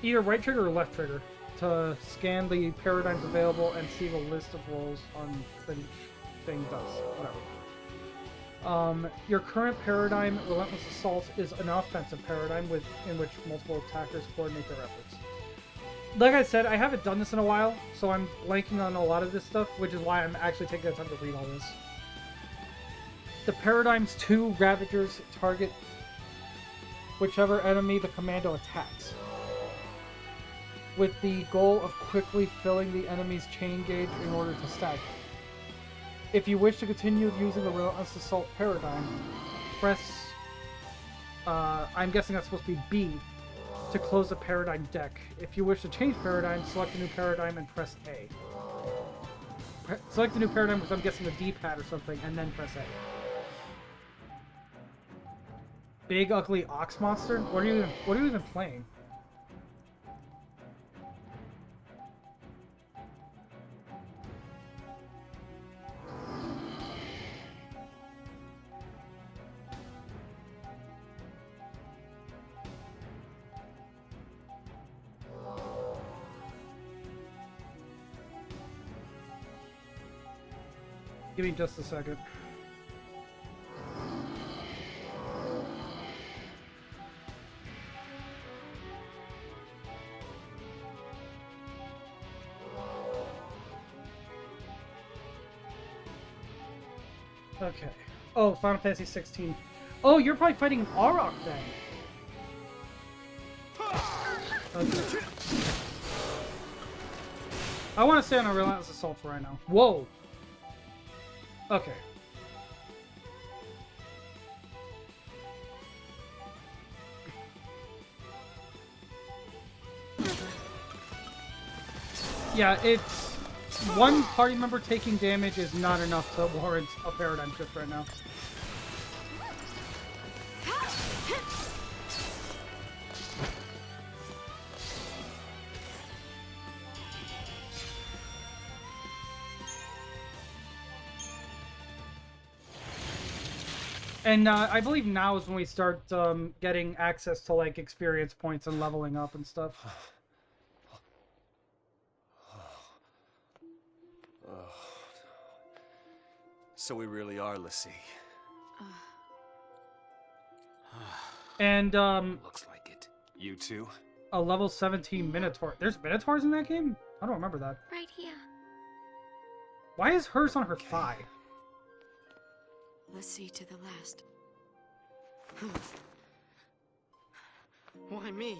Either right trigger or left trigger to scan the paradigms available and see the list of roles on each thing does. Whatever. Your current paradigm, Relentless Assault, is an offensive paradigm in which multiple attackers coordinate their efforts. Like I said, I haven't done this in a while, so I'm blanking on a lot of this stuff, which is why I'm actually taking the time to read all this. The Paradigms 2 Ravagers target whichever enemy the commando attacks, with the goal of quickly filling the enemy's chain gauge in order to stagger. If you wish to continue using the Relentless Assault paradigm, press... I'm guessing that's supposed to be B, to close the paradigm deck. If you wish to change paradigm, select a new paradigm and press A. Select the new paradigm with, I'm guessing, the D-pad or something, and then press A. Big Ugly Ox Monster? What are you even playing? Give me just a second. Okay. Oh, Final Fantasy 16. Oh, you're probably fighting Auroch then. Okay. I want to stay on a Relentless Assault for right now. Whoa! Okay. Yeah, it's... one party member taking damage is not enough to warrant a paradigm shift right now. And I believe now is when we start getting access to like experience points and leveling up and stuff.
So we really are l'Cie.
And
looks like it. You too?
A level 17 Minotaur. There's Minotaurs in that game? I don't remember that.
Right here.
Why is hers on her thigh?
l'Cie to the last. Why me?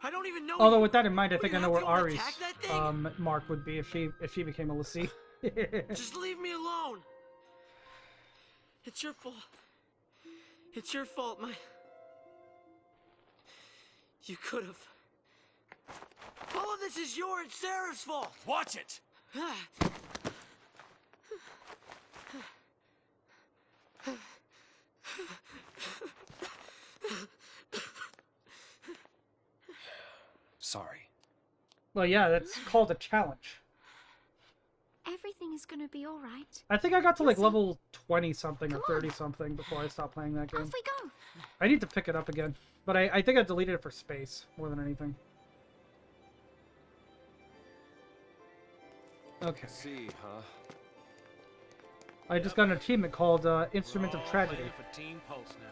I don't even know.
Although with that in mind, I think I know where
want to
Ari's
attack that thing?
mark would be if she became a l'Cie.
Just leave me alone. It's your fault. It's your fault, You could have. All of this is your and Sarah's fault.
Watch it. Sorry.
Well, yeah, that's called a challenge.
Everything is gonna be alright.
I think I got to like level 20-something or 30-something before I stopped playing that game.
Off we go.
I need to pick it up again. But I think I deleted it for space more than anything. Okay.
See, huh?
I just got an achievement called Instrument of Tragedy.
For Team Pulse now.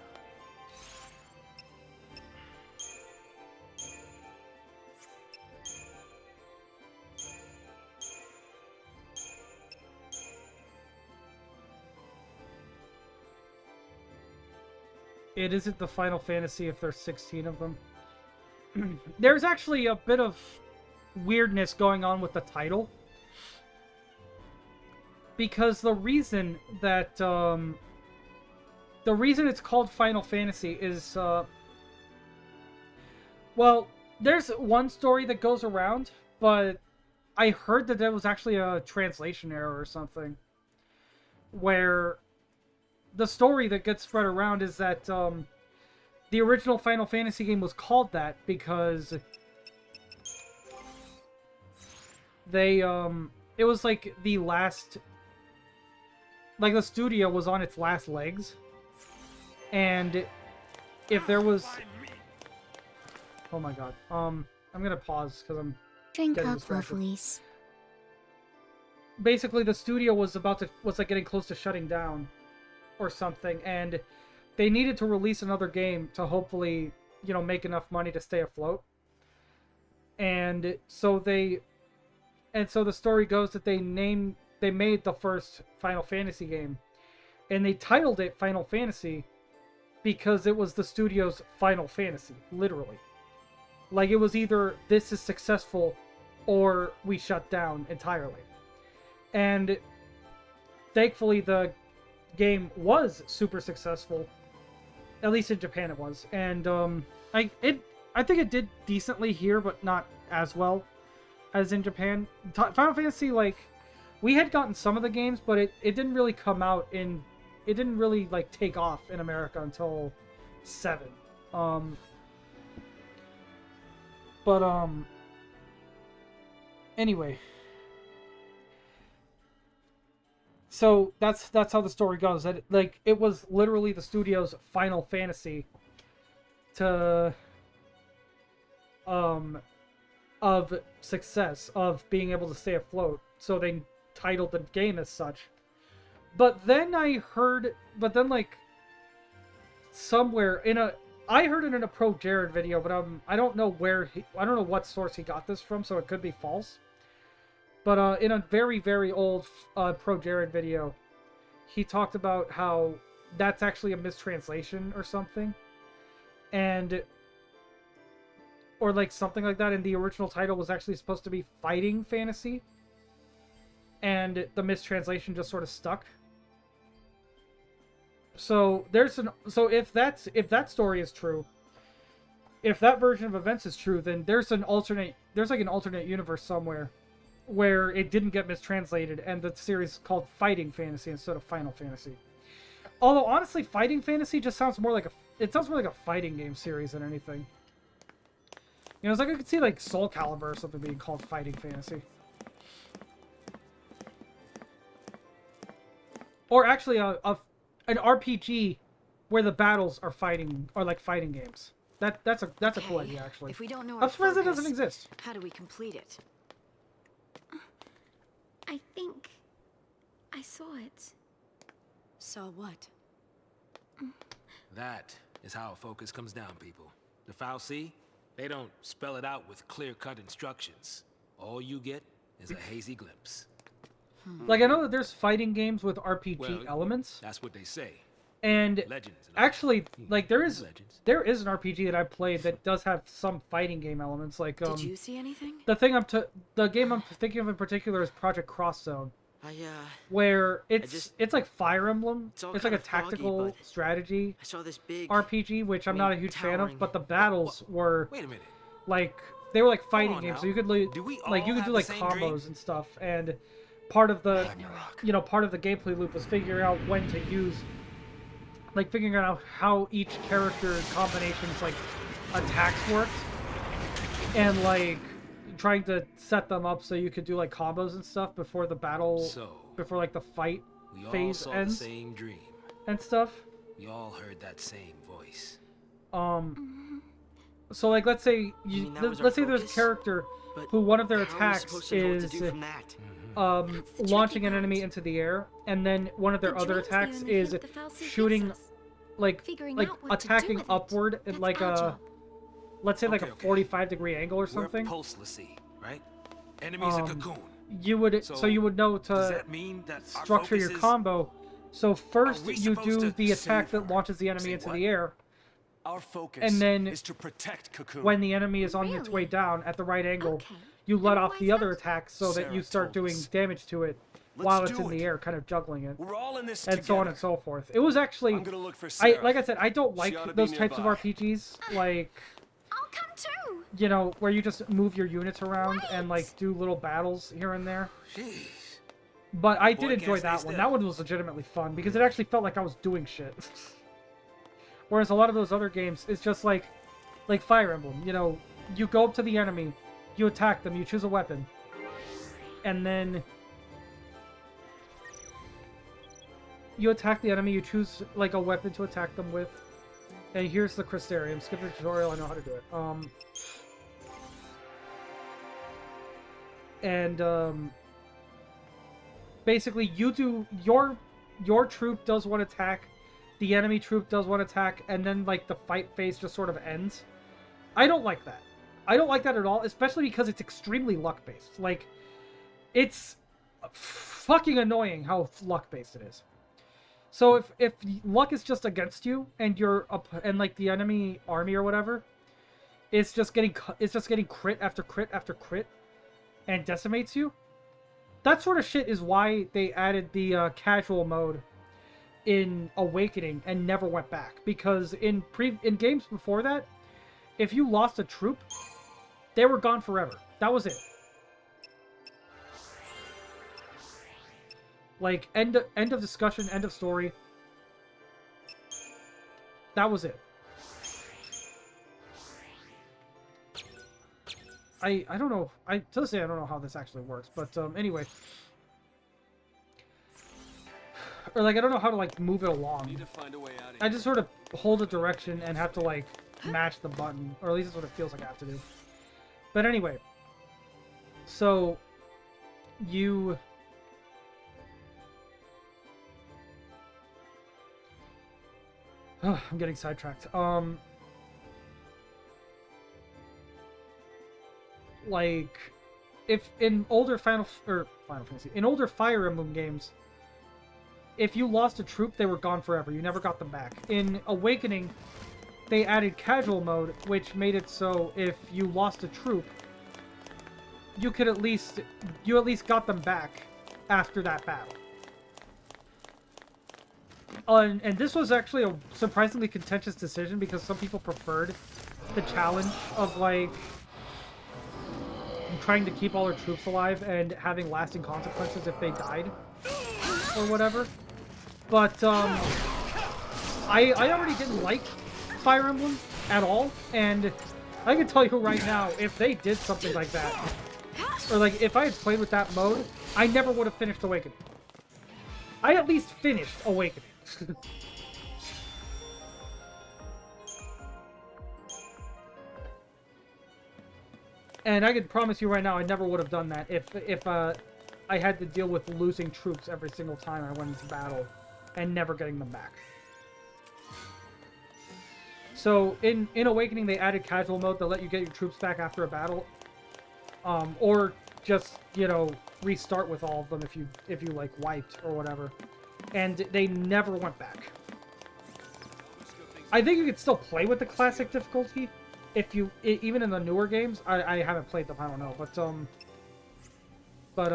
It isn't the Final Fantasy if there's 16 of them. There's actually a bit of weirdness going on with the title. Because the reason that, the reason it's called Final Fantasy is, well, there's one story that goes around, but I heard that there was actually a translation error or something. Where the story that gets spread around is that, the original Final Fantasy game was called that because they, it was like the last... Like, the studio was on its last legs. And if there was... Oh my god. I'm gonna pause, because I'm
Drink
getting
up,
distracted.
lovelies.
Basically, the studio was like getting close to shutting down. Or something, and they needed to release another game to hopefully, you know, make enough money to stay afloat. And so the story goes that they made the first Final Fantasy game, and they titled it Final Fantasy because it was the studio's Final Fantasy, literally. Like, it was either this is successful or we shut down entirely. And thankfully the game was super successful, at least in Japan it was, and I think it did decently here, but not as well as in Japan. Final Fantasy, like, we had gotten some of the games, but it didn't really come out in, it didn't really like take off in America until 7. Anyway. So that's how the story goes. That like it was literally the studio's Final Fantasy to of success, of being able to stay afloat. so they titled the game as such. But then I heard, like somewhere I heard it in a Pro Jared video, but I don't know I don't know what source he got this from, so it could be false. But in a very, very old Pro Jared video, he talked about how that's actually a mistranslation or something. Or like something like that, and the original title was actually supposed to be Fighting Fantasy. And the mistranslation just sort of stuck. So if that story is true, if that version of events is true, then there's like an alternate universe somewhere where it didn't get mistranslated and the series is called Fighting Fantasy instead of Final Fantasy. Although honestly, Fighting Fantasy just sounds more like a fighting game series than anything. You know, it's like I could see like Soul Calibur or something being called Fighting Fantasy. Or actually an RPG where the battles are like fighting games. That's a cool idea actually.
If we don't know
I'm surprised it doesn't exist.
How do we complete it?
I think I saw it.
Saw what?
That is how a focus comes down, people. The fal'Cie, they don't spell it out with clear-cut instructions. All you get is a hazy glimpse.
Like, I know that there's fighting games with RPG elements.
That's what they say.
And
Legends,
actually, like, there is an RPG that I played that does have some fighting game elements. Like,
did you see anything?
The game I'm thinking of in particular is Project Cross Zone. Where it's like Fire Emblem. It's like a tactical strategy
I saw this big
RPG, which I'm not a huge fan of. But the battles were
Wait a minute.
like they were like fighting games, so you could do like combos and stuff. And part of the part of the gameplay loop was figuring out when to use, like figuring out how each character combinations like attacks worked, and like trying to set them up so you could do like combos and stuff before the battle, before like the fight phase ends.
The same dream.
And stuff.
We all heard that same voice.
So like let's say let's say there's a character who one of their attacks is launching an enemy into the air, and then one of their other attacks is shooting like attacking upward at like a let's say like a 45-degree angle or something.
We're pulse l'Cie, right? Enemies a cocoon.
You would you would know to
does that mean that
structure your combo. So first you do the attack that launches the enemy into the air.
Our focus
and then
is to protect Cocoon.
When the enemy is on its way down at the right angle, you let off the other attack so that you start doing damage to it while it's in the air, kind of juggling it.
We're all in this
and
together.
so on and so forth. It was actually
I'm gonna look for Sarah.
like I said, I don't like those types of RPGs, like
I'll come too.
you know, where you just move your units around and like do little battles here and there.
Jeez.
But I did enjoy that one. That one was legitimately fun because it actually felt like I was doing shit. Whereas a lot of those other games, it's just like Fire Emblem. You know, you go up to the enemy, you attack them, you choose a weapon, and then you attack the enemy, you choose like a weapon to attack them with, and here's the Crystarium. Skip the tutorial, I know how to do it. Basically, you do your troop does one attack, the enemy troop does one attack, and then like the fight phase just sort of ends. I don't like that. I don't like that at all, especially because it's extremely luck-based. Like, it's fucking annoying how luck-based it is. So if luck is just against you and you're up and like the enemy army or whatever, it's just getting crit after crit after crit and decimates you. That sort of shit is why they added the casual mode in Awakening and never went back. Because in games before that, if you lost a troop, they were gone forever. That was it. Like, end of discussion, end of story. That was it. I don't know. To this day, I don't know how this actually works. But anyway. Or like, I don't know how to like move it along.
Need to find a way out of
I just sort of hold a direction and have to like mash the button. Or at least that's what it feels like I have to do. But anyway. So, you... Oh, I'm getting sidetracked. Like, if in older Final Fantasy, in older Fire Emblem games, if you lost a troop, they were gone forever. You never got them back. In Awakening, they added casual mode, which made it so if you lost a troop, you could at least got them back after that battle. And this was actually a surprisingly contentious decision because some people preferred the challenge of, like, trying to keep all their troops alive and having lasting consequences if they died or whatever. But I already didn't like Fire Emblem at all, and I can tell you right now, if they did something like that, or like if I had played with that mode, I never would have finished Awakening. I at least finished Awakening. And I can promise you right now, I never would have done that if I had to deal with losing troops every single time I went into battle and never getting them back. So in Awakening, they added casual mode that let you get your troops back after a battle, or just, you know, restart with all of them if you like wiped or whatever. And they never went back. I think you could still play with the classic difficulty if you even in the newer games. I haven't played them, I don't know, but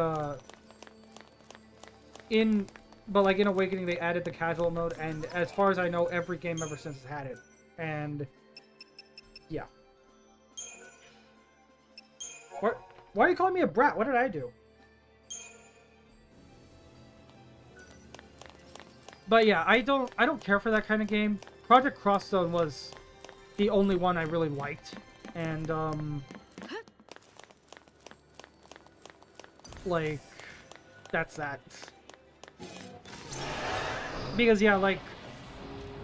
like in Awakening they added the casual mode, and as far as I know, every game ever since has had it. And yeah. Why are you calling me a brat? What did I do? But yeah, I don't care for that kind of game. Project Cross Zone was the only one I really liked, and like that's that. Because yeah, like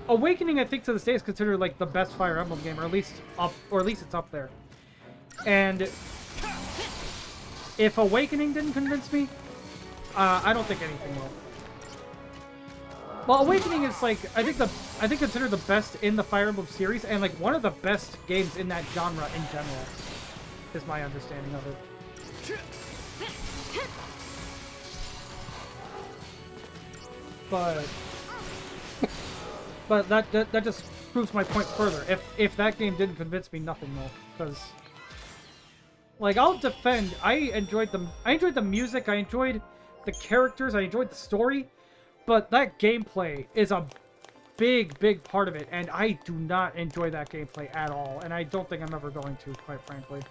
Awakening, I think to this day is considered like the best Fire Emblem game, or at least it's up there. And if Awakening didn't convince me, I don't think anything will. Well, Awakening is like I think considered the best in the Fire Emblem series, and like one of the best games in that genre in general, is my understanding of it. But that just proves my point further. If that game didn't convince me, nothing will. Because, like, I'll defend. I enjoyed the music. I enjoyed the characters. I enjoyed the story. But that gameplay is a big part of it, and I do not enjoy that gameplay at all. And I don't think I'm ever going to, quite frankly.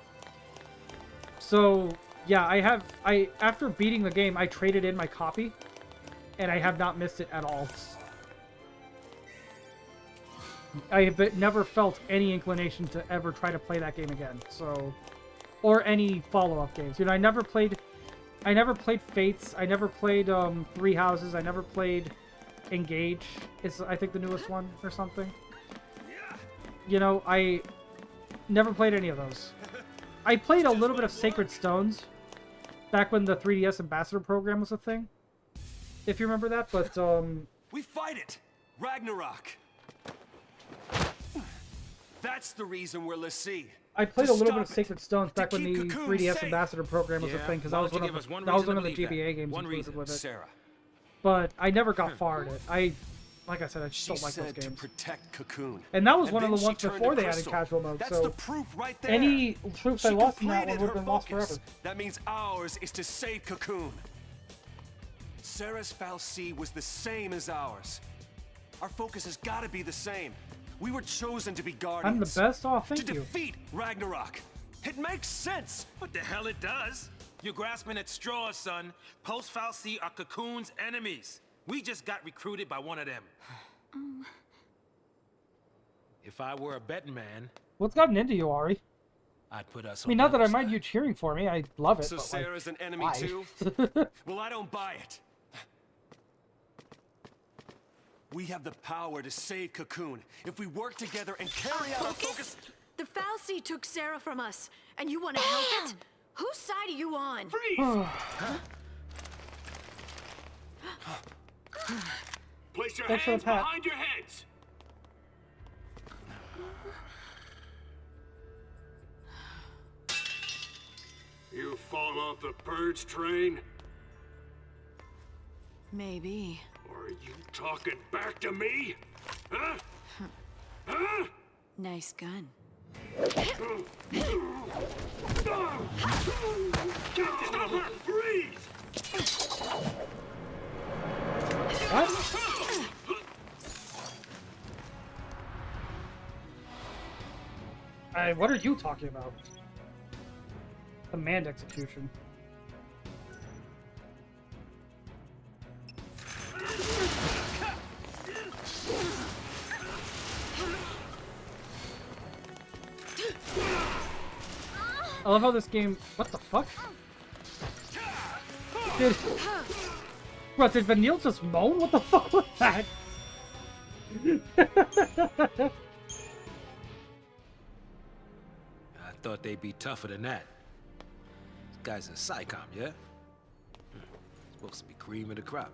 So yeah, after beating the game, I traded in my copy, and I have not missed it at all. I have never felt any inclination to ever try to play that game again. So, or any follow-up games. You know, I never played Fates. I never played Three Houses. I never played Engage. It's I think the newest one or something. You know, I never played any of those. I played a little bit of Sacred Stones back when the 3DS Ambassador program was a thing. If you remember that, but
we fight it! Ragnarok! That's the reason we're l'Cie.
I played a little bit of Sacred Stones back when the 3DS Ambassador program was a thing, because that was one of the GBA games included with it.
Sarah.
But I never got far in it. Like I said, I just don't like those games.
To protect Cocoon.
And that was one of the ones before they added casual mode,
That's
so
the proof right there.
any troops I lost in that one would have been lost forever.
That means ours is to save Cocoon. Sarah's fal'Cie was the same as ours. Our focus has got to be the same. We were chosen to be guardians.
I'm the best? Oh, thank you.
To defeat Ragnarok. It makes sense.
What the hell it does? You're grasping at straws, son. Post fal'Cie are Cocoon's enemies. We just got recruited by one of them. If I were a betting man...
What's gotten into you, Ari?
I'd put us
I mean, not that I mind you cheering for me. I love it,
So
but
Sarah's
like,
an enemy
why?
too? Well, I don't buy it. We have the power to save Cocoon if we work together and carry out our focus.
The fal'Cie took Sarah from us, and you want to help it? Whose side are you on?
Freeze!
Place your
Thanks for the
hands
pat.
behind your heads. You fall off the purge train?
Maybe.
Or are you talking back to me? Huh? Huh?
Nice gun.
Stop her! Freeze!
What? What are you talking about? Command execution. I love how this game. What the fuck? Did Vanille just moan? What the fuck was that?
I thought they'd be tougher than that. This guy's a SciComm, yeah? Supposed to be cream of the crop.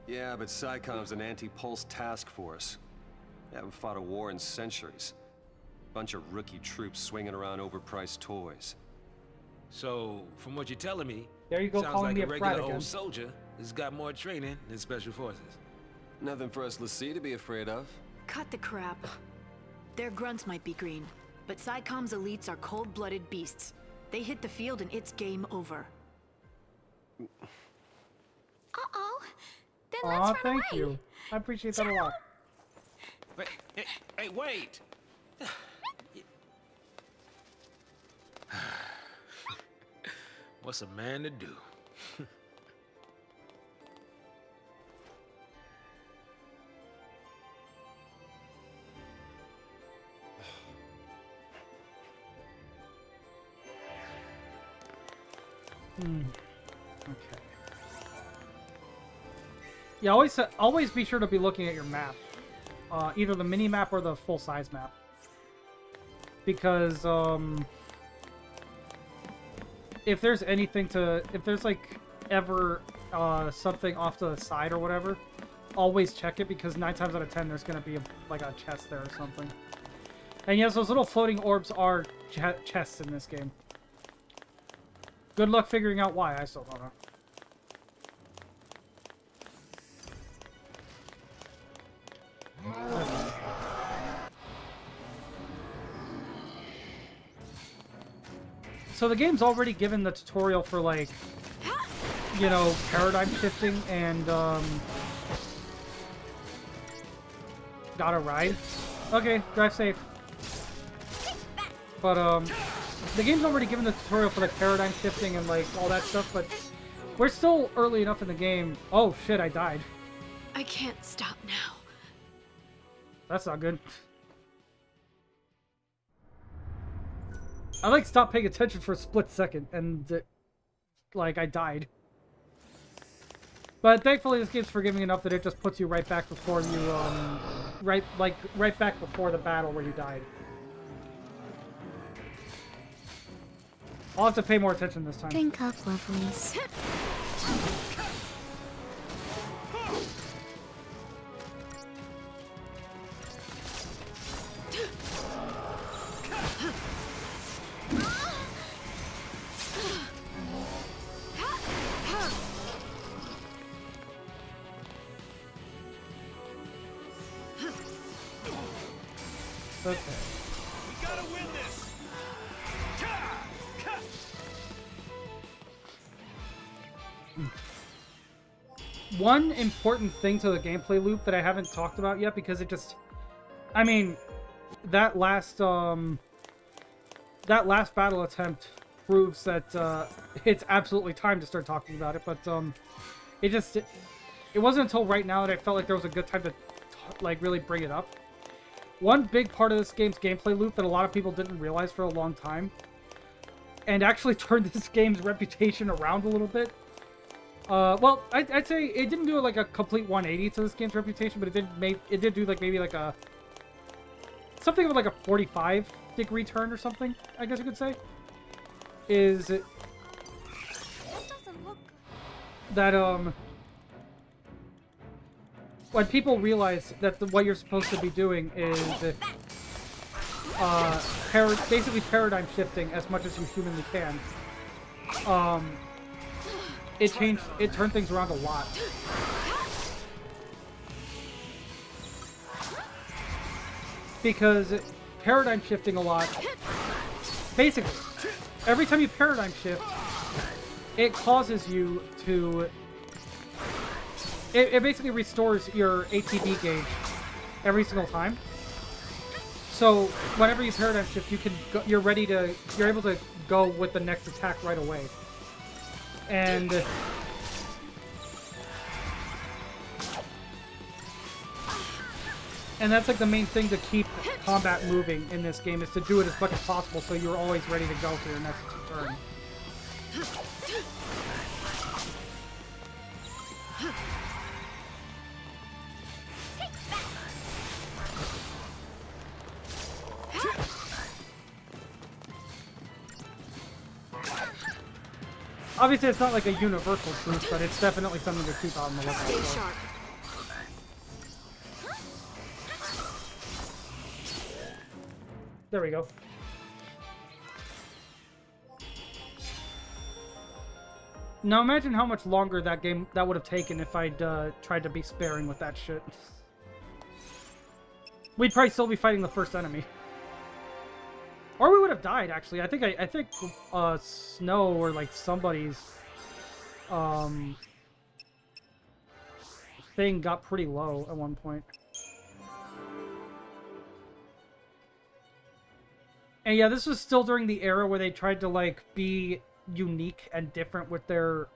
Yeah, but SciComm's an anti-pulse task force. They haven't fought a war in centuries. Bunch of rookie troops swinging around overpriced toys.
So, from what you're telling me,
There you go,
sounds
calling
like
me
a
a
regular
brat
old
again.
soldier has got more training than special forces.
Nothing for us l'Cie to be afraid of.
Cut the crap. Their grunts might be green, but SciComm's elites are cold-blooded beasts. They hit the field and it's game over.
Uh-oh. Then
Aw,
let's run
thank
away.
you. I appreciate that a lot.
Wait, hey, wait! What's a man to do?
Okay. Yeah, always be sure to be looking at your map. Either the mini map or the full size map. Because if there's like ever something off to the side or whatever, always check it, because 9 times out of 10 there's gonna be like a chest there or something. And yes, those little floating orbs are chests in this game. Good luck figuring out why. I still don't know. So the game's already given the tutorial for, like, you know, paradigm shifting and gotta ride. Okay, drive safe. But the game's already given the tutorial for, like, paradigm shifting and, like, all that stuff, but we're still early enough in the game. Oh shit, I died.
I can't stop now.
That's not good. I, like, stopped paying attention for a split second, and, like, I died. But thankfully this game's forgiving enough that it just puts you right back before you, right back before the battle where you died. I'll have to pay more attention this time.
Drink up, lovelies.
Okay.
We gotta win this.
One important thing to the gameplay loop that I haven't talked about yet, because it just, I mean, that last battle attempt proves that it's absolutely time to start talking about it, but it wasn't until right now that I felt like there was a good time to like really bring it up. One big part of this game's gameplay loop that a lot of people didn't realize for a long time, and actually turned this game's reputation around a little bit. Well, I'd say it didn't do like a complete 180 to this game's reputation, but it did do like maybe like a something of like a 45-degree turn or something, I guess you could say. Is it that when people realize that what you're supposed to be doing is basically paradigm shifting as much as you humanly can, it turned things around a lot. Because paradigm shifting a lot, basically, every time you paradigm shift, it causes you to... It basically restores your ATB gauge every single time. So whenever you paradigm shift, you can go, you're able to go with the next attack right away. And that's like the main thing to keep combat moving in this game, is to do it as much as possible so you're always ready to go for your next turn. Obviously, it's not like a universal truth, but it's definitely something to keep on the lookout for.
Stay sharp.
There we go. Now imagine how much longer that would have taken if I'd tried to be sparing with that shit. We'd probably still be fighting the first enemy. Or we would have died, actually. I think Snow or like somebody's thing got pretty low at one point. And yeah, this was still during the era where they tried to like be unique and different with their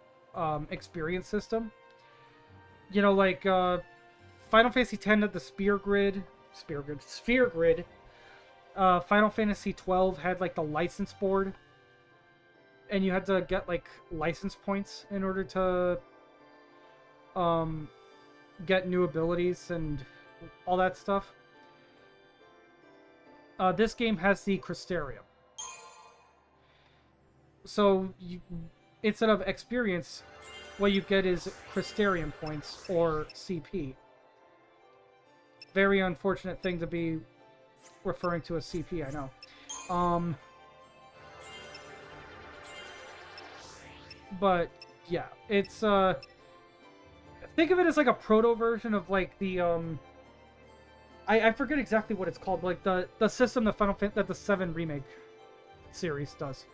experience system. You know, like Final Fantasy X had the sphere grid. Final Fantasy XII had like the license board, and you had to get like license points in order to get new abilities and all that stuff. This game has the Crystarium. So instead of experience, what you get is Crystarium points, or CP. Very unfortunate thing to be referring to as CP, I know. But yeah, it's think of it as like a proto version of like the I forget exactly what it's called, but like the system that that the VII Remake series does.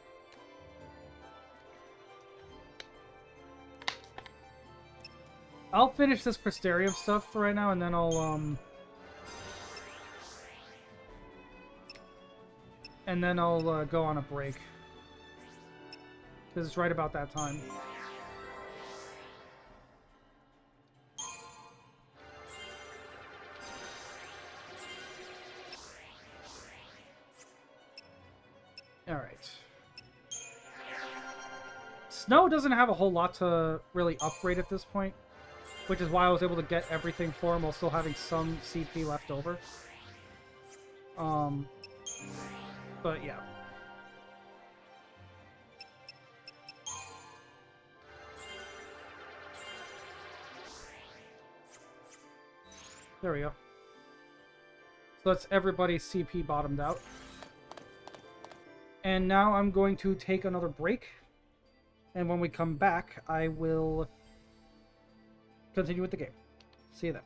I'll finish this Crystarium stuff for right now, and then I'll go on a break. Because it's right about that time. Alright. Snow doesn't have a whole lot to really upgrade at this point, which is why I was able to get everything for him while still having some CP left over. But yeah. There we go. So that's everybody's CP bottomed out. And now I'm going to take another break. And when we come back, I will continue with the game. See you then.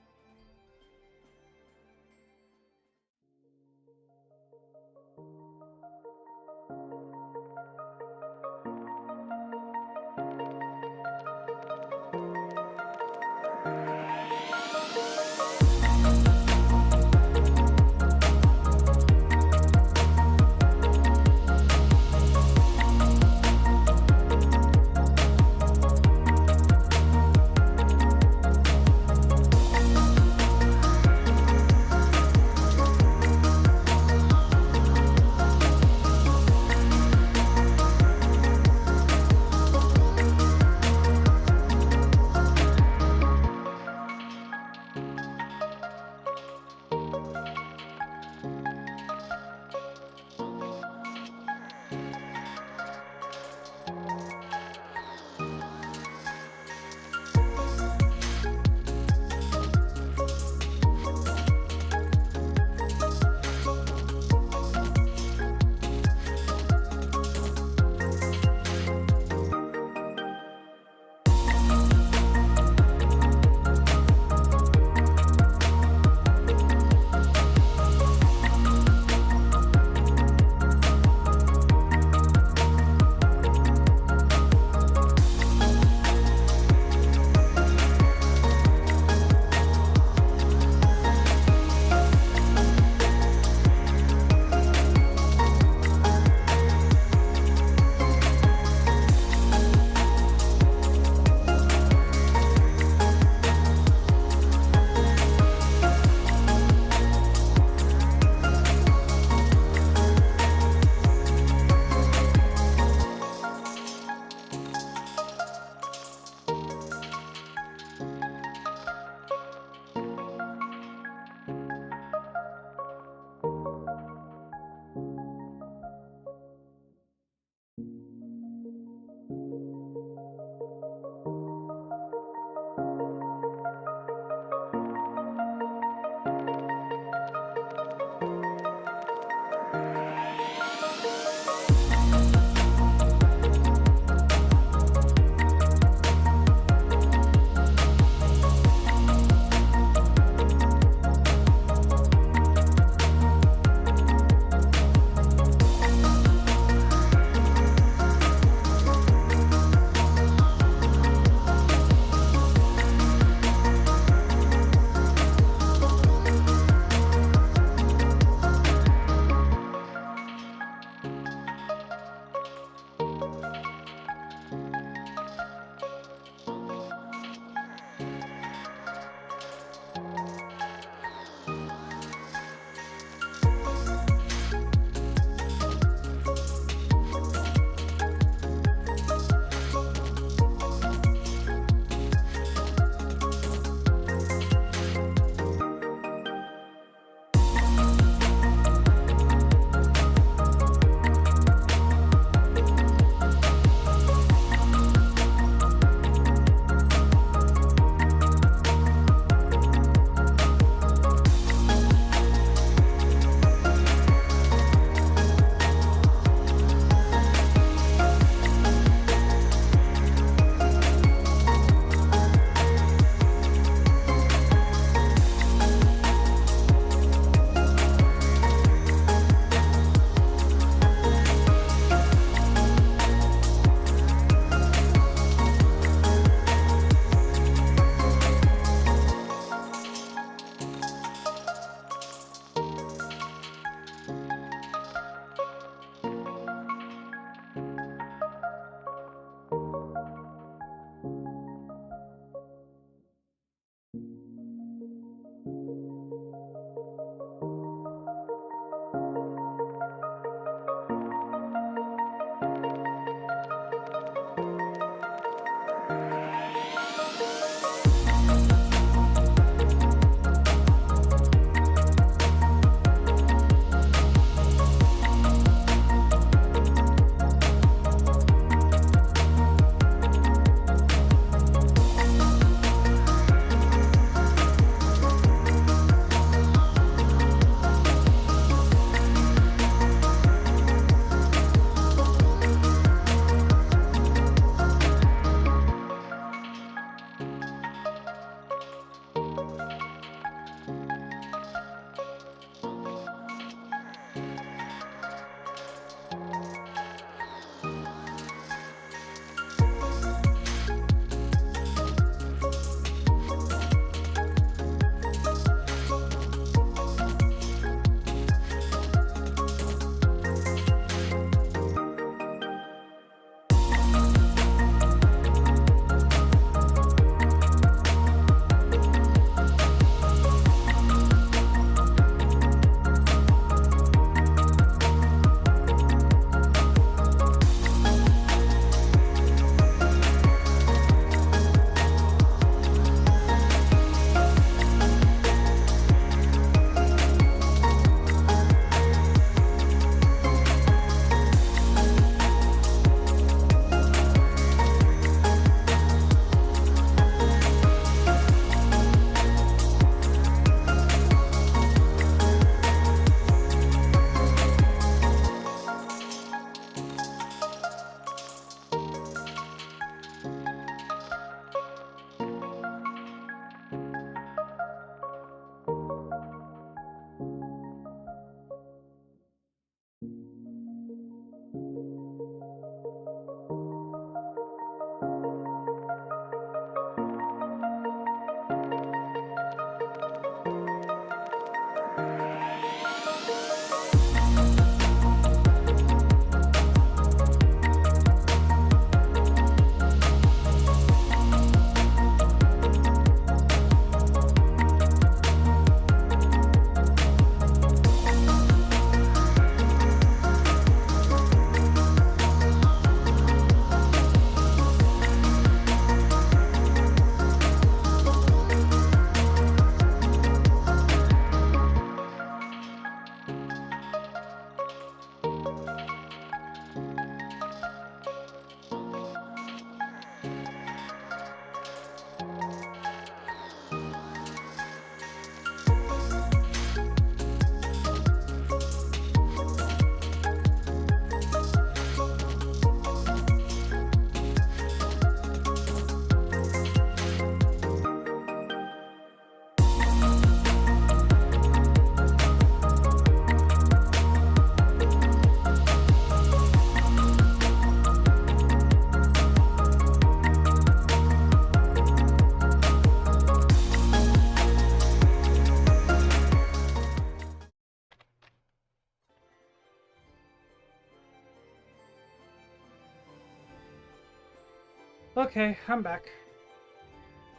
Okay, I'm back.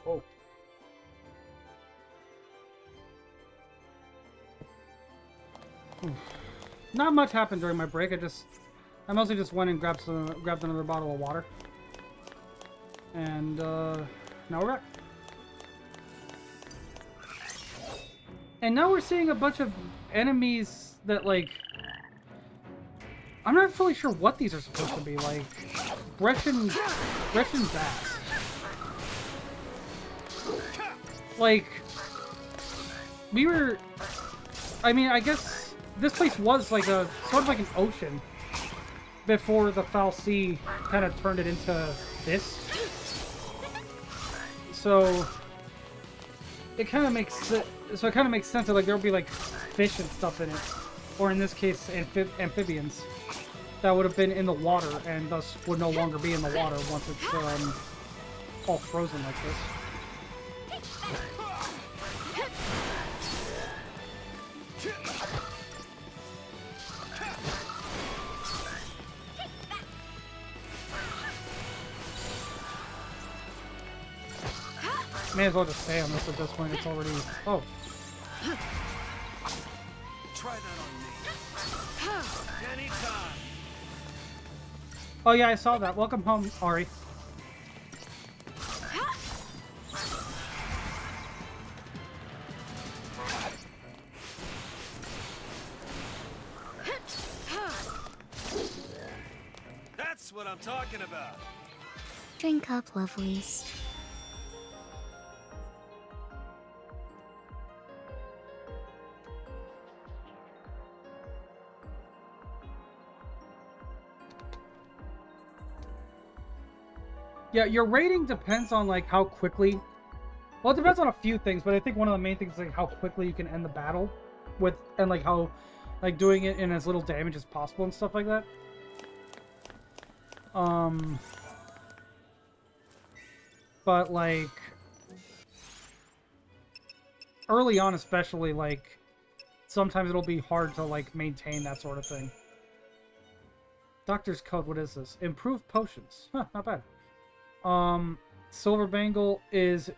Oh. Not much happened during my break. I mostly just went and grabbed another bottle of water. And now we're back. And now we're seeing a bunch of enemies that, like, I'm not fully sure what these are supposed to be. Like, Grecian bass. Like, I mean, I guess this place was like a sort of like an ocean before the Foul Sea kind of turned it into this. So it kind of makes sense that like there'll be like fish and stuff in it, or in this case amphibians that would have been in the water and thus would no longer be in the water once it's all frozen like this. May as well just stay on this at this point. It's already... Oh.
Try that on me. Anytime.
Oh yeah, I saw that. Welcome home, Ari.
That's what I'm talking about.
Drink up, lovelies.
Yeah, your rating depends on like how quickly. Well, it depends on a few things, but I think one of the main things is like how quickly you can end the battle with, and like how, like doing it in as little damage as possible and stuff like that. But like early on, especially, like sometimes it'll be hard to like maintain that sort of thing. Doctor's Code. What is this? Improved potions. Huh, not bad. Silver Bangle is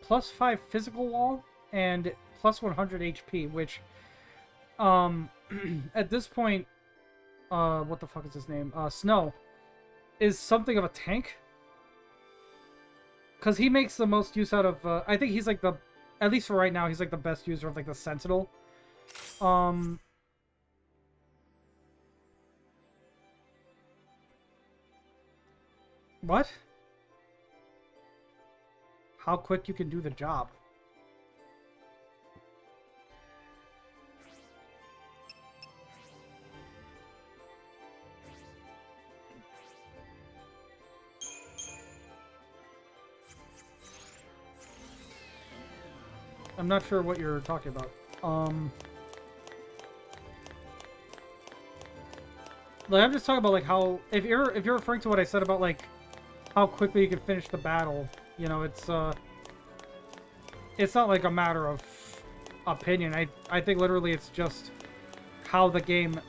+5 physical wall and +100 HP, which, at this point, what the fuck is his name? Snow is something of a tank. Because he makes the most use out of, I think he's like at least for right now, he's like the best user of like the Sentinel. What? How quick you can do the job. I'm not sure what you're talking about. Like, I'm just talking about like how if you're referring to what I said about like how quickly you can finish the battle, you know, it's not like a matter of opinion. I think literally it's just how the game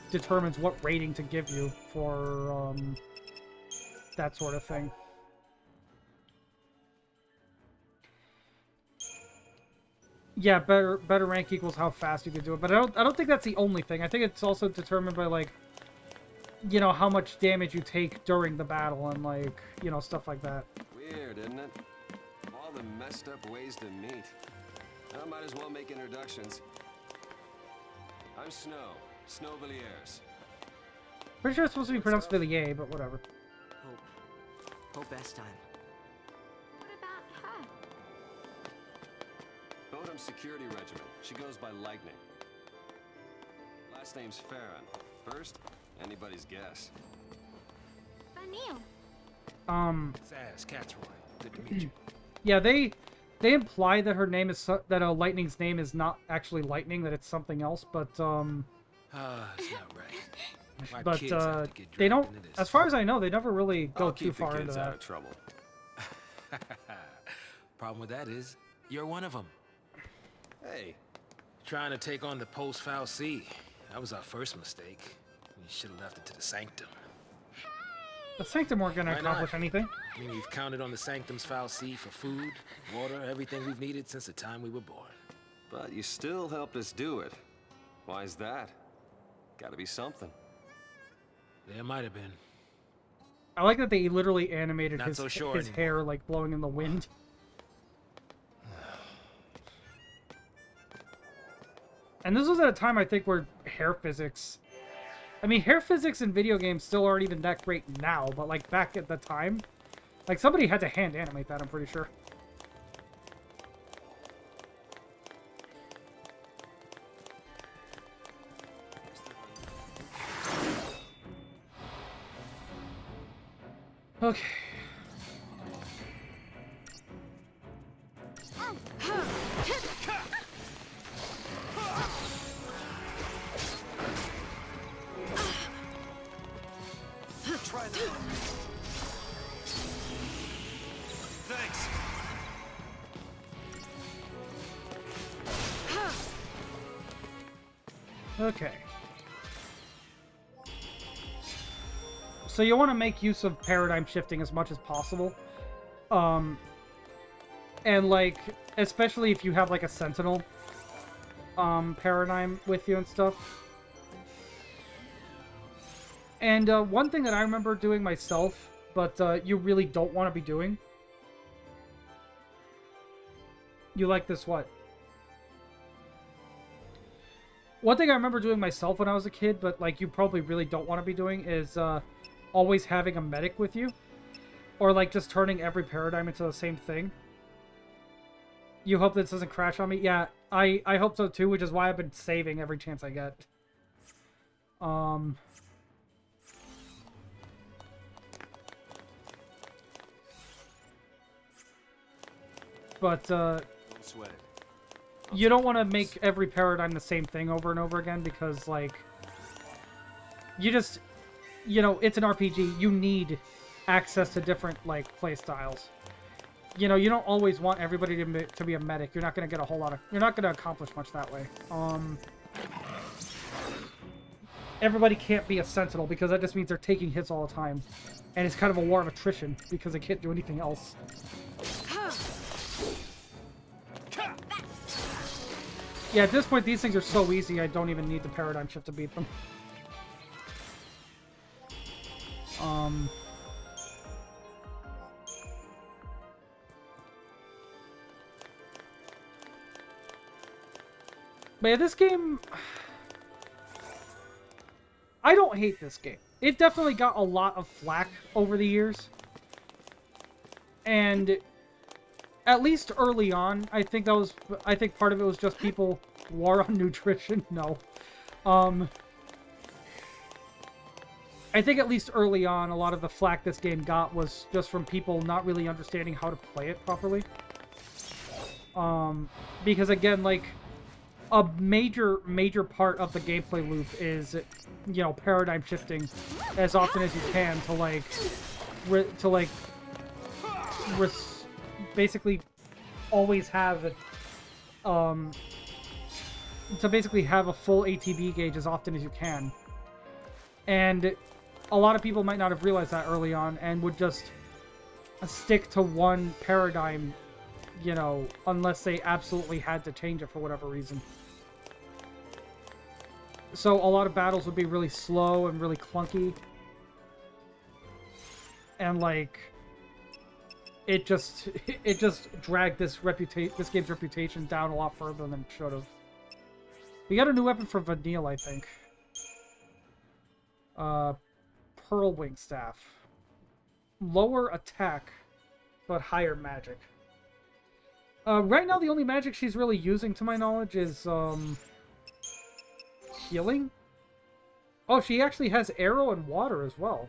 determines what rating to give you for that sort of thing. Yeah, better rank equals how fast you can do it, but I don't think that's the only thing. I think it's also determined by like, you know, how much damage you take during the battle and like, you know, stuff like that.
Weird, isn't it? All the messed up ways to meet. I might as well make introductions. I'm Snow Villiers.
Pretty sure it's supposed to be pronounced Villiers, but whatever.
Hope best time.
What about her?
Bodum Security Regiment. She goes by Lightning. Last name's Farron. First, anybody's guess.
Vanille.
Zaz, Kitsune. Good to meet you.
Yeah, they imply that her name is that Lightning's name is not actually Lightning, that it's something else, but
It's not right. My
but
kids have to get
they don't.
dragged into this.
As far as I know, they never really go
I'll
too
keep the
far into
kids
that.
out of trouble.
Problem with that is, you're one of them.
Hey.
Trying to take on the post-Foul Sea. That was our first mistake. We should have left it to the Sanctum.
The Sanctum weren't going to accomplish anything.
I mean, we've counted on the Sanctum's fal'Cie for food, water, everything we've needed since the time we were born.
But you still helped us do it. Why is that? Gotta be something.
There might have been.
I like that they literally animated
Not
his,
so sure
his hair like blowing in the wind. And this was at a time, I think, where hair physics... I mean, hair physics in video games still aren't even that great now, but, like, back at the time... Like, somebody had to hand animate that, I'm pretty sure. Okay.
Try that. Thanks.
Okay. So you want to make use of paradigm shifting as much as possible. And like, especially if you have like a sentinel paradigm with you and stuff. And one thing that I remember doing myself, but you really don't want to be doing. You like this what? One thing I remember doing myself when I was a kid, but like you probably really don't want to be doing, is always having a medic with you. Or like just turning every paradigm into the same thing. You hope this doesn't crash on me? Yeah, I hope so too, which is why I've been saving every chance I get. But,
Don't sweat it.
you don't want to make every paradigm the same thing over and over again, because, like, you just, you know, it's an RPG. You need access to different, like, play styles. You know, you don't always want everybody to be a medic. You're not going to get a whole lot of... You're not going to accomplish much that way. Everybody can't be a sentinel, because that just means they're taking hits all the time. And it's kind of a war of attrition, because they can't do anything else. Yeah, at this point, these things are so easy, I don't even need the paradigm shift to beat them. But yeah, this game... I don't hate this game. It definitely got a lot of flack over the years. And... at least early on, I think part of it was just people war on nutrition. No. I think at least early on, a lot of the flack this game got was just from people not really understanding how to play it properly. Because again, like, a major part of the gameplay loop is, you know, paradigm shifting as often as you can to, basically always have to basically have a full ATB gauge as often as you can. And a lot of people might not have realized that early on and would just stick to one paradigm, you know, unless they absolutely had to change it for whatever reason. So a lot of battles would be really slow and really clunky. And like, it just dragged this game's reputation down a lot further than it should have. We got a new weapon for Vanille, I think. Pearl Wing Staff. Lower attack, but higher magic. Right now, the only magic she's really using, to my knowledge, is healing. Oh, she actually has arrow and water as well.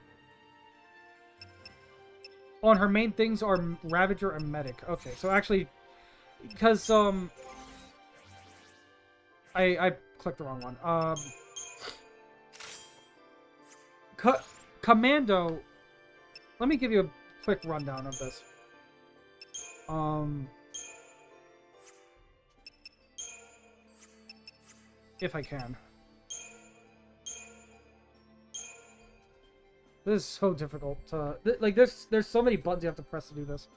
On her main things are Ravager and Medic. Okay, so actually, because I clicked the wrong one. Commando. Let me give you a quick rundown of this. If I can. This is so difficult. Like, there's so many buttons you have to press to do this.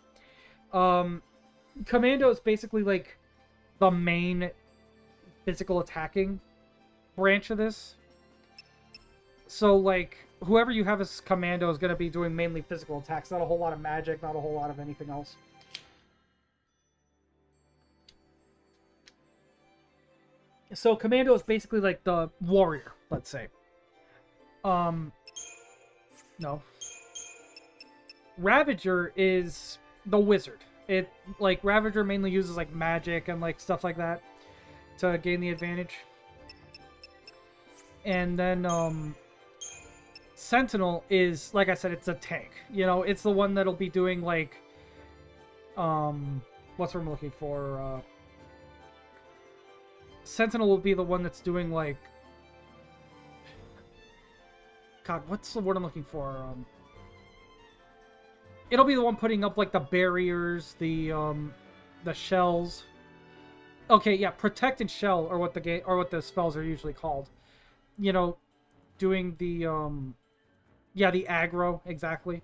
Commando is basically, like, the main physical attacking branch of this. So, like, whoever you have as Commando is going to be doing mainly physical attacks. Not a whole lot of magic, not a whole lot of anything else. So, Commando is basically, like, the warrior, let's say. No. Ravager is the wizard. Like, Ravager mainly uses, like, magic and, like, stuff like that to gain the advantage. And then, Sentinel is, like I said, it's a tank. You know, it's the one that'll be doing, like, what's what I'm looking for? Sentinel will be the one that's doing, like, God, what's the word I'm looking for? It'll be the one putting up, like, the barriers, the shells. Okay, yeah, protect and shell are what the spells are usually called. You know, doing the yeah, the aggro, exactly.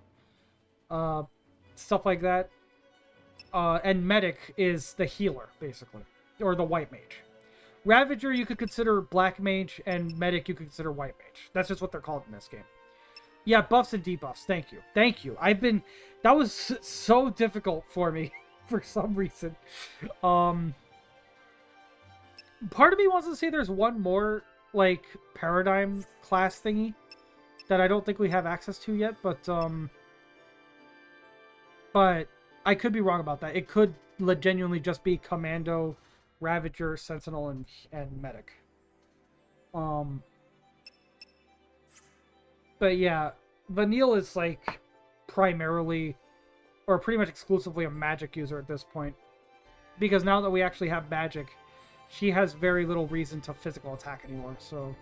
Stuff like that. And medic is the healer, basically, or the white mage. Ravager you could consider black mage, and medic you could consider white mage. That's just what they're called in this game. Yeah, buffs and debuffs. Thank you. Thank you. That was so difficult for me for some reason. Part of me wants to say there's one more, like, paradigm class thingy that I don't think we have access to yet, but I could be wrong about that. It could genuinely just be Commando, Ravager, Sentinel, and Medic. But yeah, Vanille is, like, primarily, or pretty much exclusively a magic user at this point. Because now that we actually have magic, she has very little reason to physical attack anymore, so...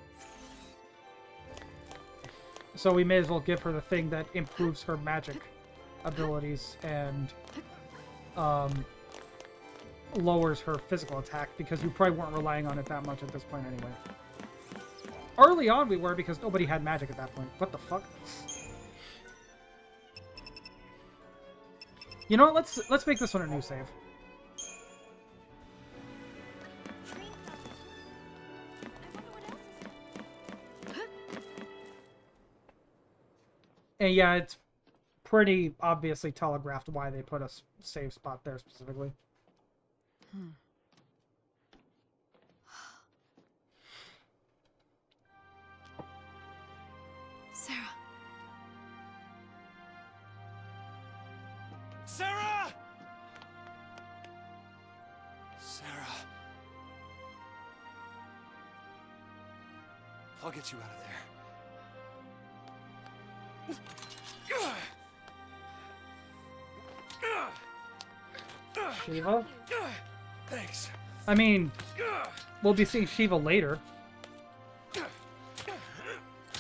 So we may as well give her the thing that improves her magic abilities and lowers her physical attack, because we probably weren't relying on it that much at this point anyway. Early on we were, because nobody had magic at that point. What the fuck? You know what? Let's make this one a new save. And yeah, it's pretty obviously telegraphed why they put a save spot there specifically.
Sarah.
Sarah! Sarah. I'll get you out of there.
Shiva?
Thanks.
I mean, we'll be seeing Shiva later.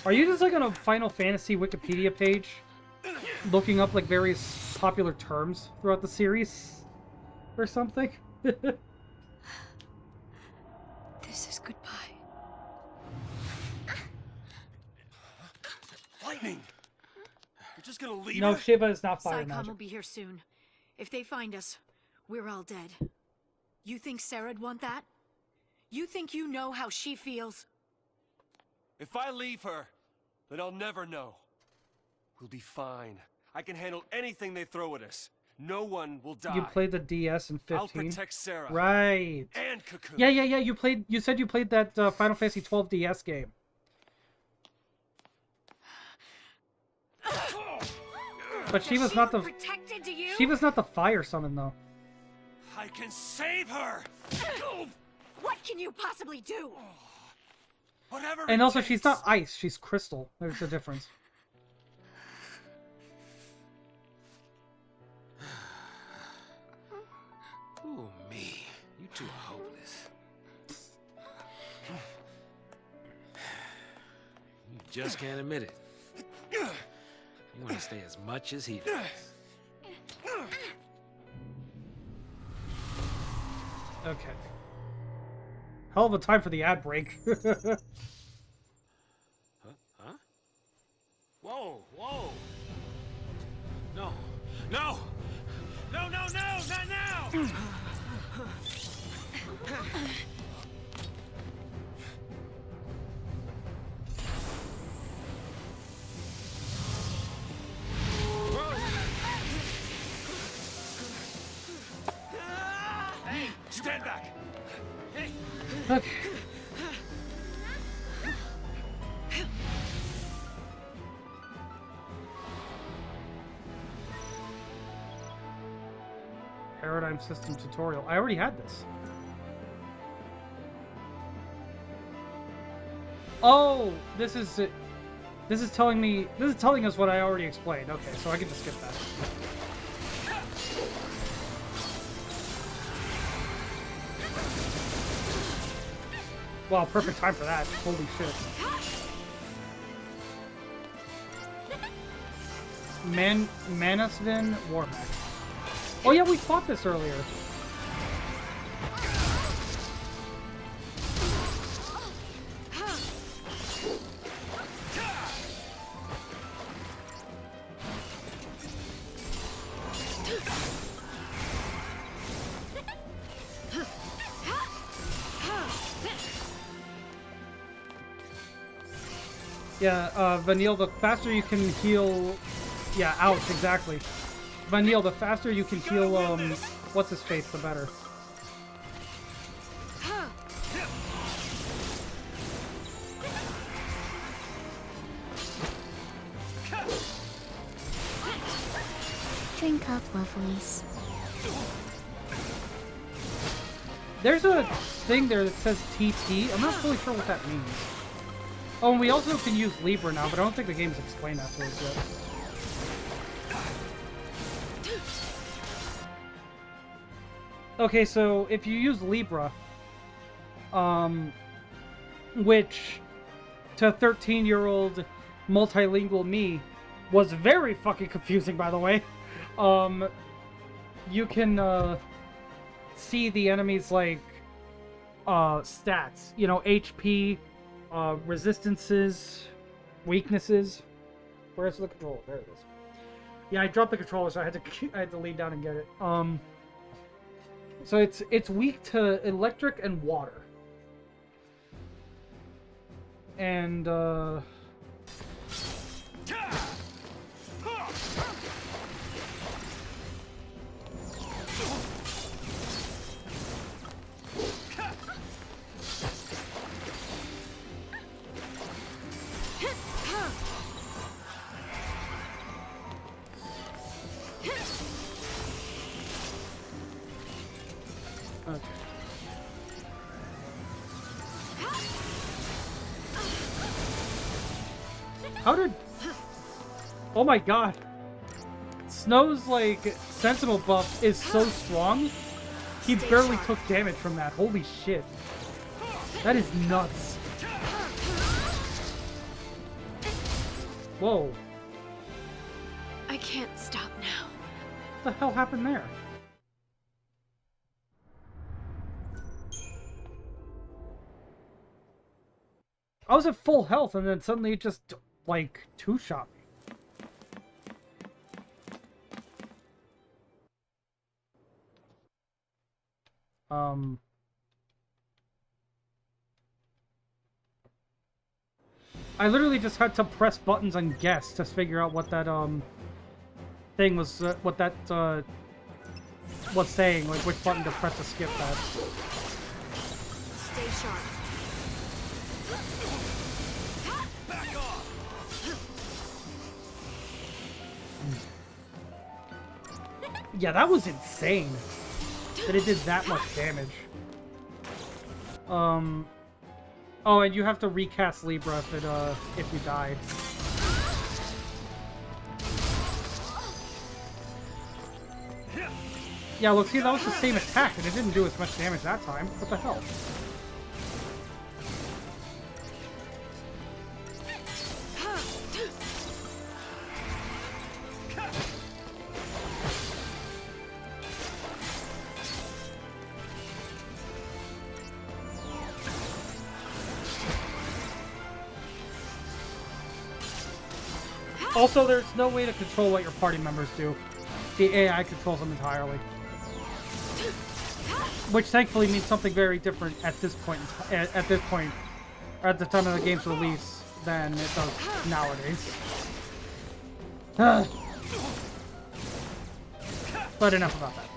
Are you just like on a Final Fantasy Wikipedia page looking up like various popular terms throughout the series or something?
This is goodbye.
Lightning! You're just gonna leave
No,
her?
Shiva is not fire
PsyCom
magic.
will be here soon. If they find us, we're all dead. You think Sarah'd want that? You think you know how she feels?
If I leave her, then I'll never know. We'll be fine. I can handle anything they throw at us. No one will die.
You played the DS in 15.
I'll protect Sarah.
Right.
And Cocoon.
Yeah. You said you played that Final Fantasy XII DS game. But she was not the.
Protected to you?
She was not the fire summon though.
I can save her.
What can you possibly do?
Whatever.
And also, she's not ice. She's crystal. There's a difference.
Ooh, me. You two are hopeless. You just can't admit it. You want to stay as much as he does.
Okay. Hell of a time for the ad break.
Huh? Whoa, whoa.
Stand back.
Okay. Paradigm system tutorial. I already had this. Oh, this is telling us what I already explained. Okay, so I can just skip that. Wow, perfect time for that. Holy shit. Manasvin Warmech. Oh yeah, we fought this earlier. Yeah, Vanille, the faster you can heal... Yeah, ouch, exactly. Vanille, the faster you can heal, what's his face, the better.
Drink up, lovelies.
There's a thing there that says TT. I'm not fully sure what that means. Oh, and we also can use Libra now, but I don't think the game's explained that to us yet. Okay, so if you use Libra, which to 13-year-old multilingual me was very fucking confusing, by the way, you can see the enemy's like stats, you know, HP, resistances, weaknesses. Where's the controller? There it is. Yeah, I dropped the controller, so I had to lean down and get it. So it's weak to electric and water. And okay. How did... Oh my god. Snow's, like, Sentinel buff is so strong, he barely took damage from that. Holy shit. That is nuts. Whoa.
I can't stop now.
What the hell happened there? I was at full health and then suddenly it just, like, two-shot me. I literally just had to press buttons and guess to figure out what that, thing was, what that, was saying, like, which button to press to skip that.
Stay sharp.
Back off.
Yeah, that was insane. That it did that much damage. Oh, and you have to recast Libra if you died. Yeah, look, see, that was the same attack, and it didn't do as much damage that time. What the hell? Also, there's no way to control what your party members do. The AI controls them entirely. Which thankfully means something very different at this point, or at the time of the game's release, than it does nowadays. But enough about that.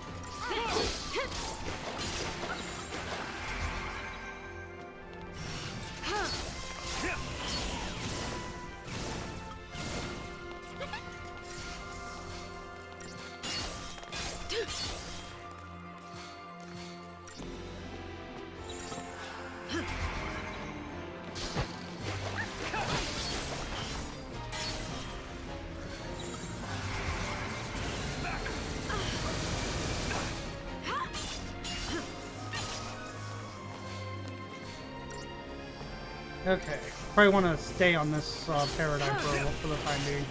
Okay. Probably want to stay on this paradigm for the time being.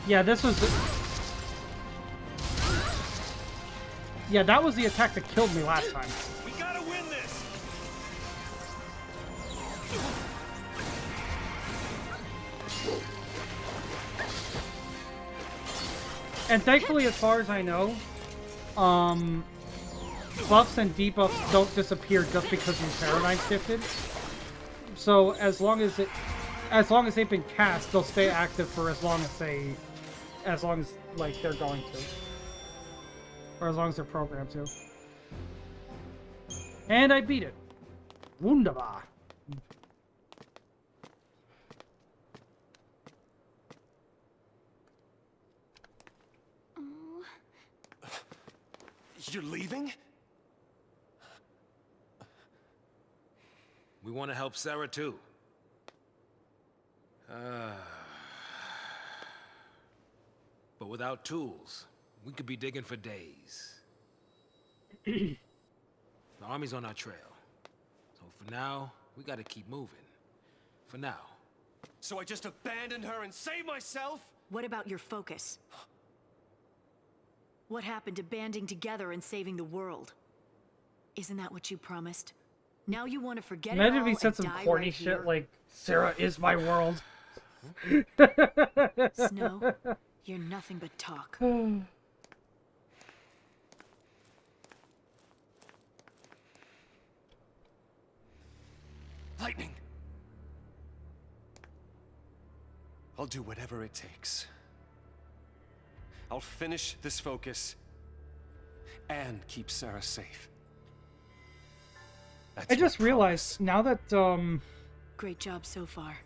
Yeah, this was... Yeah, that was the attack that killed me last time.
We gotta win this!
And thankfully, as far as I know, buffs and debuffs don't disappear just because you paradigm shifted. So as long as they've been cast, they'll stay active for as long as like they're going to, or as long as they're programmed to. And I beat it. Wunderbar.
You're leaving?
We want to help Sarah too. But without tools, we could be digging for days. The army's on our trail. So for now, we gotta keep moving. For now.
So I just abandoned her and saved myself?
What about your focus? What happened to banding together and saving the world? Isn't that what you promised? Now you want to forget it all.
Imagine if he said some corny
right
shit
here?
like, Sarah is my world.
Snow, you're nothing but talk.
Lightning! I'll do whatever it takes. I'll finish this focus and keep Sarah safe.
I just realized now that
Great job so far.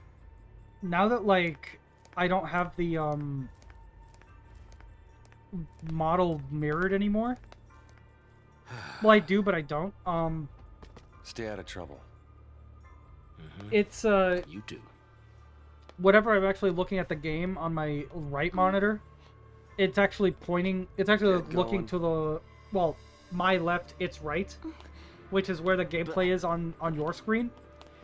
now that like I don't have the model mirrored anymore. Well, I do, but I don't.
Stay out of trouble.
It's
You do.
whatever I'm actually looking at the game on my right monitor, it's actually pointing. It's actually
Get
looking
going.
to the my left, its right, which is where the gameplay is on your screen.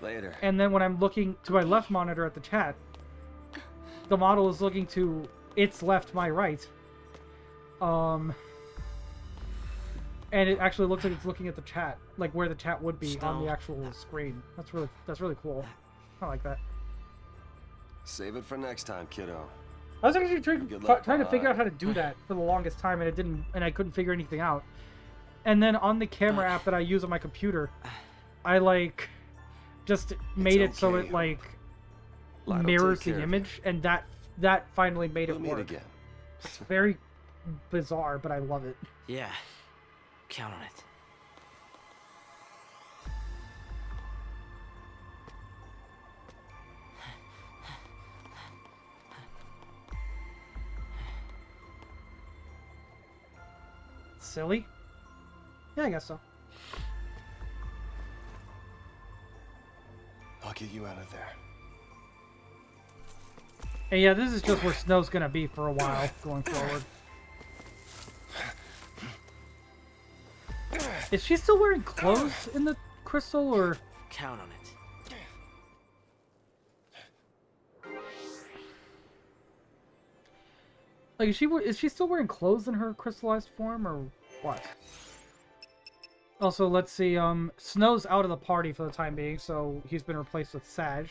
Later.
And then when I'm looking to my left monitor at the chat, the model is looking to its left, my right. And it actually looks like it's looking at the chat, like where the chat would be on the actual screen. That's really cool. I like that.
Save it for next time, kiddo.
I was actually trying
Good luck.
to figure out how to do that for the longest time, and I couldn't figure anything out. And then on the camera app that I use on my computer, I like just made it so it like
Lion'll
mirrors
take
the
care of
image, and that finally made it
We'll meet
work.
again.
It's very bizarre, but I love it.
Yeah. Count on it.
Silly? Yeah, I guess so.
I'll get you out of there.
And yeah, this is just where Snow's gonna be for a while going forward. Is she still wearing clothes in the crystal, or?
Count on it.
Like, is she still wearing clothes in her crystallized form, or what? Also, let's see, Snow's out of the party for the time being, so he's been replaced with Sag.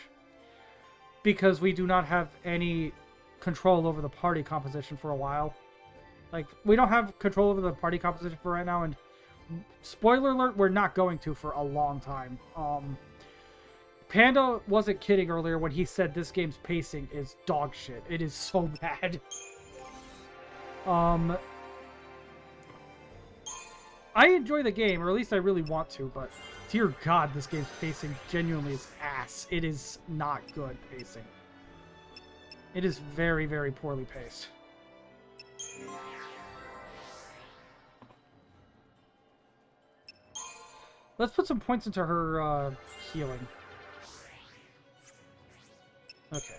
Because we do not have any control over the party composition for a while. Like, we don't have control over the party composition for right now, and spoiler alert, we're not going to for a long time. Panda wasn't kidding earlier when he said this game's pacing is dog shit. It is so bad. I enjoy the game, or at least I really want to, but dear God, this game's pacing genuinely is ass. It is not good pacing. It is very, very poorly paced. Let's put some points into her healing. Okay.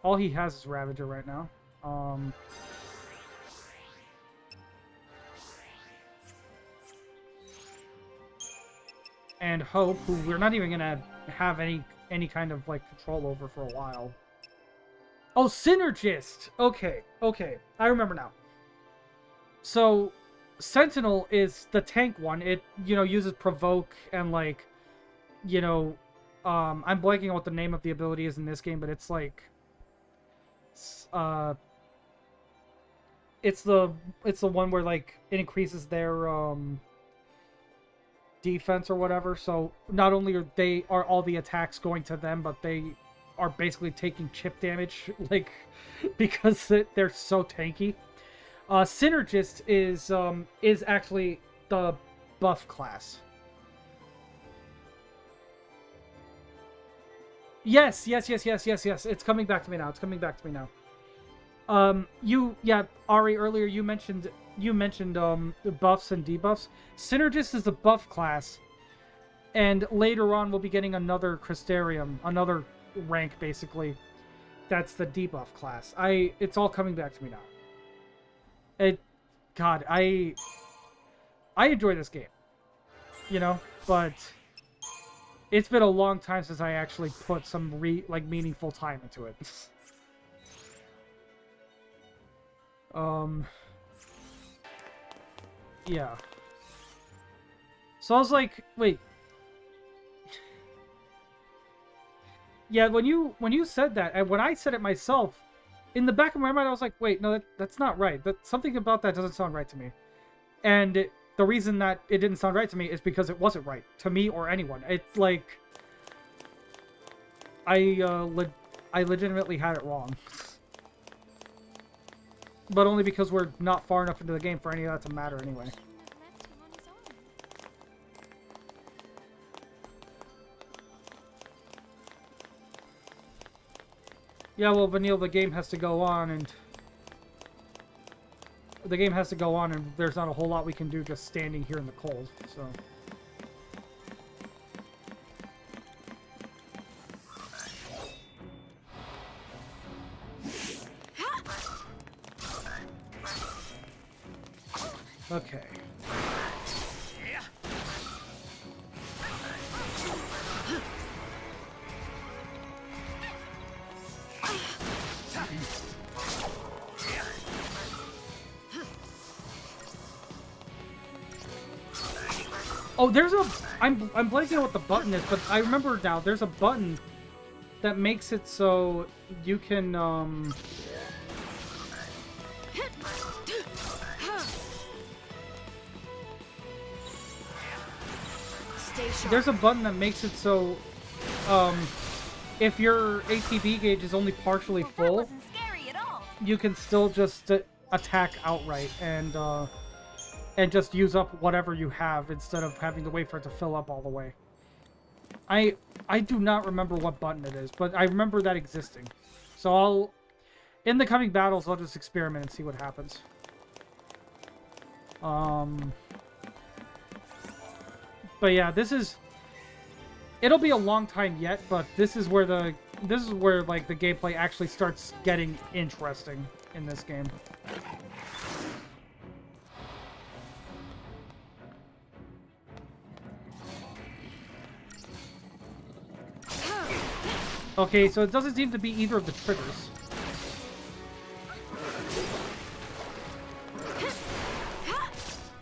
All he has is Ravager right now. and Hope, who we're not even gonna have any kind of like control over for a while. Oh, Synergist! Okay, I remember now. So, Sentinel is the tank one. It, uses Provoke and, like, I'm blanking on what the name of the ability is in this game, but it's, like, it's the one where, like, it increases their, defense or whatever. So, not only are all the attacks going to them, but they are basically taking chip damage, like, because they're so tanky. Synergist is actually the buff class. Yes. It's coming back to me now. Ari, earlier you mentioned the buffs and debuffs. Synergist is the buff class, and later on we'll be getting another Crystarium, another rank basically. That's the debuff class. It's all coming back to me now. God, I enjoy this game, but it's been a long time since I actually put some meaningful time into it. Yeah. So I was like, wait. Yeah, when you said that, and when I said it myself, in the back of my mind, I was like, wait, no, that's not right. Something about that doesn't sound right to me. And the reason that it didn't sound right to me is because it wasn't right to me or anyone. It's like I legitimately had it wrong. But only because we're not far enough into the game for any of that to matter anyway. Yeah, well, Vanille, the game has to go on, and there's not a whole lot we can do just standing here in the cold, so. Okay. Oh, I'm blanking on what the button is, but I remember now. There's a button that makes it so you can there's a button that makes it so if your ATB gauge is only partially full, you can still just attack outright and just use up whatever you have instead of having to wait for it to fill up all the way. I do not remember what button it is, but I remember that existing. So in the coming battles, I'll just experiment and see what happens. But yeah, it'll be a long time yet, but this is where like the gameplay actually starts getting interesting in this game. Okay, so it doesn't seem to be either of the triggers.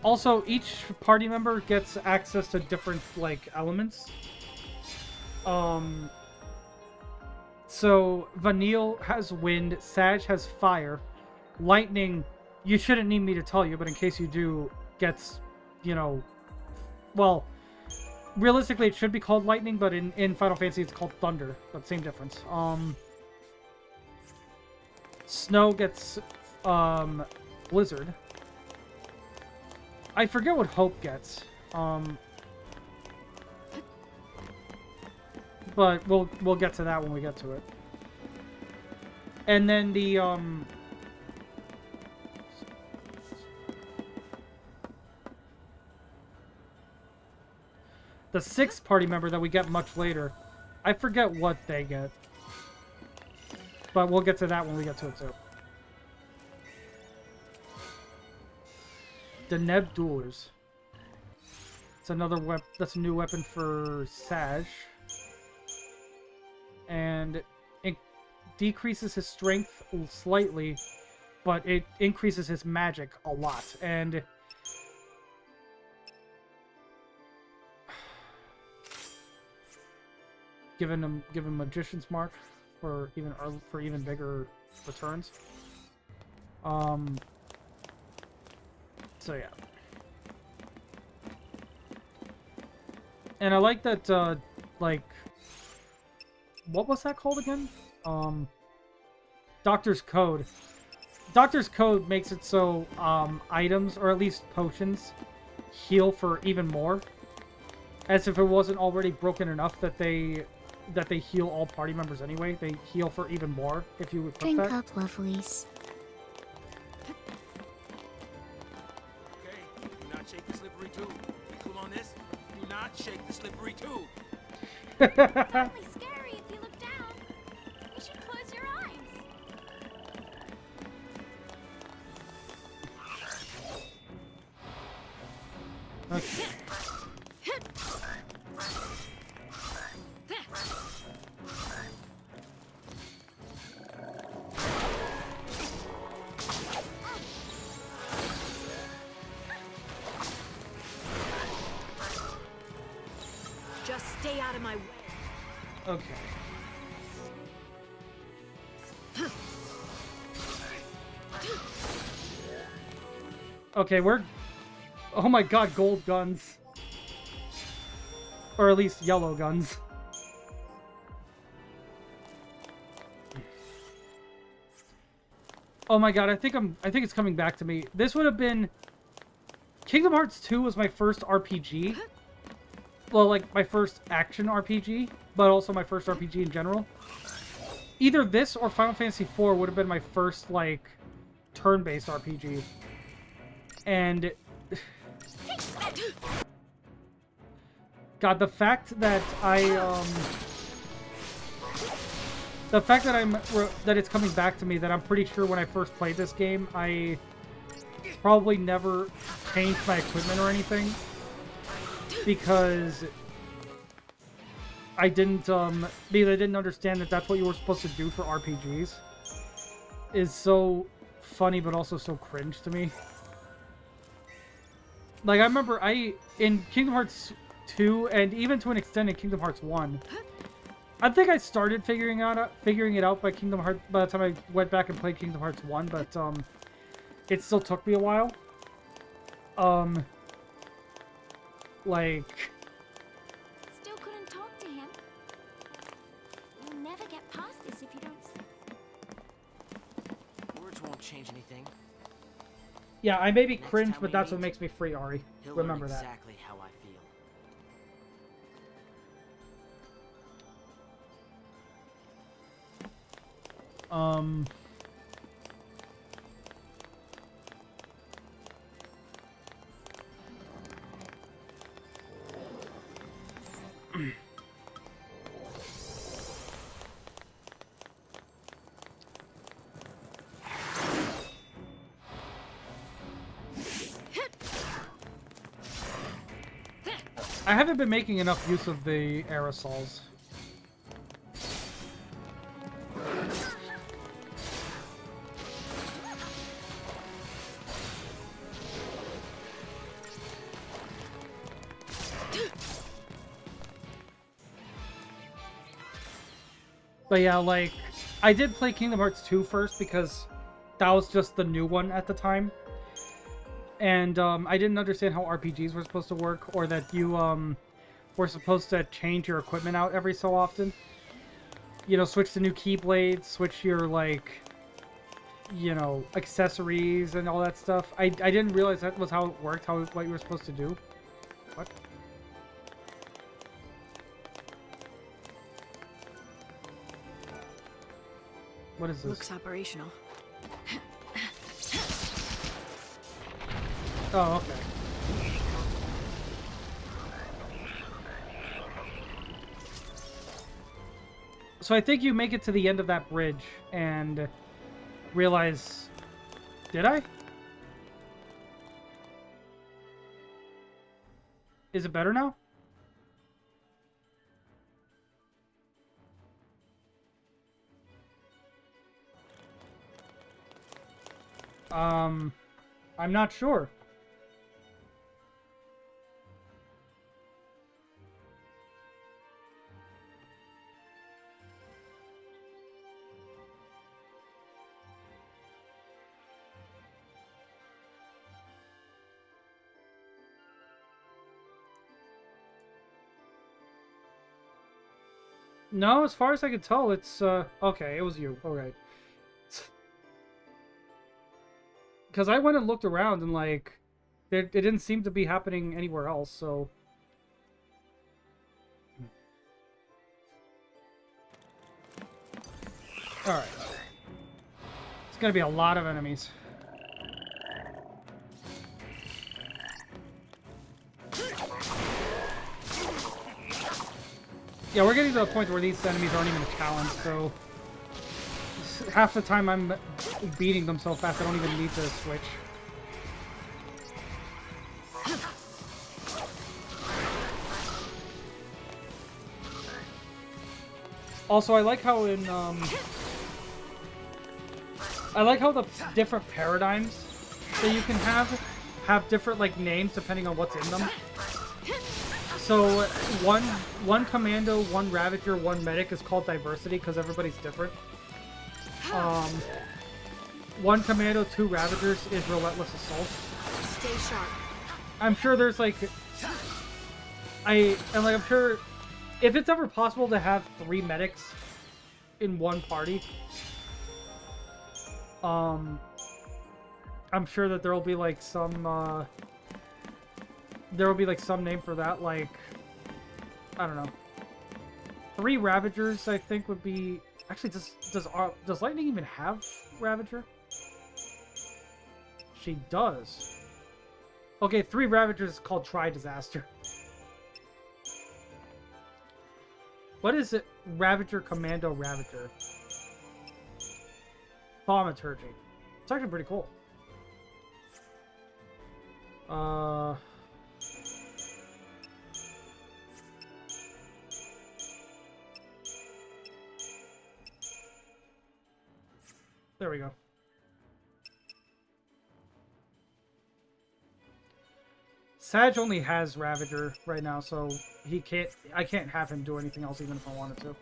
Also, each party member gets access to different, like, elements. So, Vanille has wind, Sag has fire, Lightning, you shouldn't need me to tell you, but in case you do, gets, well, realistically it should be called Lightning, but in Final Fantasy it's called Thunder, but same difference. Snow gets, Blizzard. I forget what Hope gets. But we'll get to that when we get to it. And then the sixth party member that we get much later, I forget what they get. But we'll get to that when we get to it too. The Neb Duelers. It's another That's a new weapon for Saj. And it decreases his strength slightly, but it increases his magic a lot. And give him Magician's Mark for even bigger returns. So yeah. And I like that, like, what was that called again? Doctor's Code. Doctor's Code makes it so, items, or at least potions, heal for even more. As if it wasn't already broken enough that they heal all party members anyway. They heal for even more if you equip
Drink
that.
up, lovelies.
Okay, do not shake the slippery tube. Be cool on this. Do not shake the slippery tube.
It's only scary if you look down. You should close your eyes.
Okay.
Just stay out of my way.
Okay. Okay, we're... Oh my god, gold guns. Or at least yellow guns. Oh my god, I think it's coming back to me. This would have been... Kingdom Hearts 2 was my first RPG. Well, like, my first action RPG, but also my first RPG in general. Either this or Final Fantasy IV would have been my first, like, turn-based RPG. And... God, the fact that that it's coming back to me, that I'm pretty sure when I first played this game, I probably never changed my equipment or anything. Because I didn't understand that that's what you were supposed to do for RPGs. Is so funny, but also so cringe to me. Like, I remember in Kingdom Hearts 2, and even to an extent in Kingdom Hearts 1, I think I started figuring it out by the time I went back and played Kingdom Hearts 1, but it still took me a while. Like...
Still couldn't talk to him. You'll never get past this if you don't...
Words won't change anything.
Yeah, I may be
Next
cringe,
time
but
we
that's what
meet,
makes me free, Ari.
He'll
Remember
learn
that.
exactly how I feel.
I haven't been making enough use of the aerosols. But yeah, like, I did play Kingdom Hearts 2 first because that was just the new one at the time. And I didn't understand how RPGs were supposed to work, or that you were supposed to change your equipment out every so often. You know, switch to new keyblades, switch your, like, you know, accessories and all that stuff. I didn't realize that was how it worked, what you were supposed to do. What? What is this?
Looks operational.
Oh, okay. So I think you make it to the end of that bridge and realize... Did I? Is it better now? I'm not sure. No, as far as I can tell, it's, okay, it was you. Okay. Because I went and looked around, and, like, it didn't seem to be happening anywhere else, so... Alright. It's gonna be a lot of enemies. Yeah, we're getting to the point where these enemies aren't even a challenge, so... Half the time I'm beating them so fast I don't even need to switch. Also, I like how in, I like how the different paradigms that you can have different, like, names depending on what's in them. So, one commando, one ravager, one medic is called diversity because everybody's different. One commando, two ravagers is relentless assault.
Stay sharp.
I'm sure there's like, I'm sure if it's ever possible to have 3 medics in one party, I'm sure that there will be like some name for that, like, I don't know. 3 ravagers, I think, would be... Actually, does Lightning even have Ravager? She does. Okay, 3 Ravagers is called Tri-Disaster. What is it? Ravager, Commando, Ravager. Thaumaturgy. It's actually pretty cool. There we go. Sag only has Ravager right now, so he can't. I can't have him do anything else, even if I wanted to.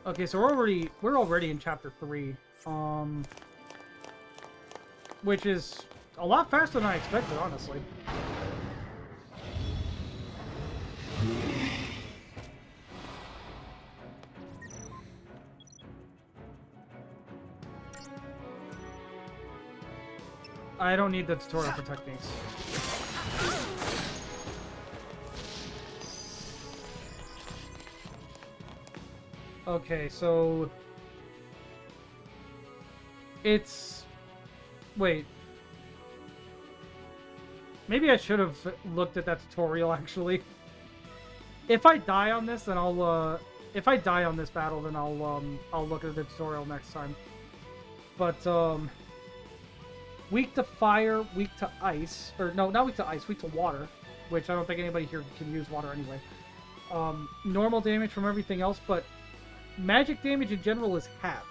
Okay, so we're already in chapter 3, which is a lot faster than I expected, honestly. I don't need the tutorial for techniques. Okay, so... It's... Wait. Maybe I should have looked at that tutorial, actually. If I die on this, then I'll, if I die on this battle, then I'll look at the tutorial next time. But, weak to fire, weak to ice. Or, no, not weak to ice, weak to water. Which I don't think anybody here can use water anyway. Normal damage from everything else, but... Magic damage in general is halved.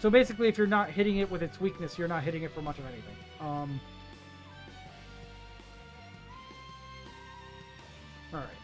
So basically, if you're not hitting it with its weakness, you're not hitting it for much of anything. Alright.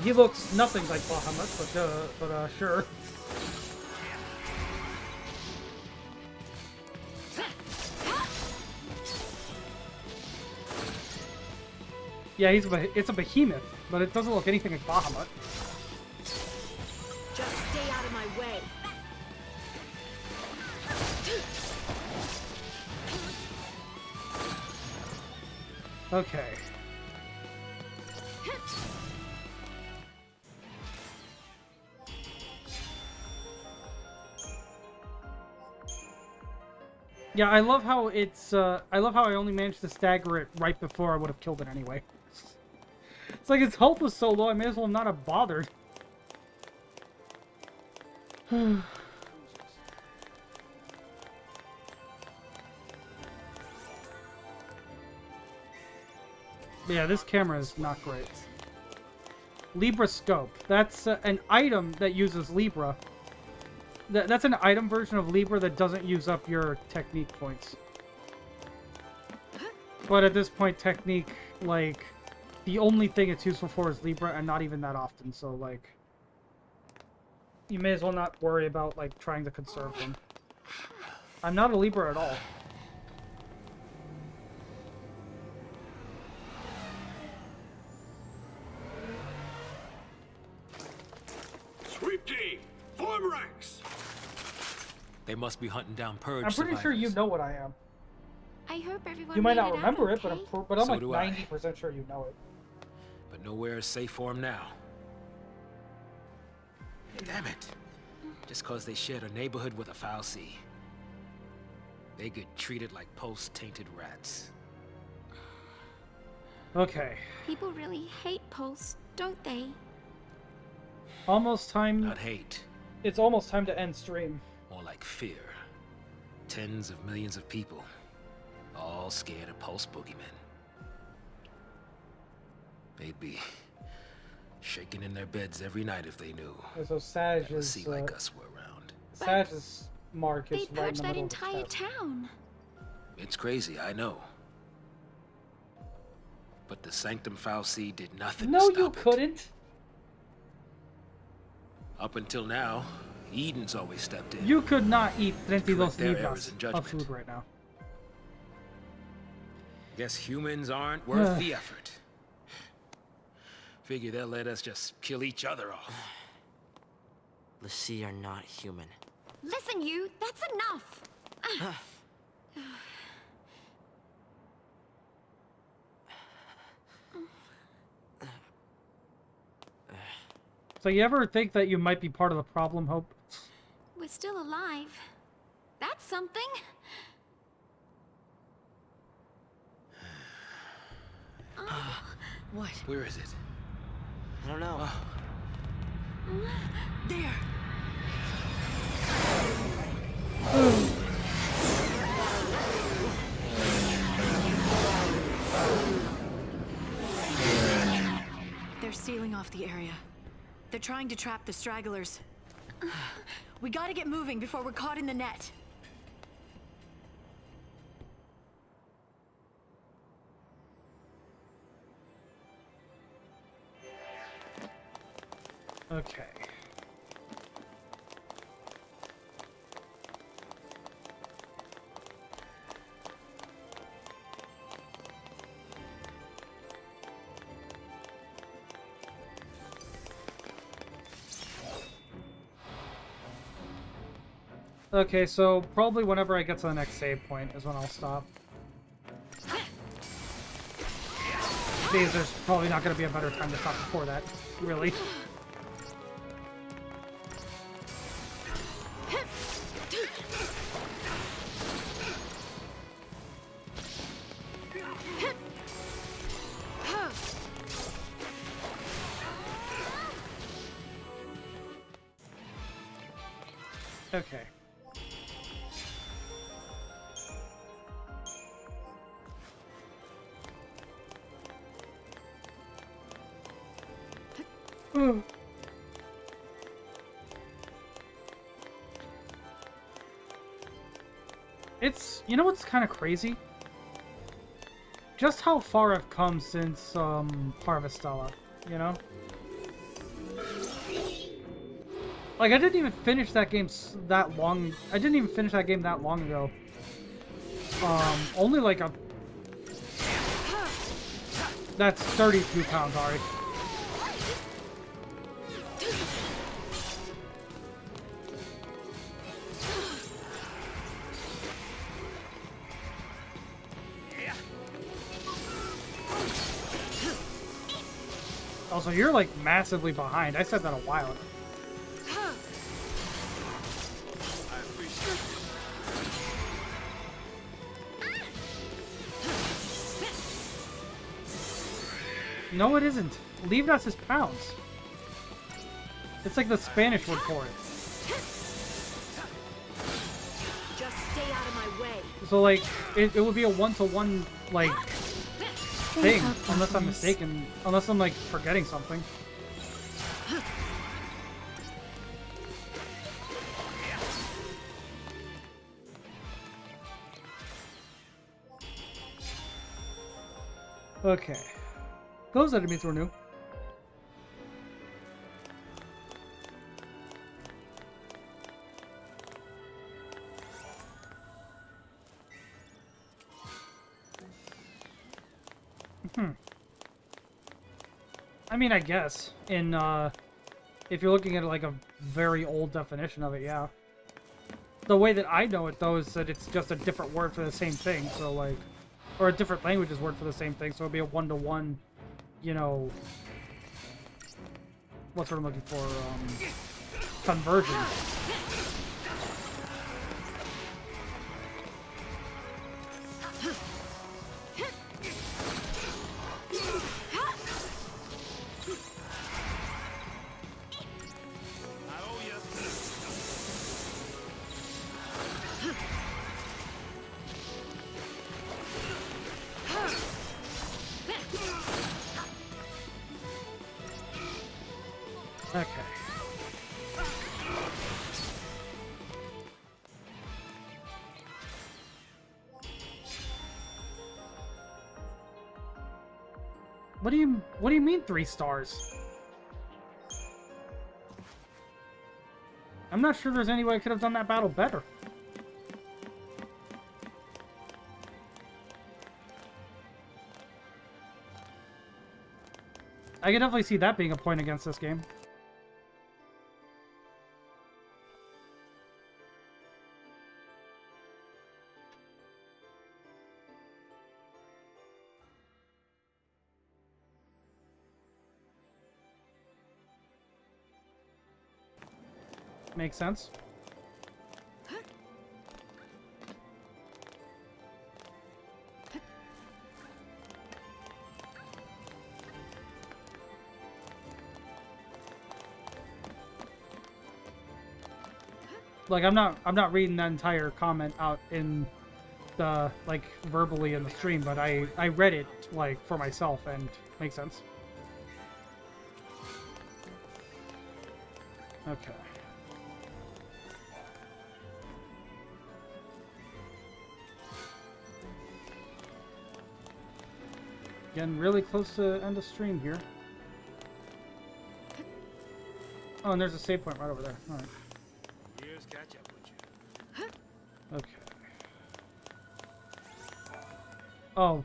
He looks nothing like Bahamut, but sure. Yeah, it's a behemoth, but it doesn't look anything like Bahamut.
Just stay out of my way.
Okay. Yeah, I love how it's, I love how I only managed to stagger it right before I would have killed it anyway. It's like its health was so low, I may as well not have bothered. Yeah, this camera is not great. Libra scope. That's an item that uses Libra. That's an item version of Libra that doesn't use up your technique points. But at this point, technique, like, the only thing it's useful for is Libra, and not even that often, so, like, you may as well not worry about, like, trying to conserve them. I'm not a Libra at all.
Sweep team, form ranks.
They must be hunting down purge
I'm pretty sure you know what I am.
I hope everyone.
You might
made
not
it
remember
out
it, but
okay.
I'm
So
like
do I.
90% sure you know it.
But nowhere is safe for them now. Damn it. Just cause they shared a neighborhood with a foul sea. They get treated like post-tainted rats.
Okay.
People really hate Pulse, don't they?
Almost time.
Not hate.
It's almost time to end stream.
More like fear. Tens of millions of people. All scared of Pulse boogeymen. They'd be shaking in their beds every night if they knew.
Yeah, so Sag
that a
is,
sea like us were around.
Sag's mark is
They
right in
purged
the
that
middle of the
entire
chest.
town.
It's crazy, I know. But the Sanctum Foul Sea did nothing to
No,
stop
you
it.
couldn't.
Up until now, Eden's always stepped in.
You could not eat 32
Correct their
libras
errors in judgment.
of food right now.
Guess humans aren't worth the effort. Figure they'll let us just kill each other off.
Lassie are not human.
Listen, you. That's enough.
So you ever think that you might be part of the problem, Hope?
We're still alive. That's something.
What?
Where is it?
I don't know.
There. They're sealing off the area. They're trying to trap the stragglers. We gotta get moving before we're caught in the net.
Okay. Okay, so probably whenever I get to the next save point is when I'll stop. Because there's probably not going to be a better time to stop before that, really. Okay. It's, you know what's kind of crazy? Just how far I've come since, Harvestella, you know? Like, I didn't even finish that game that long, I didn't even finish that game that long ago. That's 32 pounds, Ari. Also, you're like massively behind. I said that a while ago. No, it isn't. Libras is pounds. It's like the Spanish word for it.
Just stay out of my way.
So, like, it would be a one-to-one, like, thing, unless I'm mistaken. Unless I'm, like, forgetting something. Okay. Those enemies were new. I mean, I guess in if you're looking at like a very old definition of it, yeah. The way that I know it though is that it's just a different word for the same thing, so like, or a different language's word for the same thing, so it'd be a one-to-one, you know, what's what I'm looking for, conversion. Okay. What do you mean 3 stars? I'm not sure there's any way I could have done that battle better. I can definitely see that being a point against this game. Makes sense. Like I'm not reading that entire comment out in the like verbally in the stream, but I read it like for myself and makes sense. Okay. Getting really close to end of stream here. Oh, and there's a save point right over there. All right.
Years catch up with you.
Okay. Oh.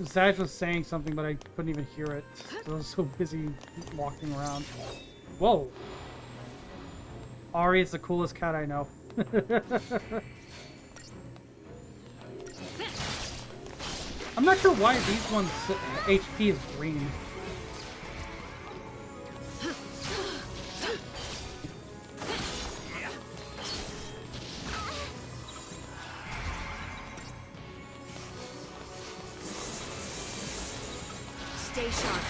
Zaj was saying something, but I couldn't even hear it. I was so busy walking around. Whoa. Ari is the coolest cat I know. I'm not sure why these ones' HP is green.
Stay sharp.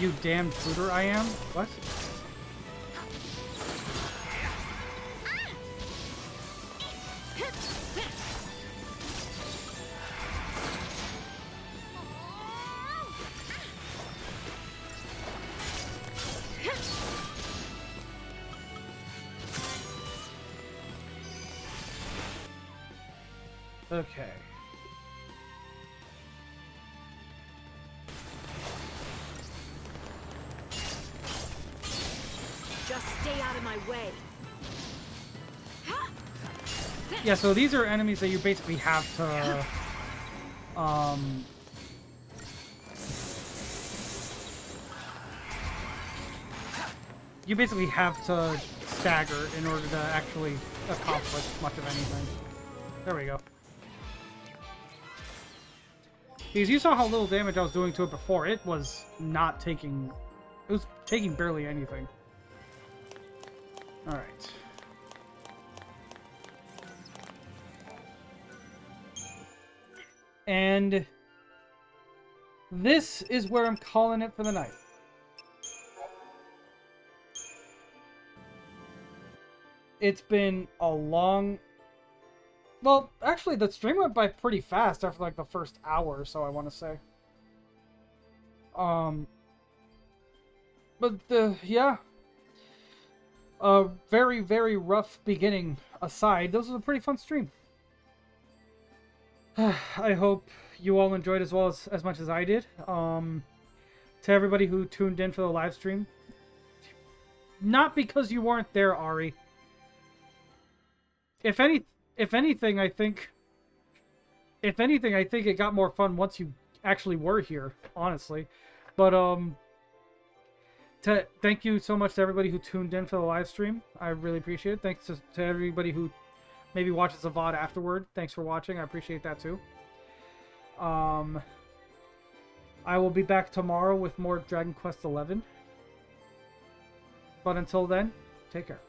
You damn shooter I am? What? Okay.
Just stay out of my way.
Yeah, so these are enemies that you basically have to, you basically have to stagger in order to actually accomplish much of anything. There we go. Because you saw how little damage I was doing to it before. It was not taking... It was taking barely anything. Alright. And this is where I'm calling it for the night. It's been a long... Well, actually, the stream went by pretty fast after, like, the first hour or so, I want to say. But, yeah. A very, very rough beginning aside, this was a pretty fun stream. I hope you all enjoyed as well as much as I did. To everybody who tuned in for the live stream. Not because you weren't there, Ari. If anything, I think it got more fun once you actually were here, honestly. But, thank you so much to everybody who tuned in for the live stream. I really appreciate it. Thanks to everybody who maybe watches the VOD afterward. Thanks for watching. I appreciate that too. I will be back tomorrow with more Dragon Quest XI. But until then, take care.